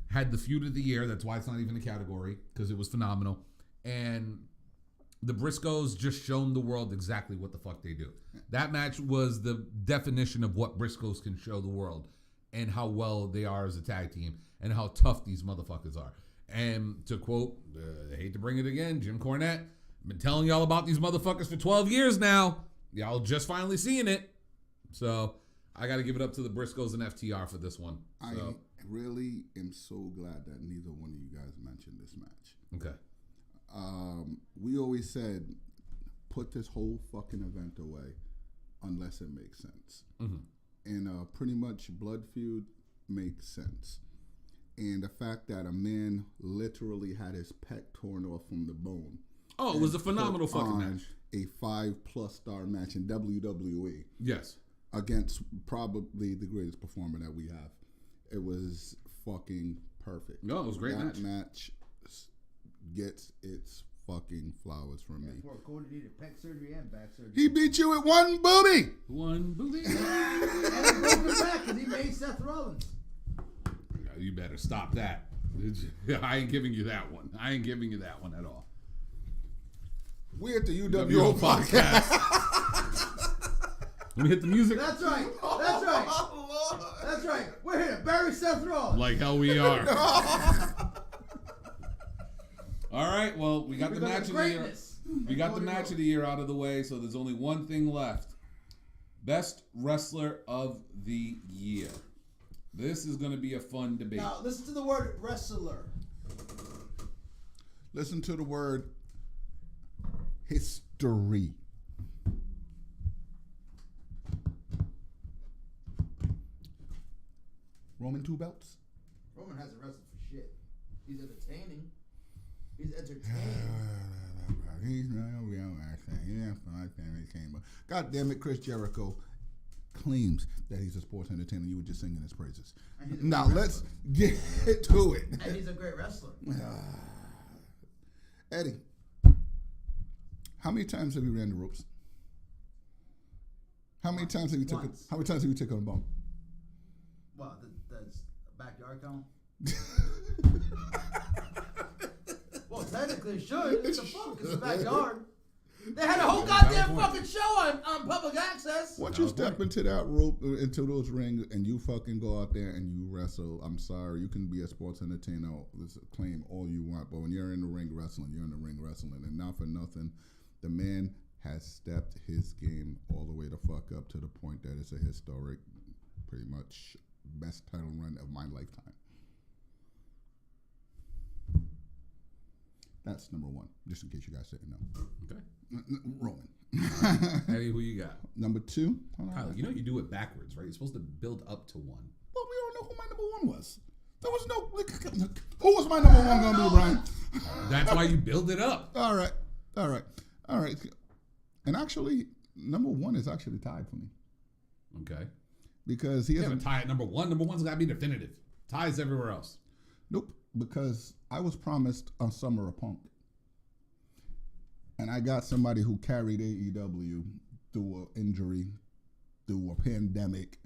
had the feud of the year. That's why it's not even a category, because it was phenomenal. And the Briscoes just shown the world exactly what the fuck they do. That match was the definition of what Briscoes can show the world and how well they are as a tag team and how tough these motherfuckers are. And to quote, I hate to bring it again, Jim Cornette, I've been telling y'all about these motherfuckers for 12 years now. Y'all just finally seeing it. So I got to give it up to the Briscoes and FTR for this one. So. I really am so glad that neither one of you guys mentioned this match. Okay. We always said, put this whole fucking event away unless it makes sense. Mm-hmm. And pretty much Blood Feud makes sense. And the fact that a man literally had his pec torn off from the bone. Oh, it was a phenomenal fucking match. A 5+ star match in WWE. Yes. Against probably the greatest performer that we have. It was fucking perfect. No, it was a great match. That match gets its fucking flowers from me. Poor Cody needed pec surgery and back surgery. He beat you with one booty. One booty. And he broke his back because he made Seth Rollins. You better stop that. I ain't giving you that one. I ain't giving you that one at all. We're at the UWO podcast. Let me hit the music. That's right. That's right. That's right. We're here to bury Seth Rollins. Like hell we are. All right. Well, we got the match of the year. We got the match of the year out of the way, so there's only one thing left. Best wrestler of the year. This is going to be a fun debate. Now, listen to the word wrestler. Listen to the word history. Roman 2 belts? Roman hasn't wrestled for shit. He's entertaining. He's entertaining. He's not a real wrestler. God damn it, Chris Jericho claims that he's a sports entertainer. You were just singing his praises. Now let's get to it. And he's a great wrestler. Eddie, how many times have you ran the ropes? How many times have you taken? How many times have you taken a bump? Well, that's backyard count. Well, technically it should. It's a fuck. It's a backyard. They had a whole goddamn fucking show on public access. Once you step into that rope, into those rings, and you fucking go out there and you wrestle, I'm sorry, you can be a sports entertainer, claim all you want, but when you're in the ring wrestling, you're in the ring wrestling. And not for nothing, the man has stepped his game all the way the fuck up to the point that it's a historic, pretty much best title run of my lifetime. That's number 1, just in case you guys didn't know. Okay. Roman. Eddie, who you got? Number 2. Kyle, you know you do it backwards, right? You're supposed to build up to 1. Well, we all know who my number 1 was. There was no... Who was my number 1 going to be, Bryan? That's why you build it up. All right. And actually, number 1 is actually tied for me. Okay. Because he hasn't... a tie at number 1. Number 1's got to be definitive. Ties everywhere else. Nope. Because I was promised a Summer of Punk. And I got somebody who carried AEW through an injury, through a pandemic,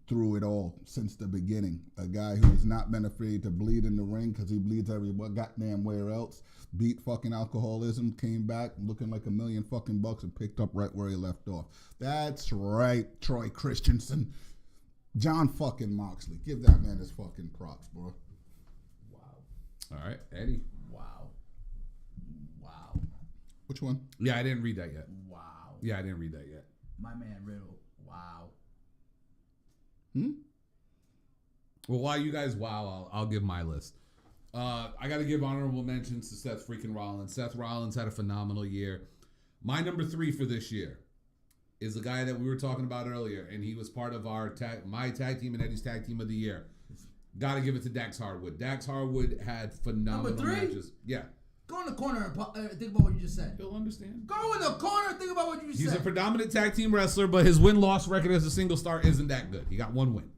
through it all since the beginning. A guy who has not been afraid to bleed in the ring because he bleeds everywhere goddamn where else. Beat fucking alcoholism, came back looking like $1 million fucking bucks and picked up right where he left off. That's right, Troy Christensen. John fucking Moxley. Give that man his fucking props, bro. Wow. All right, Eddie. Wow. Wow. Which one? Yeah, I didn't read that yet. Wow. Yeah, I didn't read that yet. My man Riddle. Wow. Well, while you guys I'll give my list. I got to give honorable mentions to Seth freaking Rollins. Seth Rollins had a phenomenal year. My number 3 for this year is the guy that we were talking about earlier, and he was part of my tag team and Eddie's tag team of the year. Got to give it to Dax Harwood. Dax Harwood had phenomenal Number 3? matches. Yeah. Go in the corner and think about what you just said. He'll understand. Go in the corner and think about what you just He's said. a predominant tag team wrestler, but his win-loss record as a single star isn't that good. He got 1 win.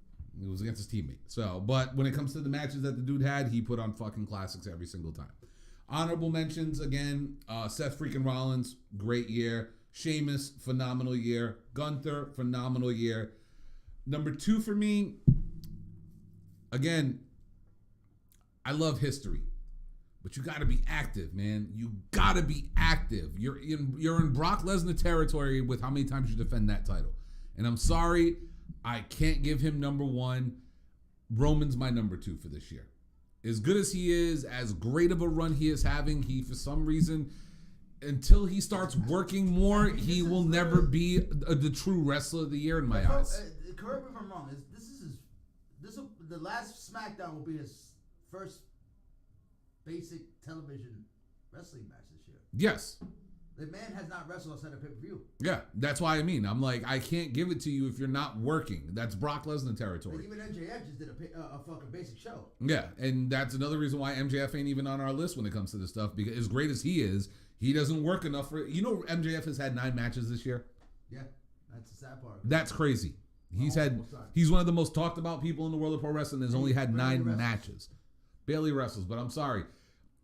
It was against his teammate. So, but when it comes to the matches that the dude had, he put on fucking classics every single time. Honorable mentions, again, Seth freaking Rollins, great year. Sheamus, phenomenal year. Gunther, phenomenal year. Number 2 for me, again, I love history. But you got to be active, man. You got to be active. You're in Brock Lesnar territory with how many times you defend that title. And I'm sorry, I can't give him number 1. Roman's my number 2 for this year. As good as he is, as great of a run he is having, he, for some reason, until he starts working more, he will never be the true wrestler of the year in my eyes. Correct me if I'm wrong. The last SmackDown will be his first basic television wrestling match this year. Yes. The man has not wrestled outside of pay-per-view. Yeah, that's why I mean. I'm like, I can't give it to you if you're not working. That's Brock Lesnar territory. Like even MJF just did a fucking basic show. Yeah, and that's another reason why MJF ain't even on our list when it comes to this stuff, because as great as he is, he doesn't work enough for it. You know, MJF has had 9 matches this year? Yeah, that's the sad part. That's crazy. He's one of the most talked about people in the world of pro wrestling. Has only had 9 matches. Barely wrestles, but I'm sorry.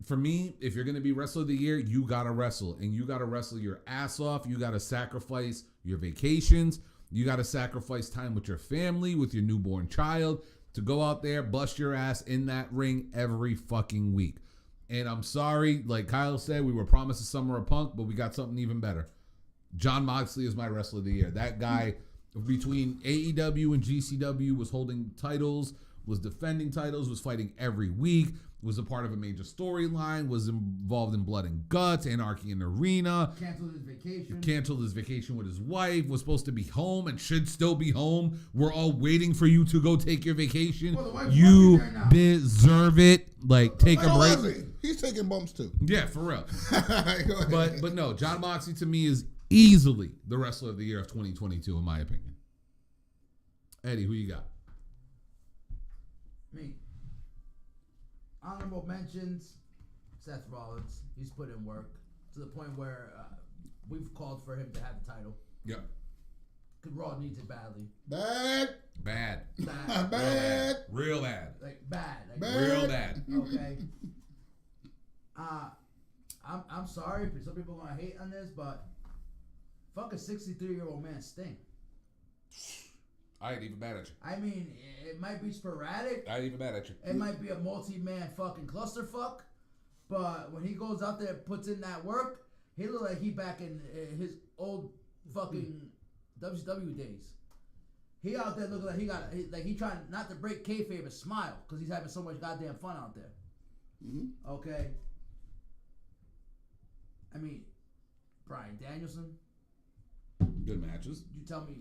For me, if you're going to be wrestler of the year, you got to wrestle. And you got to wrestle your ass off. You got to sacrifice your vacations. You got to sacrifice time with your family, with your newborn child, to go out there, bust your ass in that ring every fucking week. And I'm sorry, like Kyle said, we were promised a Summer of Punk, but we got something even better. John Moxley is my wrestler of the year. That guy, between AEW and GCW, was holding titles, was defending titles, was fighting every week, was a part of a major storyline, was involved in Blood and Guts, Anarchy in the Arena. Canceled his vacation with his wife, was supposed to be home and should still be home. We're all waiting for you to go take your vacation. Well, you deserve it. Like, take a break. He's taking bumps too. Yeah, for real. But no, John Moxley to me is easily the wrestler of the year of 2022, in my opinion. Eddie, who you got? Me. Honorable mentions, Seth Rollins. He's put in work to the point where we've called for him to have the title. Yep. Raw needs it badly. Bad. Real Real bad. Like bad. Real bad. Okay. I'm sorry, but some people are gonna hate on this, but fuck a 63-year-old man Sting. I ain't even mad at you. I mean, it might be sporadic. I ain't even mad at you. It might be a multi-man fucking clusterfuck, but when he goes out there and puts in that work, he look like he back in his old fucking WCW days. He out there looking like he trying not to break kayfabe and smile because he's having so much goddamn fun out there. Mm-hmm. Okay. I mean, Bryan Danielson. Good matches. You tell me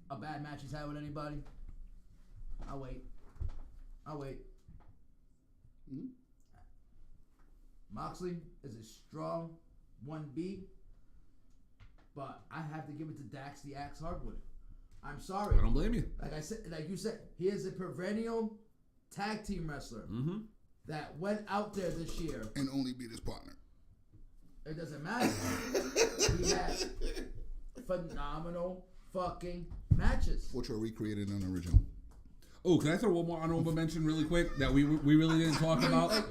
a bad match he's had with anybody? I'll wait. Mm-hmm. Moxley is a strong 1B, but I have to give it to Dax the Axe Hardwood. I'm sorry. I don't blame you. Like you said, he is a perennial tag team wrestler that went out there this year and only beat his partner. It doesn't matter. He had phenomenal fucking matches, which were recreated on the original. Oh, can I throw one more honorable mention really quick that we really didn't talk about? Like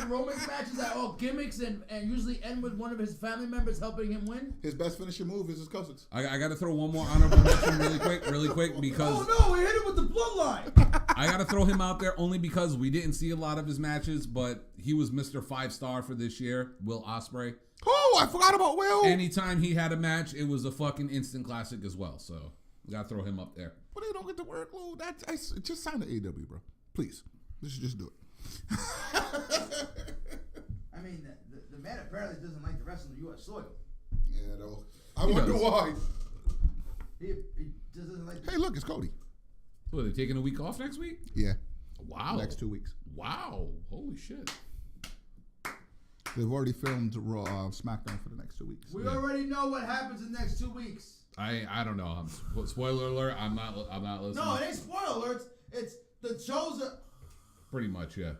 Roman's matches are all gimmicks and usually end with one of his family members helping him win. His best finishing move is his cousins. I got to throw one more honorable mention really quick because Oh no, we hit him with the bloodline. I got to throw him out there only because we didn't see a lot of his matches, but he was Mr. 5-star for this year, Will Ospreay. Oh, I forgot about Will. Anytime he had a match, it was a fucking instant classic as well. So we got to throw him up there. But they don't get the workload. That's just sign the AW, bro. Please, just do it. I mean, the man apparently doesn't like to wrestle on U.S. soil. Yeah, though. I wonder why. He just doesn't like. Hey, look, it's Cody. What, are they taking a week off next week? Yeah. Wow. Next 2 weeks. Wow. Holy shit. They've already filmed Raw, SmackDown for the next 2 weeks. We already know what happens in the next 2 weeks. I don't know. Spoiler alert. I'm not listening. No, it ain't spoiler alerts. It's the shows are. Pretty much, yeah.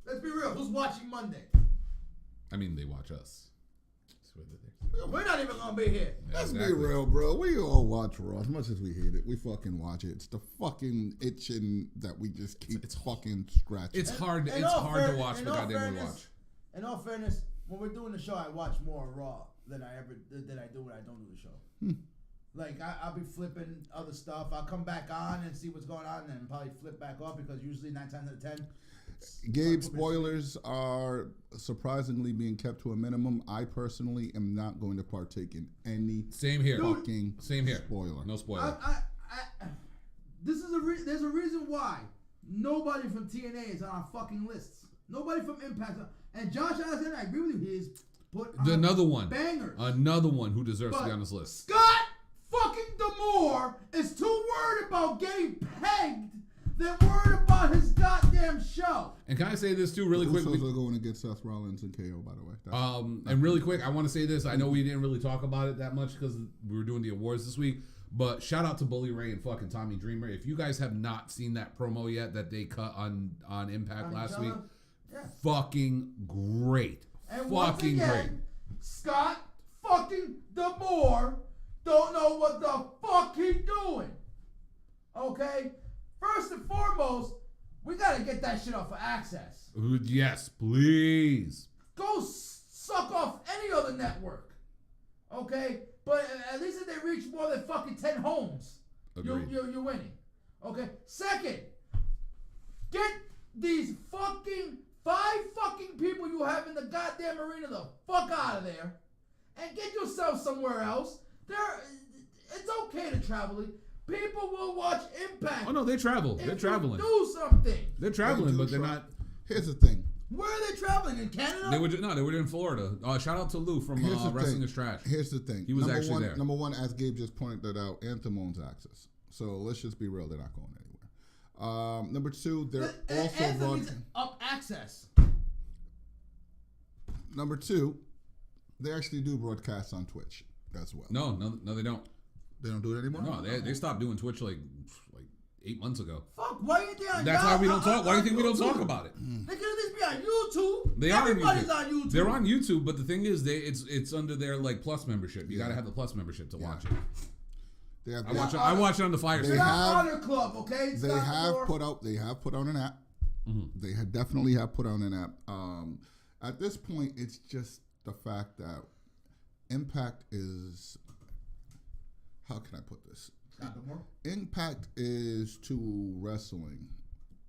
Let's be real. Who's watching Monday? I mean, they watch us. We're not even gonna be here. Yeah, Let's exactly. be real, bro. We all watch Raw. As much as we hate it, we fucking watch it. It's the fucking itching that we just keep fucking scratching. It's hard. In It's all hard fair- to watch, in but all goddamn we fairness- watch. In all fairness, when we're doing the show, I watch more Raw than I do when I don't do the show. Like I'll be flipping other stuff. I'll come back on and see what's going on, and then probably flip back off because usually 9 times out of 10. Gabe, spoilers are surprisingly being kept to a minimum. I personally am not going to partake in any Same here. fucking Same here. spoiler. No spoiler. This is there's a reason why nobody from TNA is on our fucking lists. Nobody from Impact. And Josh Alexander, I agree with you, he's put on Another one. bangers. Another one who deserves to But be on this list. Scott fucking D'Amore is too worried about getting pegged than worried about his goddamn show. And can I say this too, really quick? Usos are going to get Seth Rollins and KO, by the way. And really quick, I want to say this. I know we didn't really talk about it that much because we were doing the awards this week. But shout out to Bully Ray and fucking Tommy Dreamer. If you guys have not seen that promo yet that they cut on Impact last week, fucking great. And fucking once again, great. Scott fucking D'Amore don't know what the fuck he doing. Okay? First and foremost, we gotta get that shit off of Access. Yes, please. Go suck off any other network. Okay? But at least if they reach more than fucking 10 homes, you're winning. Okay? Second, get these fucking 5 fucking people you have in the goddamn arena the fuck out of there and get yourself somewhere else. It's okay to travel. People will watch Impact. Oh no, they travel. They're traveling. Do something. They're traveling, but they're not. Here's the thing. Where are they traveling? In Canada? They were in Florida. Shout out to Lou from Wrestling is Trash. Here's the thing. He was actually there. Number one, as Gabe just pointed out, Anthem owns Access. So let's just be real, they're not going anywhere. Number two, they're also Anthem is up Access. Number two, they actually do broadcasts on Twitch as well. No, they don't. They don't do it anymore? No, they stopped doing Twitch like 8 months ago. Fuck, why ain't they on That's why we don't talk. Why do you think we don't talk about it? They could at least be on YouTube. They are Everybody's on YouTube. on YouTube. They're on YouTube, but the thing is, it's under their like Plus membership. You got to have the Plus membership to watch it. They have, I watch it on the Fire They're Stick. not Honor Club, okay? They have put out an app. Mm-hmm. They definitely have put out an app. At this point, it's just the fact that Impact is, how can I put this? Impact is to wrestling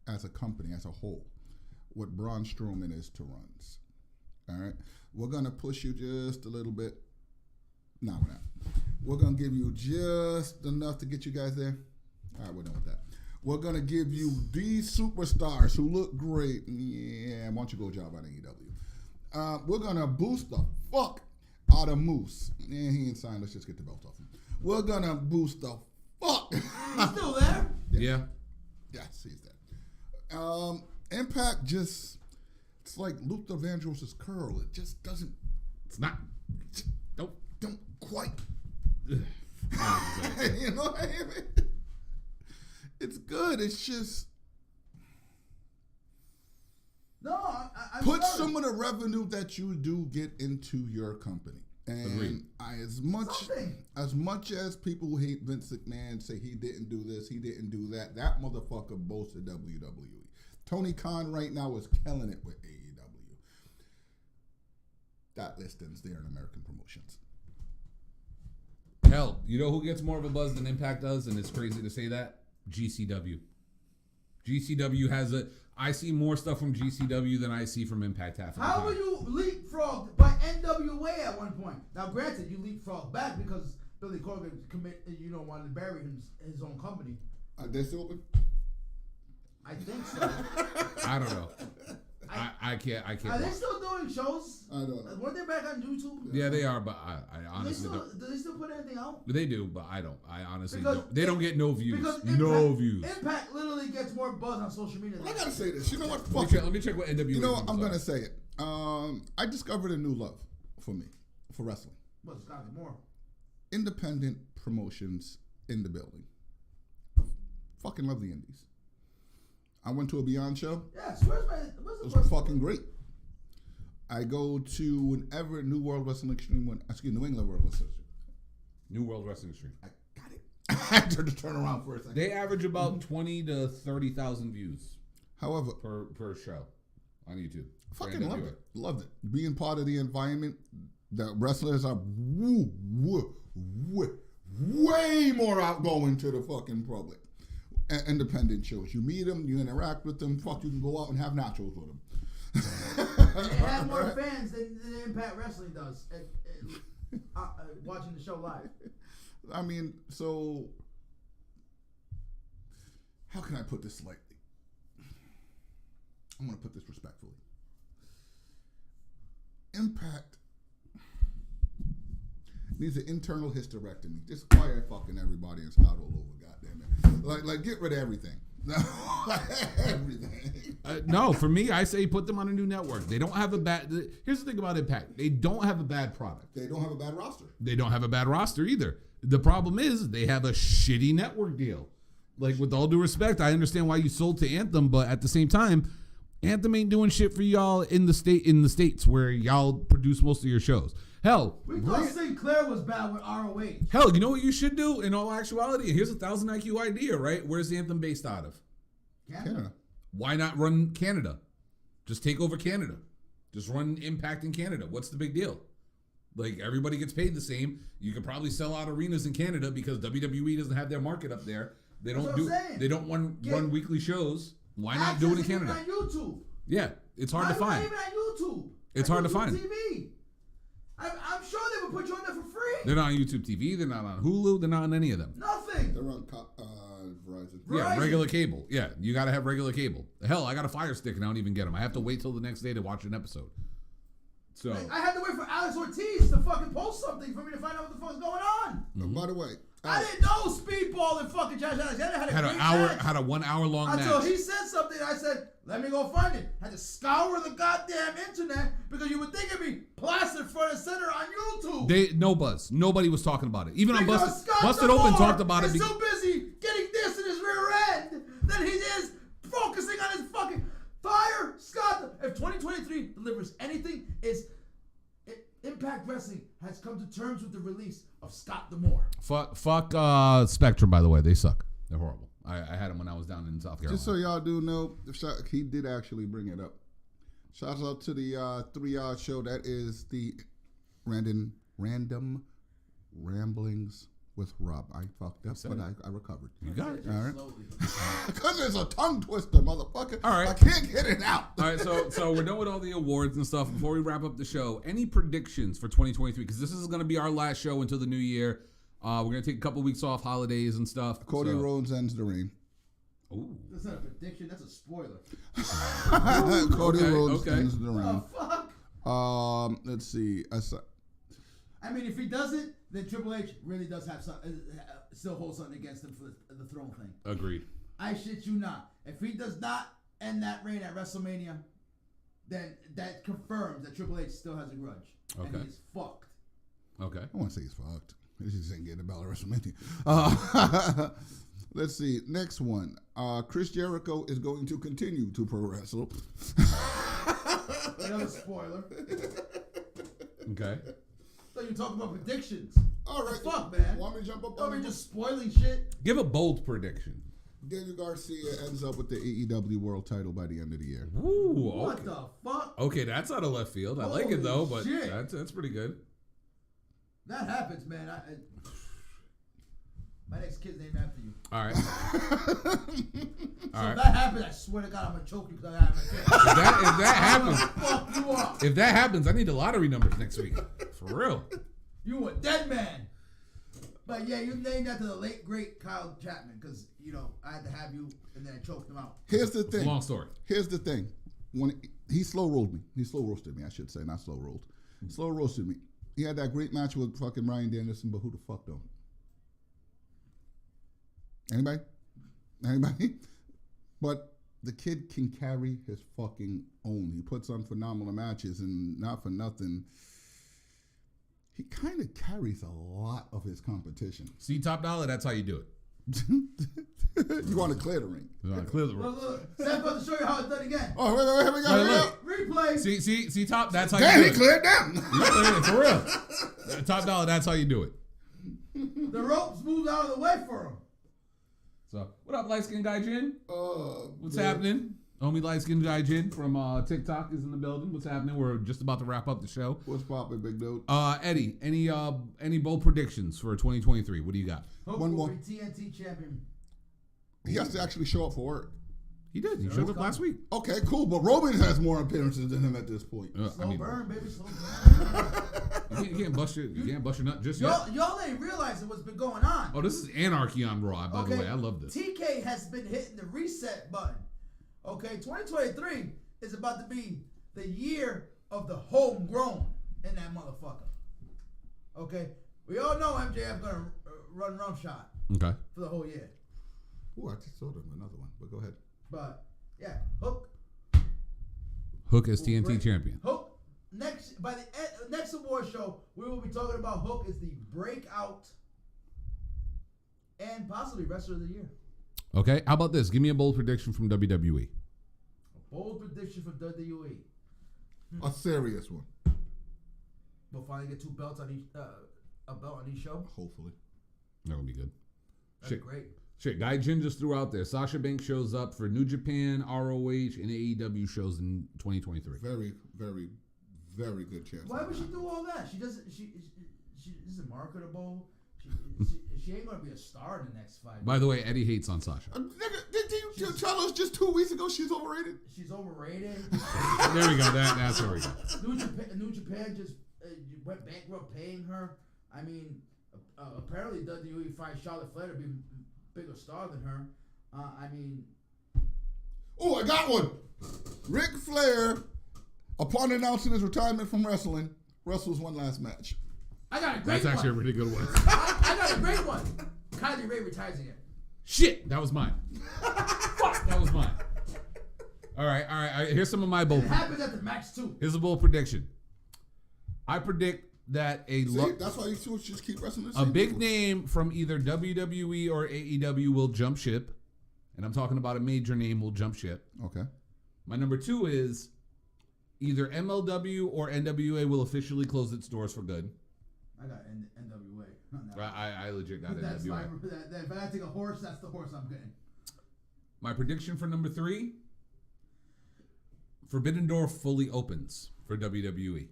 as a company, as a whole, what Braun Strowman is to runs. All right? We're going to push you just a little bit. No, we're not. We're going to give you just enough to get you guys there. All right, we're done with that. We're going to give you these superstars who look great. Yeah, why don't you go job on AEW? We're going to boost the fuck out of Moose. Yeah, he ain't signed. Let's just get the belt off him. We're going to boost the fuck. He's still there? Yeah. Yes, he's there. Impact just, it's like Luther Vandross's curl. It just doesn't. It's not. Don't quite. Ugh. You know what I mean? It's good. It's just. No, I'm Put sorry. some of the revenue that you do get into your company. And as much as people who hate Vince McMahon say he didn't do this, he didn't do that, that motherfucker boasted WWE. Tony Khan right now is killing it with AEW. That listings there in American promotions. Hell, you know who gets more of a buzz than Impact does, and it's crazy to say that? GCW. GCW has I see more stuff from GCW than I see from Impact half of the time. How were you leapfrogged by NWA at one point? Now, granted, you leapfrogged back because Billy Corgan wanted to bury his own company. Are they still open? I think so. I don't know. I can't. Are they still doing shows? I don't know. Weren't they back on YouTube? Yeah, they are, but I honestly don't. Do they still put anything out? They do, but I don't. I honestly Because don't. They don't get no views. Because No views. Impact literally gets more buzz on social media. I gotta say this. You know what? Let me check what NWA. You know what? I'm gonna say it. I discovered a new love for me for wrestling. What's got to be more? Independent promotions in the building. Fucking love the indies. I went to a Beyond show. Yes, where's It was fucking great. I go to whenever New World Wrestling Extreme New England World Wrestling Extreme. New World Wrestling Extreme. I got it. I had to turn around for a second. They average about 20 to 30,000 views. However, per show on YouTube. Fucking loved it. Loved it. Being part of the environment, the wrestlers are way more outgoing to the fucking public. Independent shows. You meet them, you interact with them. Fuck, you can go out and have nachos with them. They have more fans than Impact Wrestling does watching the show live. I mean, so how can I put this lightly? I'm going to put this respectfully. Impact needs an internal hysterectomy. Just fire fucking everybody and start all over, goddamn it. Like get rid of everything. Everything. No, for me, I say put them on a new network. They don't have a bad. Here's the thing about Impact: they don't have a bad product. They don't have a bad roster. They don't have a bad roster either. The problem is they have a shitty network deal. Like, with all due respect, I understand why you sold to Anthem, but at the same time, Anthem ain't doing shit for y'all in the states where y'all produce most of your shows. Hell, we thought Sinclair was bad with ROH. Hell, you know what you should do in all actuality? Here's a 1,000 IQ idea, right? Where's Anthem based out of? Canada. Why not run Canada? Just take over Canada. Just run Impact in Canada. What's the big deal? Like, everybody gets paid the same. You could probably sell out arenas in Canada because WWE doesn't have their market up there. They don't run weekly shows. Why not do it in Canada? On YouTube. Yeah, it's hard to find. Not even on YouTube. It's hard to find. TV. I'm sure they would put you on there for free. They're not on YouTube TV. They're not on Hulu. They're not on any of them. Nothing. They're on Verizon. Yeah, regular cable. Yeah, you got to have regular cable. Hell, I got a Fire Stick and I don't even get them. I have to wait till the next day to watch an episode. So I had to wait for Alex Ortiz to fucking post something for me to find out what the fuck's going on. By the way, I didn't know Speedball and fucking Josh Alexander had a 1 hour long match. Until he said something, I said, "Let me go find it." Had to scour the goddamn internet because you would think it'd be plastered front and center on YouTube. No buzz. Nobody was talking about it. Even because on Busted Open talked about it. He's so busy getting this in his rear end that he is focusing on his fucking fire. Scott, if 2023 delivers anything, it's Impact Wrestling has come to terms with the release of Scott D'Amore. Fuck Spectrum, by the way. They suck. They're horrible. I had them when I was down in South Carolina. Just so y'all do know, he did actually bring it up. Shouts out to the 3-hour show. That is the Random Ramblings with Rob. I fucked up, but I recovered. You got it. All right. Because it's a tongue twister, motherfucker. All right. I can't get it out. All right, so we're done with all the awards and stuff. Before we wrap up the show, any predictions for 2023? Because this is going to be our last show until the new year. We're going to take a couple weeks off, holidays and stuff. Cody Rhodes ends the reign. Ooh. That's not a prediction. That's a spoiler. Cody Rhodes ends the reign. Oh, fuck. Let's see. I mean, if he doesn't, then Triple H really does have still hold something against him for the throne thing. Agreed. I shit you not. If he does not end that reign at WrestleMania, then that confirms that Triple H still has a grudge. Okay. And he's fucked. Okay. I want to say he's fucked. He just ain't getting a belt at WrestleMania. Let's see. Next one. Chris Jericho is going to continue to pro wrestle. Another spoiler. Okay. thought you were talking about predictions. All right. Fuck, man. Want me to jump up Don't on be it? just spoiling shit. Give a bold prediction. Daniel Garcia ends up with the AEW World Title by the end of the year. Ooh, What okay. the fuck? Okay, that's out of left field. I like it Holy though, but shit. that's pretty good. That happens, man. My next kid's named after you. All right. So if that happens, I swear to God, I'm gonna choke you because I have my kid. If that happens, Fuck you up. if that happens, I need the lottery numbers next week. For real. You a dead man. But yeah, you named after the late great Kyle Chapman because I had to have you, and then I choked him out. Here's the It's a thing. long story. Here's the thing. When he slow rolled me. He slow roasted me, I should say, not slow rolled. Slow roasted me. He had that great match with fucking Bryan Danielson, but who the fuck don't? Anybody? Anybody? But the kid can carry his fucking own. He puts on phenomenal matches, and not for nothing, he kind of carries a lot of his competition. See, Top Dollar, that's how you do it. You want to clear the ring. You want to clear the room. Look. Sam's about to show you how it's done again. Oh, wait, here we go. Wait, Here we go. look. Replay. See, Top, that's how Damn, you he do it. cleared them. You cleared it, for real. Top Dollar, that's how you do it. The ropes moved out of the way for him. So, what up, light skinned guy Jin? What's man. happening? Homie light skinned guy Jin from TikTok is in the building. What's happening? We're just about to wrap up the show. What's poppin', big dude? Eddie, any bold predictions for 2023? What do you got? Hook One will more. be TNT champion. He has to actually show up for work. He did. He showed up last week. Okay, cool. But Roman has more appearances than him at this point. Slow burn, baby, slow burn. You can't bust your nut just yet. Y'all ain't realizing what's been going on. Oh, this is anarchy on Raw. By the Okay, way, I love this. TK has been hitting the reset button. Okay, 2023 is about to be the year of the homegrown in that motherfucker. Okay, we all know MJF gonna run roughshod Okay. for the whole year. Ooh, I just thought of another one, but go ahead. But yeah, Hook Hook as TNT break- champion. Hook by the next award show, we will be talking about Hook as the breakout and possibly wrestler of the year. Okay. How about this? Give me a bold prediction from WWE. A bold prediction for WWE. A serious one. We'll finally get two belts on each a belt on each show. Hopefully. That would be good. That's Shit. great. Shit, Guy Jin just threw out there. Sasha Banks shows up for New Japan, ROH, and AEW shows in 2023. Very, very, very good chance. Why would she do all that? She doesn't. She isn't marketable. She ain't gonna be a star in the next 5 years. By the way, Eddie hates on Sasha. Nigga, did you tell us just 2 weeks ago she's overrated? She's overrated. There we go. That's where we go. New Japan just went bankrupt paying her. I mean, apparently WWE finds Charlotte Flair to be a bigger star than her. I mean, Oh, I got one. Ric Flair, upon announcing his retirement from wrestling, wrestles one last match. I got a great That's one. actually a really good one. I got a great one. Kylie Ray retires again. Shit, that was mine. Fuck, that was mine. All right. Here's some of my bold. It happens at the match too. Here's a bold prediction. I predict that See, that's why you two just keep wrestling the a same big people. name from either WWE or AEW will jump ship, and I'm talking about a major name will jump ship. Okay. My number 2 is either MLW or NWA will officially close its doors for good. I got NWA. I legit got That's NWA. if I take a horse, that's the horse I'm getting. My prediction for number 3, Forbidden Door fully opens for WWE.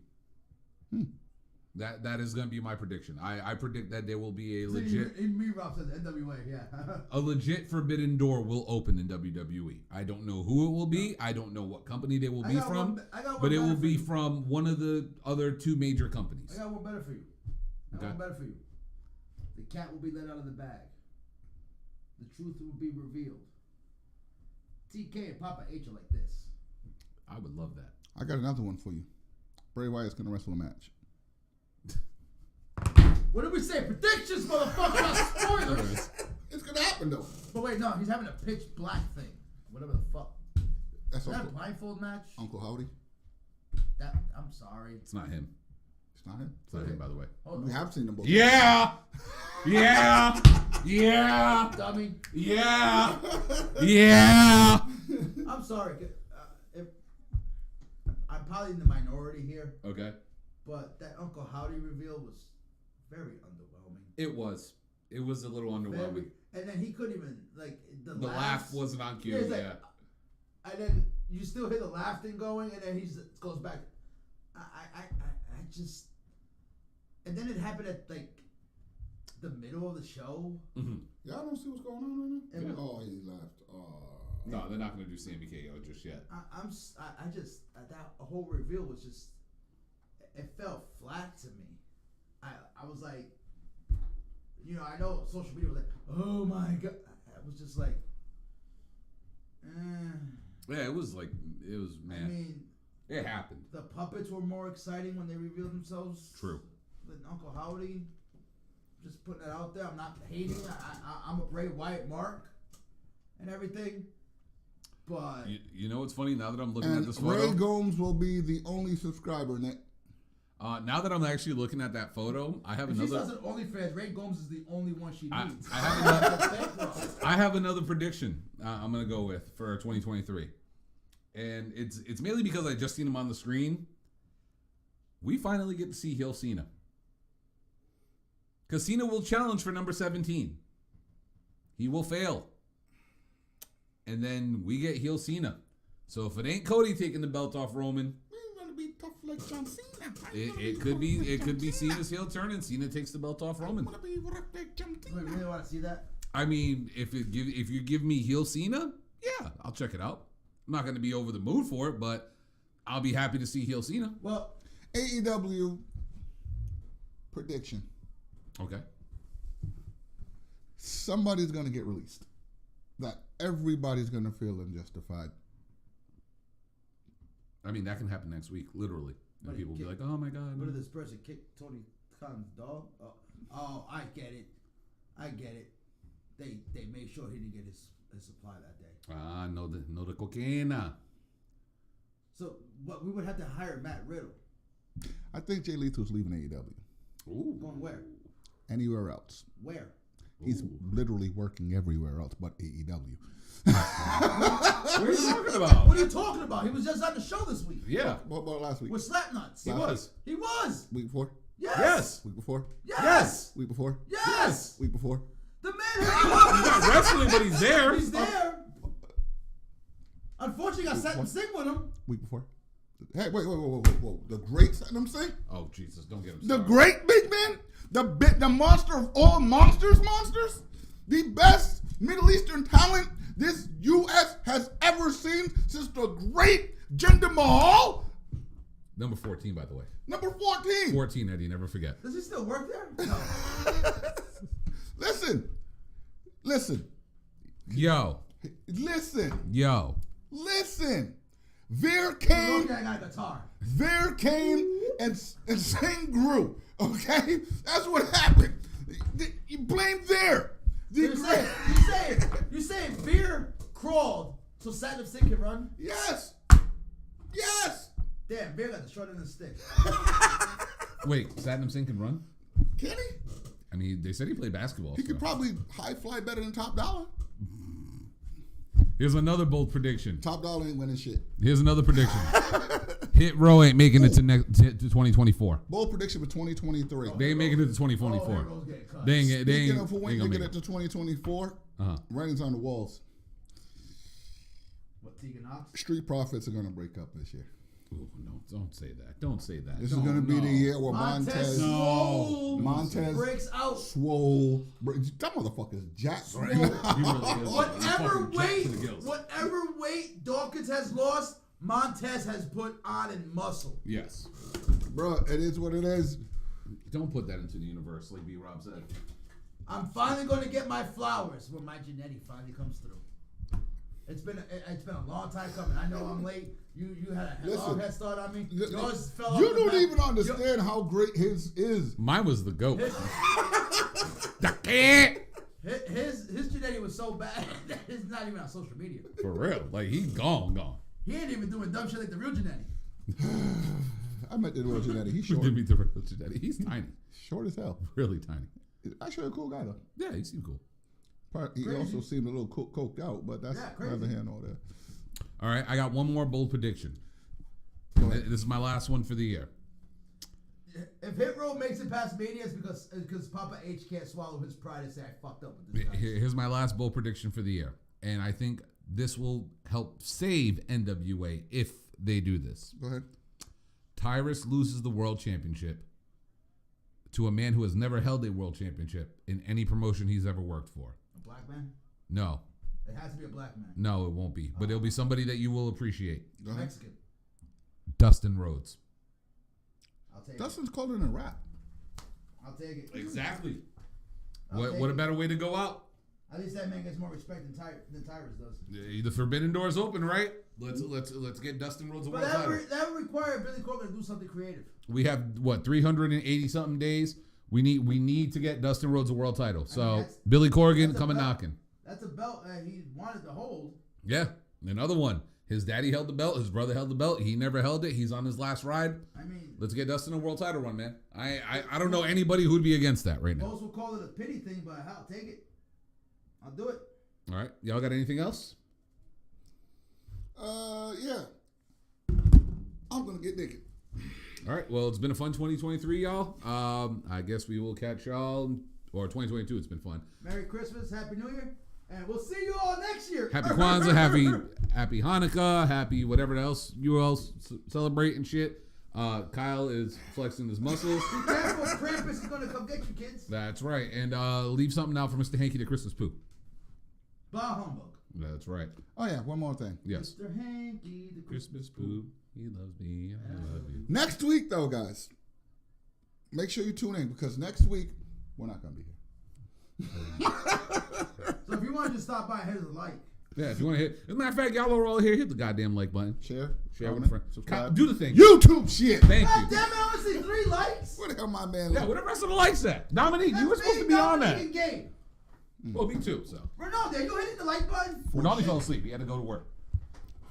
That is going to be my prediction. I predict that there will be a legit Me, Rob says NWA, yeah. a legit Forbidden Door will open in WWE. I don't know who it will be. I don't know what company they will be from. I got one But it better will for be you. from one of the other 2 major companies. I got one better for you. Okay. The cat will be let out of the bag. The truth will be revealed. TK and Papa H are like this. I would love that. I got another one for you. Bray Wyatt's going to wrestle a match. What did we say? Predictions, motherfucker, not spoilers. It's going to happen, though. But wait, no, he's having a pitch black thing. Whatever the fuck. That's Is that a Uncle, blindfold match? Uncle Howdy. I'm sorry. It's not him. It's not him. It's not him, by the way. Hold We on. have seen them both. Yeah! Yeah! Dummy. Yeah! Yeah! I'm sorry. If I'm probably in the minority here, Okay. But that Uncle Howdy reveal was very underwhelming. It was a little underwhelming. And then he couldn't even like the laugh wasn't on cue. Like, and then you still hear the laugh thing going, and then he goes back. I just. And then it happened at like the middle of the show. Mm-hmm. Yeah, I don't see what's going on right now. Yeah. Oh, he left. No, they're not going to do Sammy KO just yet. I just that whole reveal was just. It felt flat to me. I was like, I know social media was like, oh my god. I was just like, Yeah, it was man. I mean, it happened. The puppets were more exciting when they revealed themselves. True. Than Uncle Howdy. Just putting it out there. I'm not hating. I'm a Bray Wyatt mark and everything. But you know what's funny? Now that I'm looking and at this photo, Ray Gomes will be the only subscriber, Nick. Now that I'm actually looking at that photo, I have another. She says it OnlyFans. Ray Gomes is the only one she needs. I have another prediction. I'm gonna go with for 2023, and it's mainly because I just seen him on the screen. We finally get to see heel Cena, because Cena will challenge for number 17. He will fail, and then we get heel Cena. So if it ain't Cody taking the belt off Roman. Be tough like John Cena. It could be Cena's heel turn and Cena takes the belt off Roman. You really want to see that? I mean, if you give me heel Cena, yeah, I'll check it out. I'm not going to be over the moon for it, but I'll be happy to see heel Cena. Well, AEW prediction. Okay. Somebody's going to get released. That everybody's going to feel unjustified. I mean, that can happen next week, literally. And people will be like, oh my God. What did this person kick Tony Khan's dog? Oh, I get it. They made sure he didn't get his supply that day. No the cocaine. So what we would have to hire Matt Riddle. I think Jay Lethal's leaving AEW. Ooh. Going where? Anywhere else. Where? He's literally working everywhere else but AEW. What are you talking about? What are you talking about? He was just on the show this week. Yeah. What about last week? With Slapnuts. He was. He was. Week before? Yes. Week before? Yes. Week before? Yes. Week before? The man He's not wrestling, but he's there. He's there. Unfortunately, I sat and sing with him. Week before? Hey, whoa. The great Satnam Singh? Oh, Jesus, don't get him The started. great big man? The monster of all monsters? The best Middle Eastern talent this U.S. has ever seen since the great Jinder Mahal? Number 14, by the way. Number 14. 14, Eddie, never forget. Does he still work there? No. Listen. Yo. Veer came. Look, I got a guitar. Veer came and Singh grew. Okay? That's what happened. You blame Veer. You saying Veer crawled so Satnam Singh can run? Yes. Damn, Veer got the short end of the stick. Wait, Satnam Singh can run? Can he? I mean, they said he played basketball. He could probably high fly better than Top Dollar. Here's another bold prediction. Top Dollar ain't winning shit. Here's another prediction. Hit Row ain't making it to 2024. Bold prediction for 2023. They ain't making it to 2024. They ain't Speaking of who ain't ain't gonna making make it to 2024, writing's on the walls. What, Tegan Knox? Street Profits are going to break up this year. Ooh, no, don't say that. Don't say that. This is going to be the year where Montez breaks out. Swole. That motherfucker's jacked right now. He really is. Whatever weight Dawkins has lost, Montez has put on in muscle. Yes. Bro, it is what it is. Don't put that into the universe, like B-Rob said. I'm finally going to get my flowers when my Genetti finally comes through. It's been a long time coming. I know I'm late. You had a long head start on me. Yours fell off. You don't even understand how great his is. Mine was the GOAT. His Genetti was so bad that it's not even on social media. For real. Like, he's gone. He ain't even doing dumb shit like the real Genetti. I met the real Genetti. He's short. Give me the real Genetti. He's tiny. Short as hell. Really tiny. Actually a cool guy, though. Yeah, he seemed cool. He also seemed a little coked out, but that's neither here nor there. All right, I got one more bold prediction. This is my last one for the year. If Hit Row makes it past Mania, it's because Papa H can't swallow his pride and say I fucked up with this guy. Here's my last bold prediction for the year, and I think this will help save NWA if they do this. Go ahead. Tyrus loses the world championship to a man who has never held a world championship in any promotion he's ever worked for. A black man? No. It has to be a black man. No, it won't be. But it'll be somebody that you will appreciate. Go ahead. Mexican. Dustin Rhodes. I'll take Dustin's called it a rap. I'll take it. Exactly. I'll take What a it. better way to go out? At least that man gets more respect than Tyrus does. The forbidden door's open, right? Let's get Dustin Rhodes a But world title. that would require Billy Corgan to do something creative. We have 380 something days. We need to get Dustin Rhodes a world title. So that's- Billy Corgan that's a coming belt. knocking. That's a belt that he wanted to hold. Yeah, another one. His daddy held the belt. His brother held the belt. He never held it. He's on his last ride. I mean, Let's get Dustin a world title run, man. I don't know anybody who'd be against that right now. most will call it a pity thing, but I'll take it. I'll do it. All right, y'all got anything else? Yeah. I'm gonna get naked. All right, well, it's been a fun 2023, y'all. I guess we will catch y'all, or 2022. It's been fun. Merry Christmas, Happy New Year, and we'll see you all next year. Happy Kwanzaa, happy Hanukkah, happy whatever else you all celebrate and shit. Kyle is flexing his muscles. Be careful, Krampus is gonna come get you, kids. That's right, and leave something out for Mr. Hanky the Christmas poo. Bah humbug. That's right. Oh yeah, one more thing. Yes. Mr. Hanky, the Christmas poo. He loves me. I love you. Next week though, guys, make sure you tune in because next week we're not gonna be here. So if you want to just stop by, here's a like. Yeah, if you want to hit. As a matter of fact, y'all are all here. Hit the goddamn like button. Share Share with comment, a friend. subscribe. Do the thing. YouTube shit. Thank God you. damn it, I want to see 3 likes. Where the hell my man? Yeah, live? where the rest of the likes at? Dominique, you were That's supposed me, to be on Dominique, that. and Gabe. Well, me too. So Ronaldo, you hitting the like button? Ronaldo fell asleep. He had to go to work.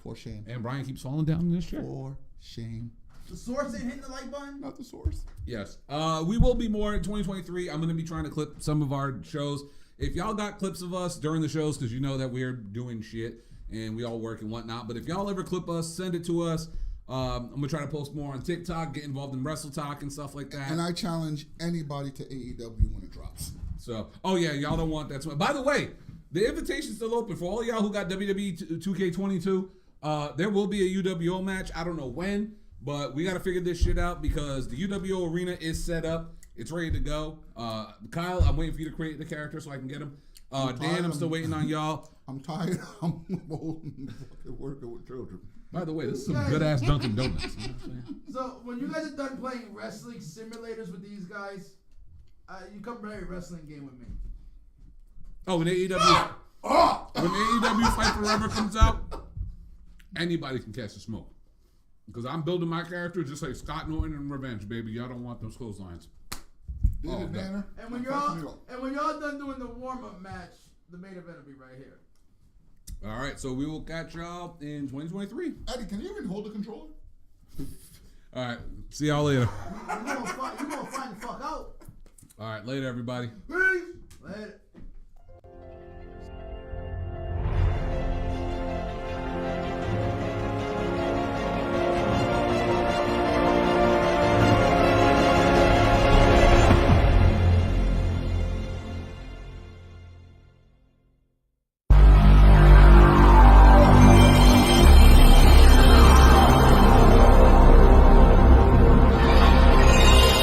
For shame. And Bryan keeps falling down in this chair. For shame. The source ain't hitting the like button? Not the source. Yes. We will be more in 2023. I'm going to be trying to clip some of our shows. If y'all got clips of us during the shows, because you know that we're doing shit and we all work and whatnot. But if y'all ever clip us, send it to us. I'm going to try to post more on TikTok, get involved in Wrestle Talk and stuff like that. And I challenge anybody to AEW when it drops. So, oh yeah, y'all don't want that. By the way, the invitation's still open for all y'all who got WWE 2K22. There will be a UWO match. I don't know when, but we got to figure this shit out because the UWO arena is set up. It's ready to go. Kyle, I'm waiting for you to create the character so I can get him. Dan, I'm still waiting on y'all. I'm tired. I'm old and fucking working with children. By the way, this is some good ass Dunkin' Donuts. You know what I'm saying? So when you guys are done playing wrestling simulators with these guys, you come play a wrestling game with me. Oh, when AEW, when AEW Fight Forever comes out, anybody can catch the smoke. Because I'm building my character just like Scott Norton in Revenge, baby. Y'all don't want those clotheslines. David Banner. And when y'all done doing the warm up match, the main event will be right here. All right, so we will catch y'all in 2023. Eddie, can you even hold the controller? All right, see y'all later. You gonna find the fuck out. All right, later, everybody. Peace. Later.